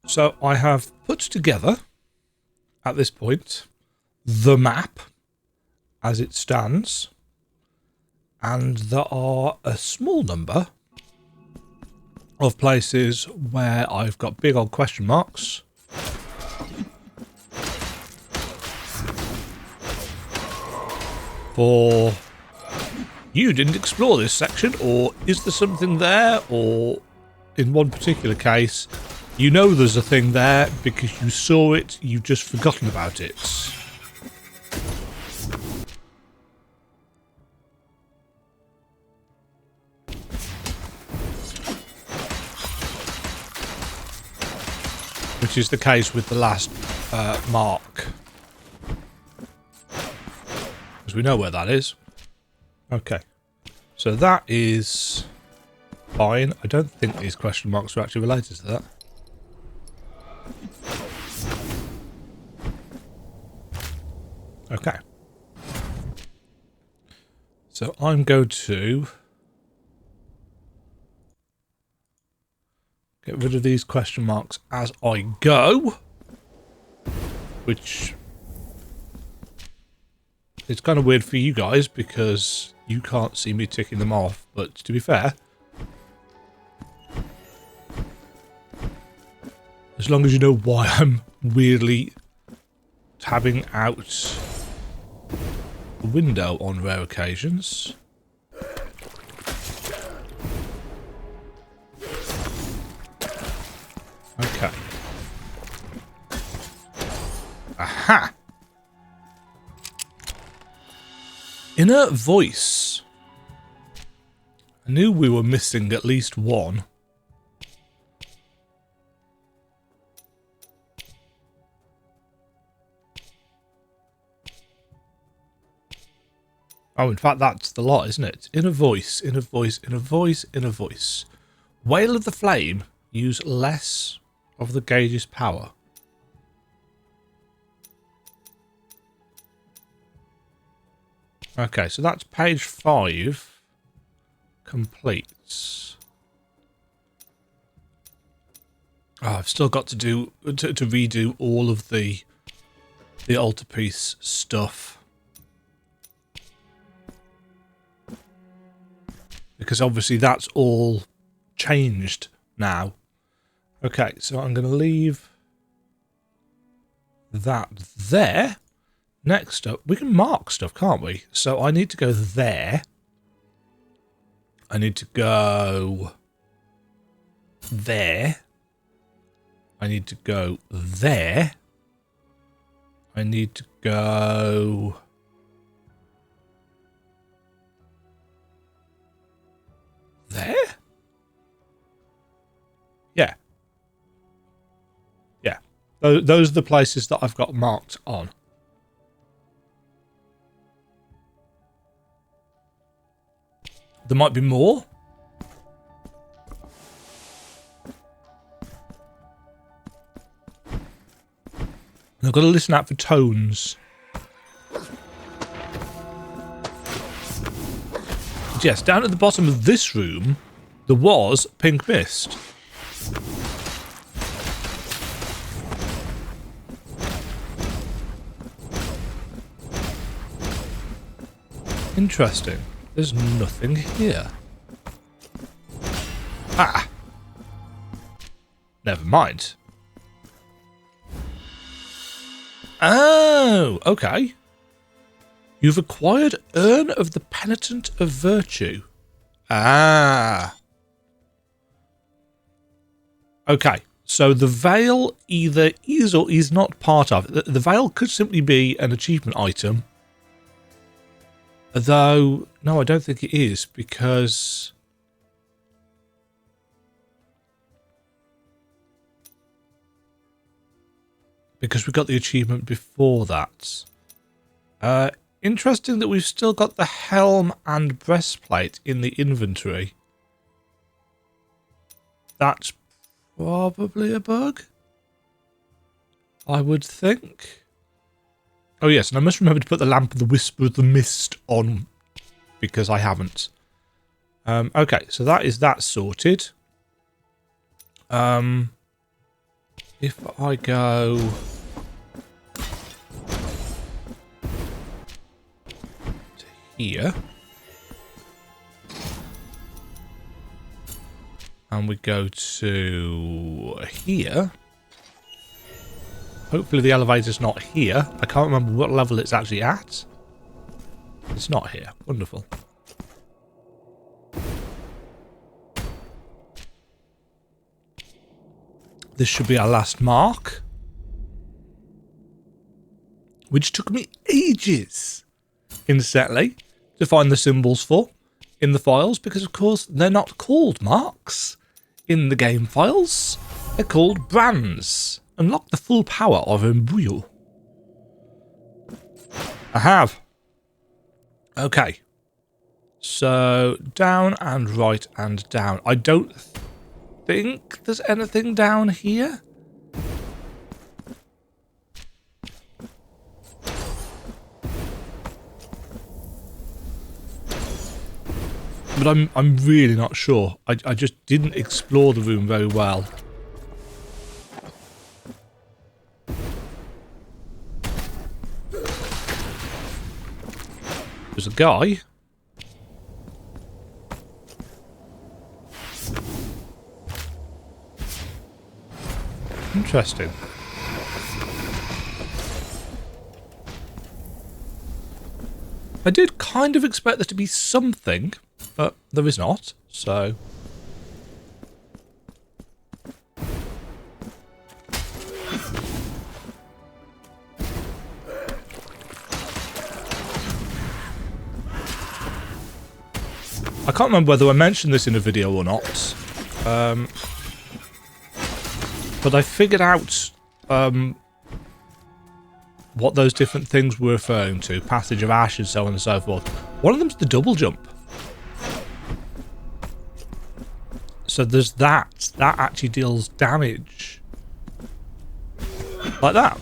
So I have put together, at this point, the map as it stands. And there are a small number of places where I've got big old question marks. For you didn't explore this section, or is there something there, or in one particular case, you know there's a thing there because you saw it, you've just forgotten about it. Which is the case with the last mark. Because we know where that is. Okay. So that is fine. I don't think these question marks are actually related to that. Okay. So I'm going to get rid of these question marks as I go, which is kind of weird for you guys because you can't see me ticking them off, but to be fair, as long as you know why I'm weirdly tabbing out the window on rare occasions. Okay. Aha! Inner voice. I knew we were missing at least one. Oh, in fact, that's the lot, isn't it? Inner voice, inner voice, inner voice, inner voice. Wail of the Flame. Use less of the gauge's power. Okay, so that's page 5 completes. Oh, I've still got to do to redo all of the altarpiece stuff. Because obviously that's all changed now. Okay, so I'm going to leave that there. Next up, we can mark stuff, can't we? So I need to go there. I need to go there. I need to go there. I need to go there? Yeah. Yeah. Those are the places that I've got marked on. There might be more. And I've got to listen out for tones. But yes, down at the bottom of this room, there was pink mist. Interesting. There's nothing here. Ah! Never mind. Oh, okay. You've acquired Urn of the Penitent of Virtue. Ah. Okay, so the veil either is or is not part of it. The veil could simply be an achievement item. Though, no, I don't think it is, because... because we got the achievement before that. Interesting that we've still got the helm and breastplate in the inventory. That's probably a bug, I would think. Oh yes, and I must remember to put the Lamp of the Whisper of the Mist on, because I haven't. Okay, so that is that sorted. If I go... to here... and we go to here... hopefully the elevator's not here. I can't remember what level it's actually at. It's not here. Wonderful. This should be our last mark. Which took me ages, incidentally, to find the symbols for in the files, because of course they're not called marks in the game files. They're called brands. Unlock the full power of Imbuyo. I have. Okay. So, down and right and down. I don't think there's anything down here. But I'm really not sure. I just didn't explore the room very well. There's a guy. Interesting. I did kind of expect there to be something, but there is not, so... I can't remember whether I mentioned this in a video or not, but I figured out what those different things were referring to. Passage of Ashes, so on and so forth. One of them's the double jump. So there's that. That actually deals damage. Like that.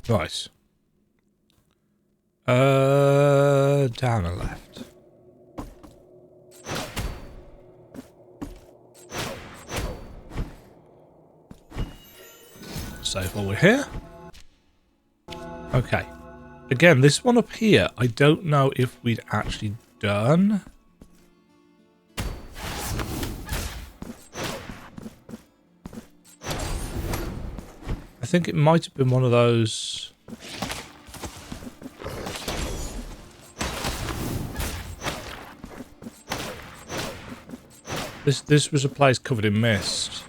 Right. Down and left. Save while we're here. Okay. Again, this one up here, I don't know if we'd actually done. I think it might have been one of those. This was a place covered in mist.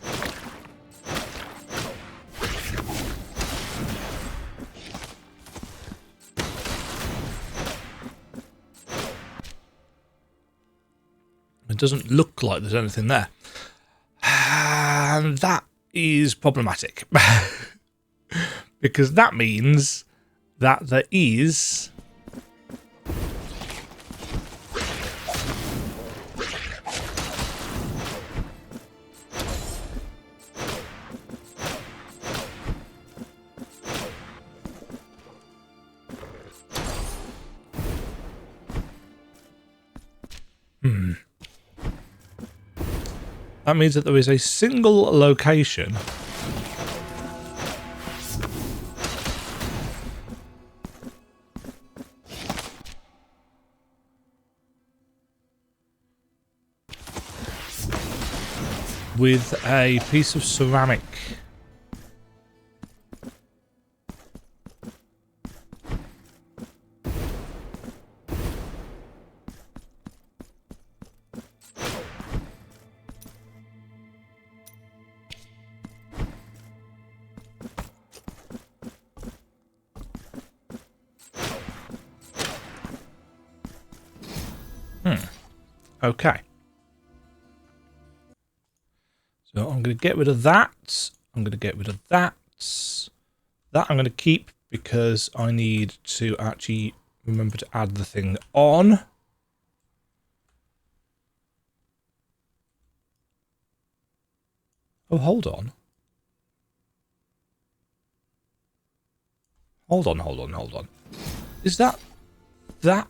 It doesn't look like there's anything there. And that is problematic. Because that means that there is That means that there is a single location with a piece of ceramic. Okay. So I'm going to get rid of that. I'm going to get rid of that. That I'm going to keep because I need to actually remember to add the thing on. Oh, hold on. Hold on. Is that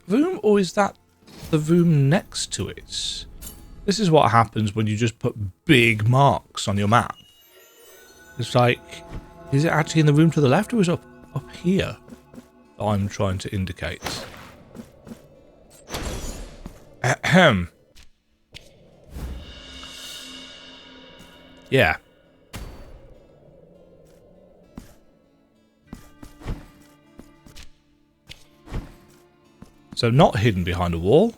room or is that the room next to it? This is what happens when you just put big marks on your map. It's like, is it actually in the room to the left or is it up here that I'm trying to indicate? Ahem. Yeah. So not hidden behind a wall.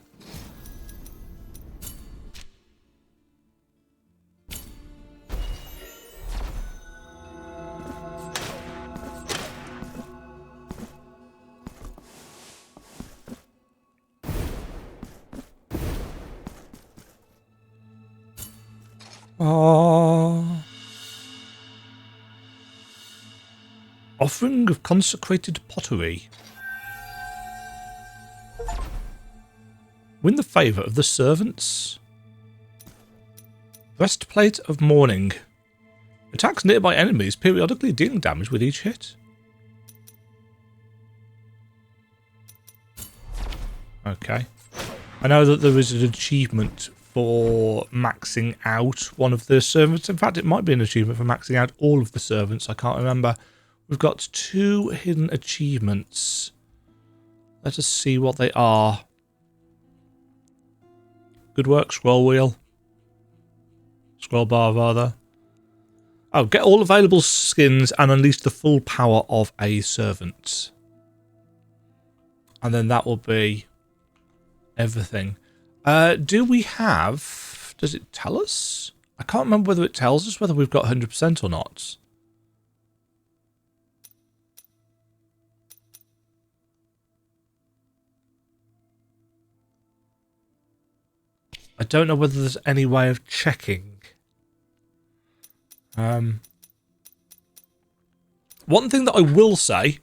Offering of consecrated pottery. Win the favour of the servants. Breastplate of mourning. Attacks nearby enemies, periodically dealing damage with each hit. Okay. I know that there is an achievement for maxing out one of the servants. In fact, it might be an achievement for maxing out all of the servants. I can't remember. We've got 2 hidden achievements. Let us see what they are. Good work, scroll wheel. Scroll bar, rather. Oh, get all available skins and unleash the full power of a servant. And then that will be everything. Do we have... Does it tell us? I can't remember whether it tells us whether we've got 100% or not. I don't know whether there's any way of checking. One thing that I will say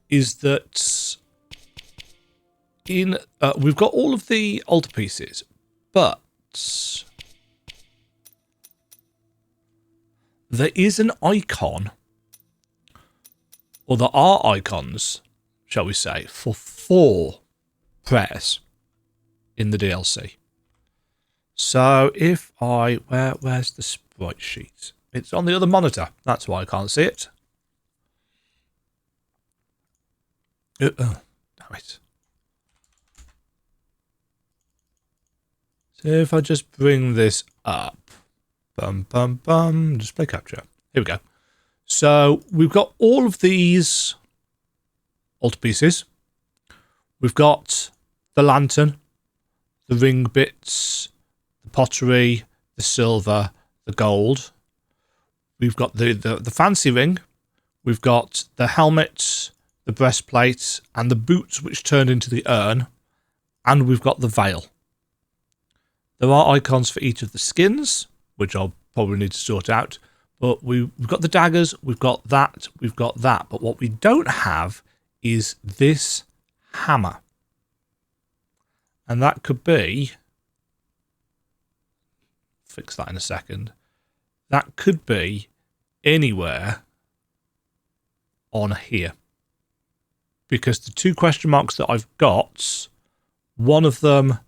is that we've got all of the altarpieces, but there is an icon, or there are icons, shall we say, for 4 prayers in the DLC. So if I... Where's the sprite sheet? It's on the other monitor. That's why I can't see it. Damn it. So if I just bring this up. Display capture. Here we go. So we've got all of these altarpieces. We've got the lantern, the ring bits, the pottery, the silver, the gold. We've got the fancy ring. We've got the helmet, the breastplate, and the boots which turned into the urn. And we've got the veil. There are icons for each of the skins, which I'll probably need to sort out. But we've got the daggers, we've got that, we've got that. But what we don't have is this hammer. And that could be... Fix that in a second. That could be anywhere on here. Because the 2 question marks that I've got, one of them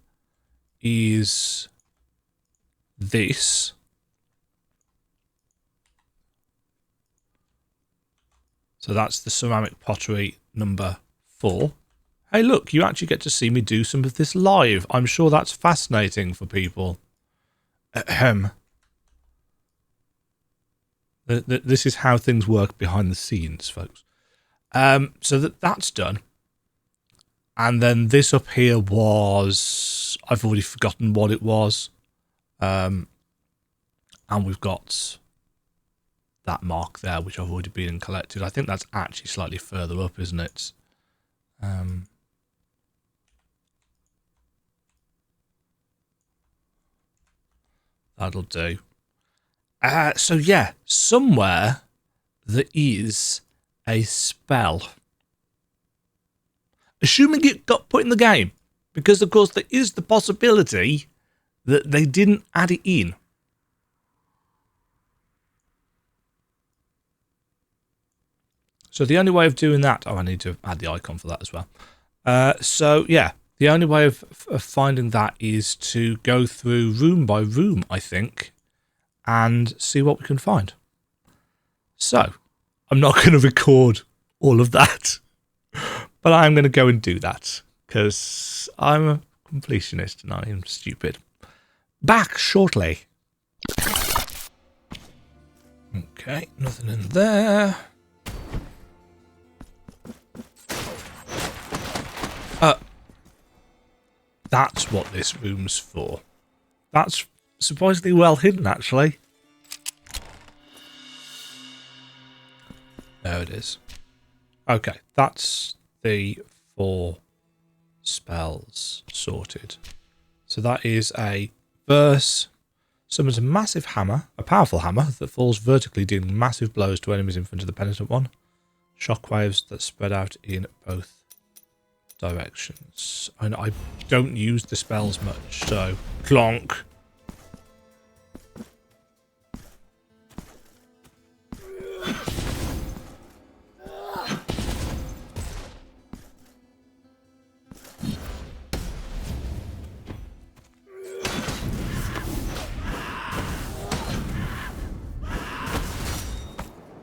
is this. So that's the ceramic pottery number 4. Hey, look, you actually get to see me do some of this live. I'm sure that's fascinating for people. Ahem. This is how things work behind the scenes, folks. So that's done. And then this up here was... I've already forgotten what it was. And we've got that mark there, which I've already been and collected. I think that's actually slightly further up, isn't it? That'll do. So yeah, somewhere there is a spell. Assuming it got put in the game. Because, of course, there is the possibility that they didn't add it in. So the only way of doing that... Oh, I need to add the icon for that as well. So, yeah. The only way of finding that is to go through room by room, I think, and see what we can find. So, I'm not going to record all of that, but I'm going to go and do that, because I'm a completionist and I am stupid. Back shortly. Okay, nothing in there. That's what this room's for. That's surprisingly well hidden, actually. There it is. Okay, that's the 4 spells sorted. So that is a verse. Summons a massive hammer, a powerful hammer that falls vertically, dealing massive blows to enemies in front of the Penitent One. Shockwaves that spread out in both directions. And I don't use the spells much, so clonk.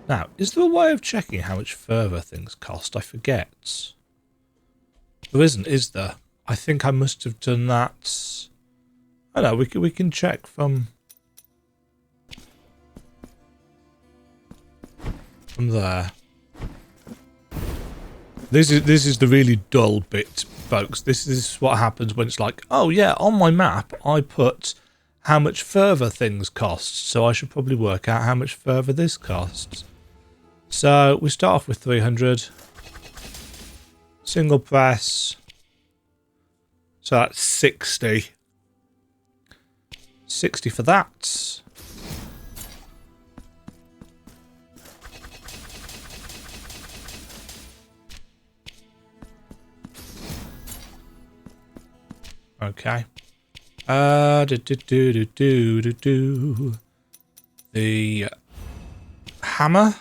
Now, is there a way of checking how much further things cost? I forget. There isn't, is there? I think I must have done that. I know, we can check from there. This is the really dull bit, folks. This is what happens when it's like, oh yeah, on my map I put how much further things cost, so I should probably work out how much further this costs. So we start off with 300. Single press. So that's 60. 60 for that. Okay. The hammer.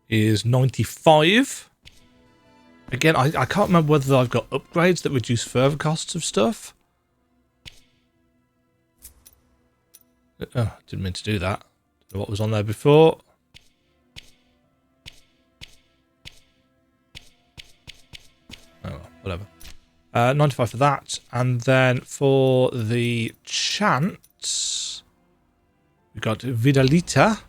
Is 95. Again, I can't remember whether I've got upgrades that reduce further costs of stuff. Oh, didn't mean to do that. Don't know what was on there before. Oh well, whatever. 95 for that. And then for the chant, we got Vidalita.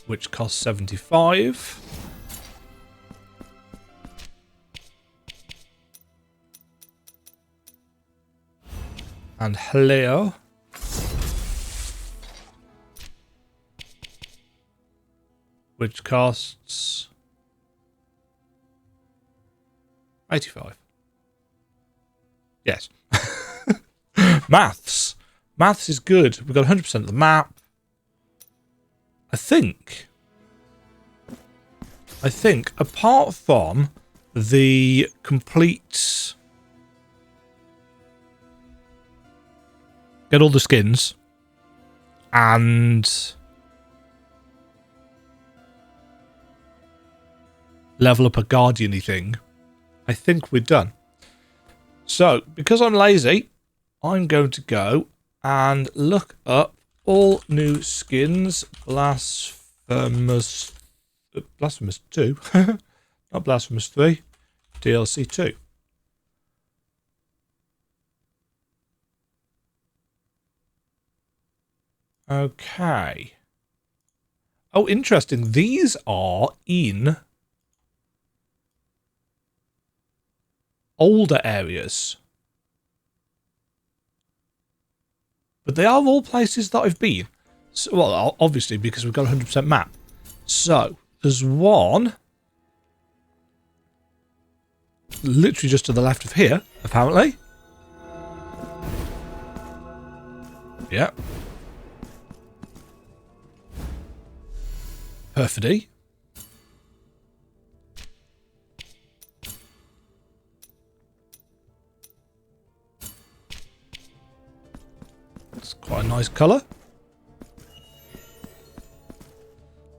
Which costs 75. And Haleo. Which costs 85. Yes. Maths. Maths is good. We've got 100% of the map. I think, apart from the complete... Get all the skins. and level up a guardian-y thing, I think we're done. So, because I'm lazy, I'm going to go and look up all new skins. Blasphemous 2, not Blasphemous 3, DLC 2. Okay. Oh, interesting. These are in older areas. But they are all places that I've been. So, well, obviously, because we've got a 100% map. So, there's one literally just to the left of here, apparently. Yeah. Perfidy. It's quite a nice colour.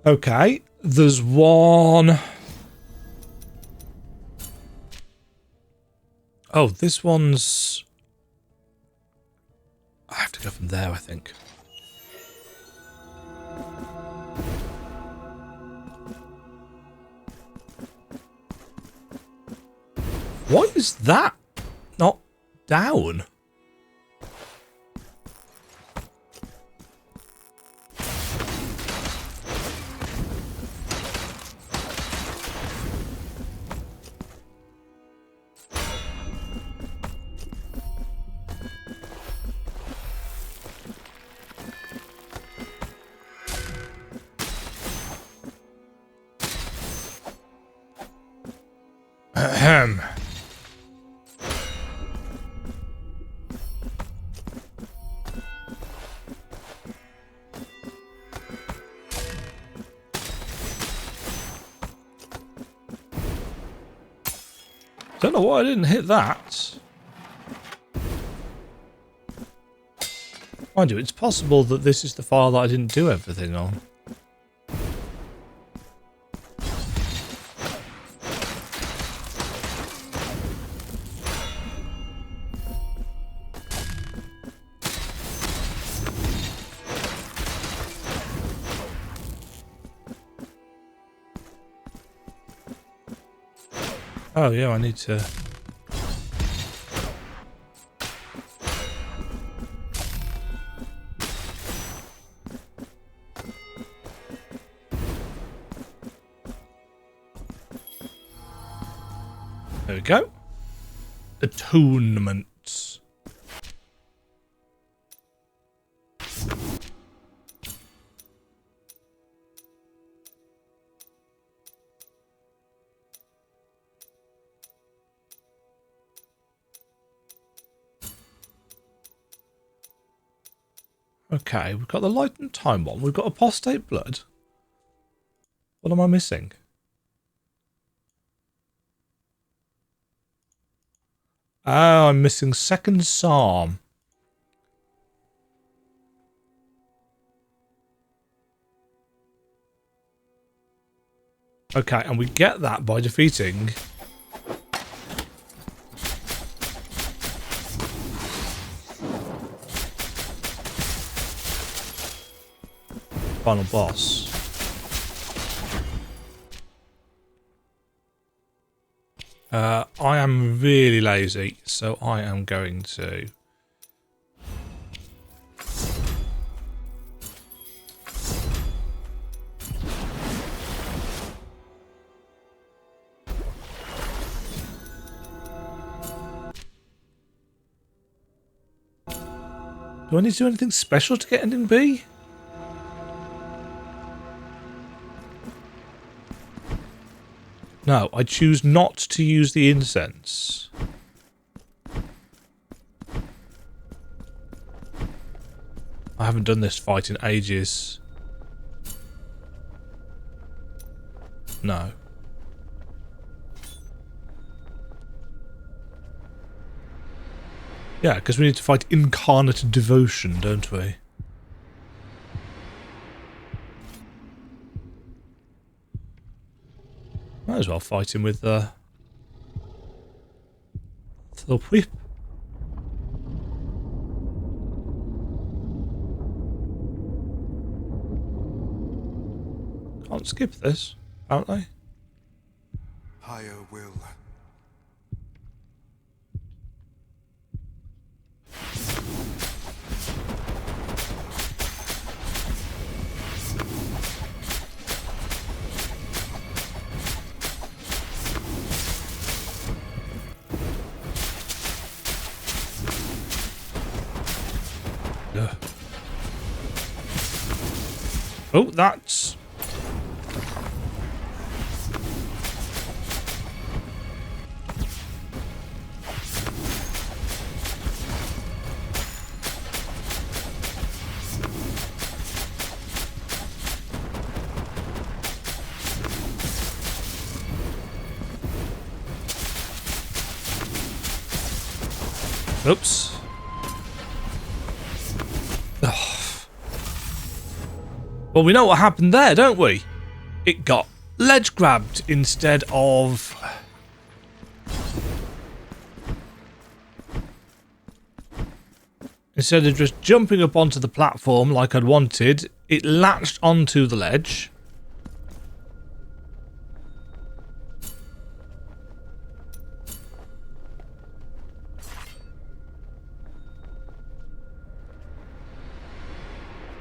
Okay, there's one. Oh, this one's... I have to go from there, I think. Why is that not down? Ahem. Don't know why I didn't hit that. Mind you, it's possible that this is the file that I didn't do everything on. Oh yeah, I need to... There we go. Atonement. Okay, we've got the light and time one. We've got apostate blood. What am I missing? Oh, I'm missing second psalm. Okay, and we get that by defeating... final boss. I am really lazy, so I am going to... Do I need to do anything special to get ending B? No, I choose not to use the incense. I haven't done this fight in ages. No. Yeah, because we need to fight incarnate devotion, don't we? Might as well fight him with the whip. Can't skip this, apparently. Higher will. Ugh. Oh, that's... Oops. Ugh. Well, we know what happened there, don't we? It got ledge grabbed instead of... Instead of just jumping up onto the platform like I'd wanted, it latched onto the ledge.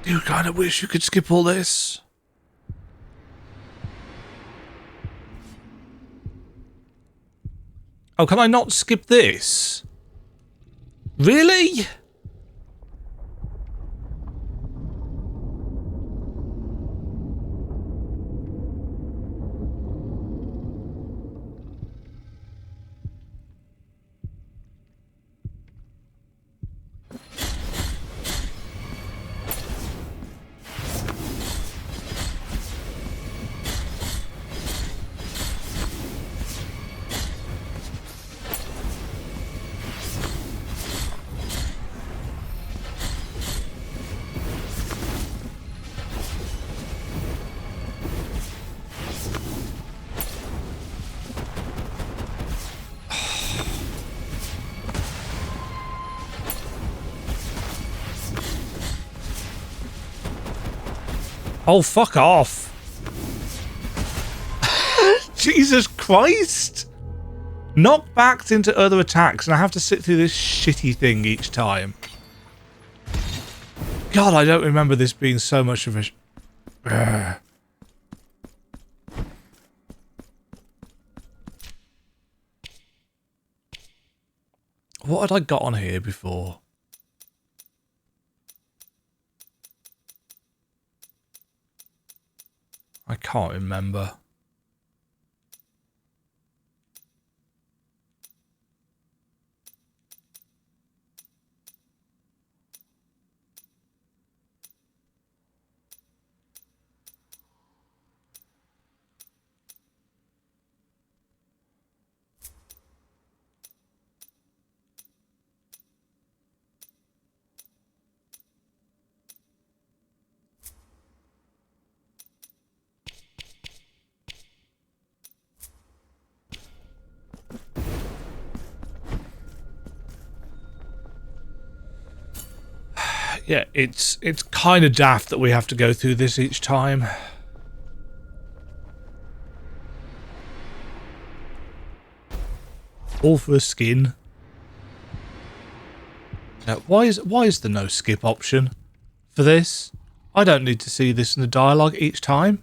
You kind of wish you could skip all this. Oh, can I not skip this? Really? Oh, fuck off. Jesus Christ. Knockbacks into other attacks and I have to sit through this shitty thing each time. God, I don't remember this being so much of a... What had I got on here before? I can't remember. Yeah, it's kind of daft that we have to go through this each time. All for a skin. Why is there no skip option for this? I don't need to see this in the dialogue each time.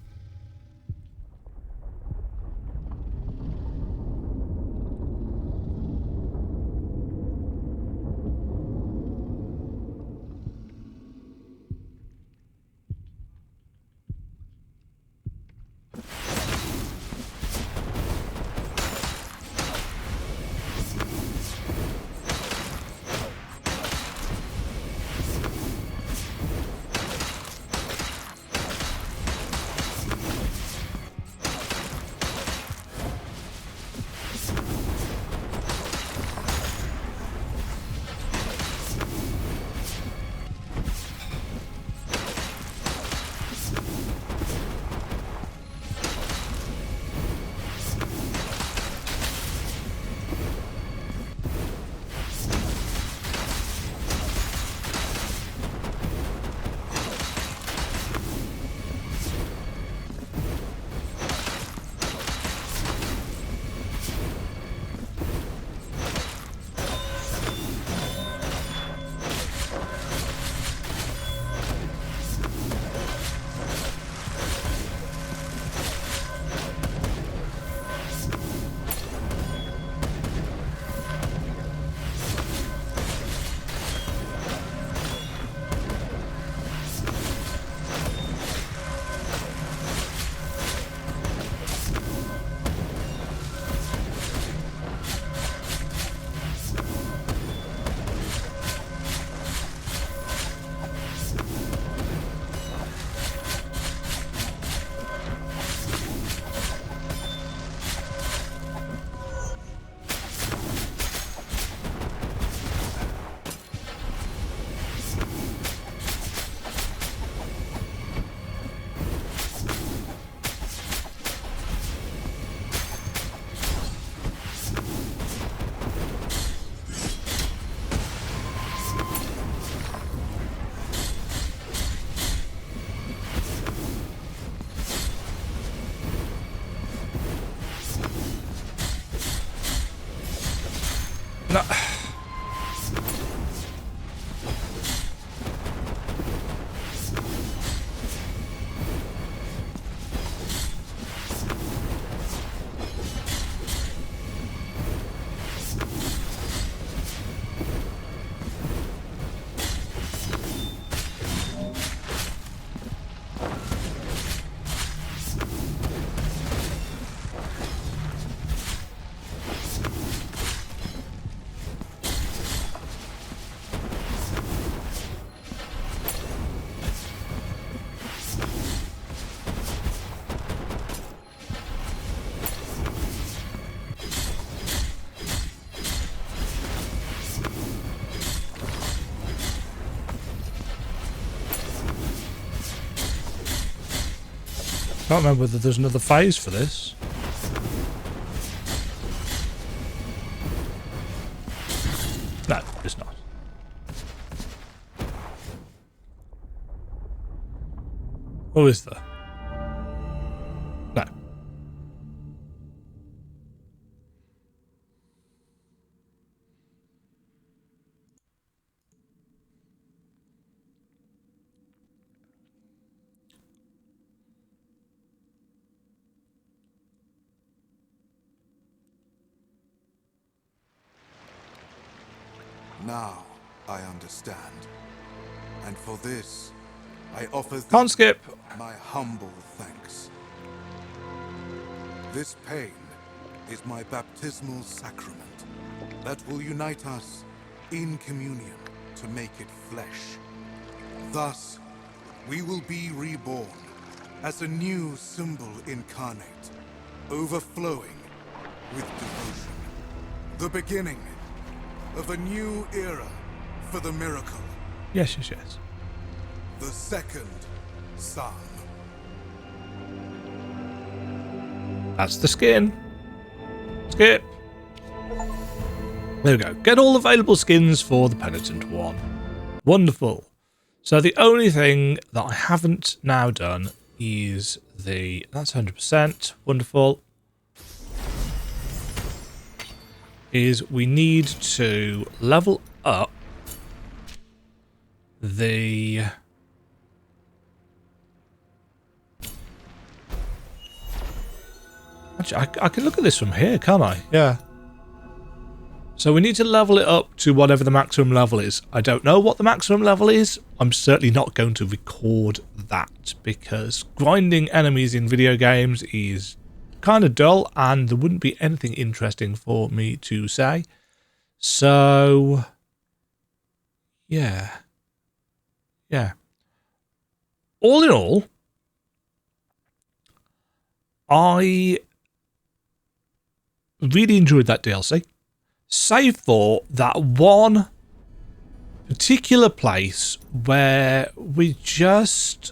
Can't remember whether there's another phase for this. No, it's not. Or is there? No. Now I understand. And for this, I offer Can't skip. my humble thanks. This pain is my baptismal sacrament that will unite us in communion to make it flesh. Thus, we will be reborn as a new symbol incarnate, overflowing with devotion. The beginning of a new era for the miracle. Yes, yes, yes. The second Psalm. That's the skin. Skip. There we go. Get all available skins for the Penitent One. Wonderful. So the only thing that I haven't now done is the... That's 100%. Wonderful. Is we need to level up the... Actually, I can look at this from here, can't I? Yeah. So we need to level it up to whatever the maximum level is. I don't know what the maximum level is. I'm certainly not going to record that because grinding enemies in video games is kind of dull and there wouldn't be anything interesting for me to say. So, yeah. Yeah. All in all, I really enjoyed that DLC, save for that one particular place where we just...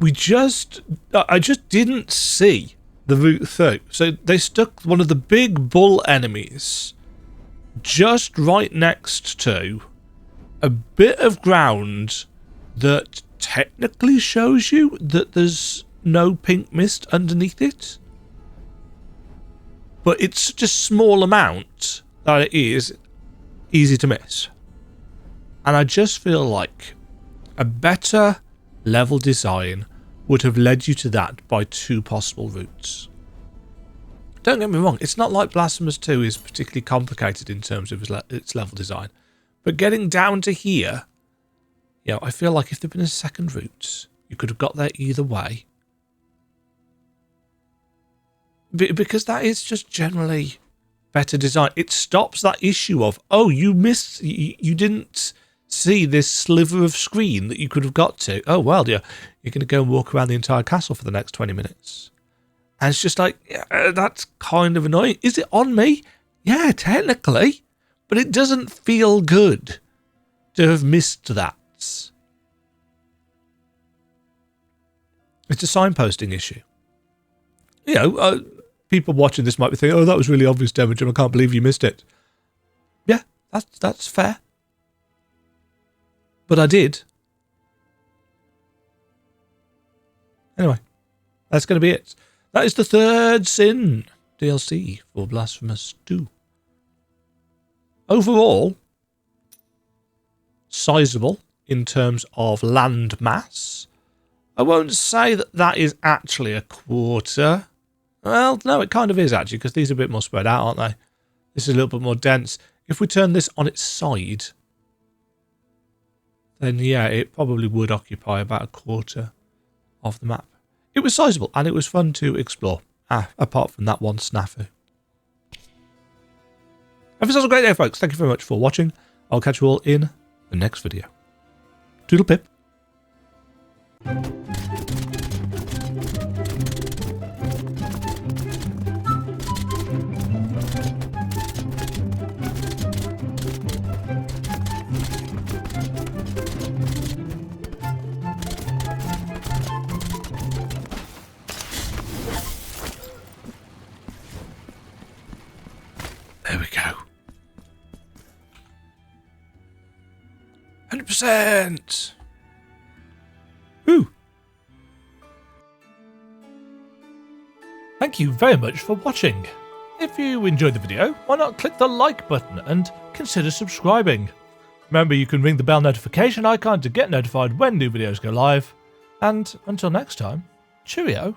I just didn't see the route through. So they stuck one of the big bull enemies just right next to a bit of ground that technically shows you that there's no pink mist underneath it. But it's such a small amount that it is easy to miss. And I just feel like a better level design would have led you to that by two possible routes. Don't get me wrong, it's not like Blasphemous 2 is particularly complicated in terms of its level design. But getting down to here, you know, I feel like if there'd been a second route, you could have got there either way. Because that is just generally better design. It stops that issue of, oh, you missed, you didn't see this sliver of screen that you could have got to. Oh, well, you're going to go and walk around the entire castle for the next 20 minutes. And it's just like, yeah, that's kind of annoying. Is it on me? Yeah, technically. But it doesn't feel good to have missed that. It's a signposting issue. You know, people watching this might be thinking, oh, that was really obvious, Demajen. I can't believe you missed it. Yeah, that's fair. But I did. Anyway, that's going to be it. That is the third Sin DLC for Blasphemous 2. Overall, sizable in terms of land mass. I won't say that that is actually a quarter. Well, no, it kind of is actually, because these are a bit more spread out, aren't they? This is a little bit more dense. If we turn this on its side, then yeah, it probably would occupy about a quarter of the map. It was sizable and it was fun to explore, apart from that one snafu. Have yourselves a great day, folks. Thank you very much for watching. I'll catch you all in the next video. Toodle pip. There we go. 100%! Woo! Thank you very much for watching. If you enjoyed the video, why not click the like button and consider subscribing. Remember, you can ring the bell notification icon to get notified when new videos go live. And until next time, cheerio.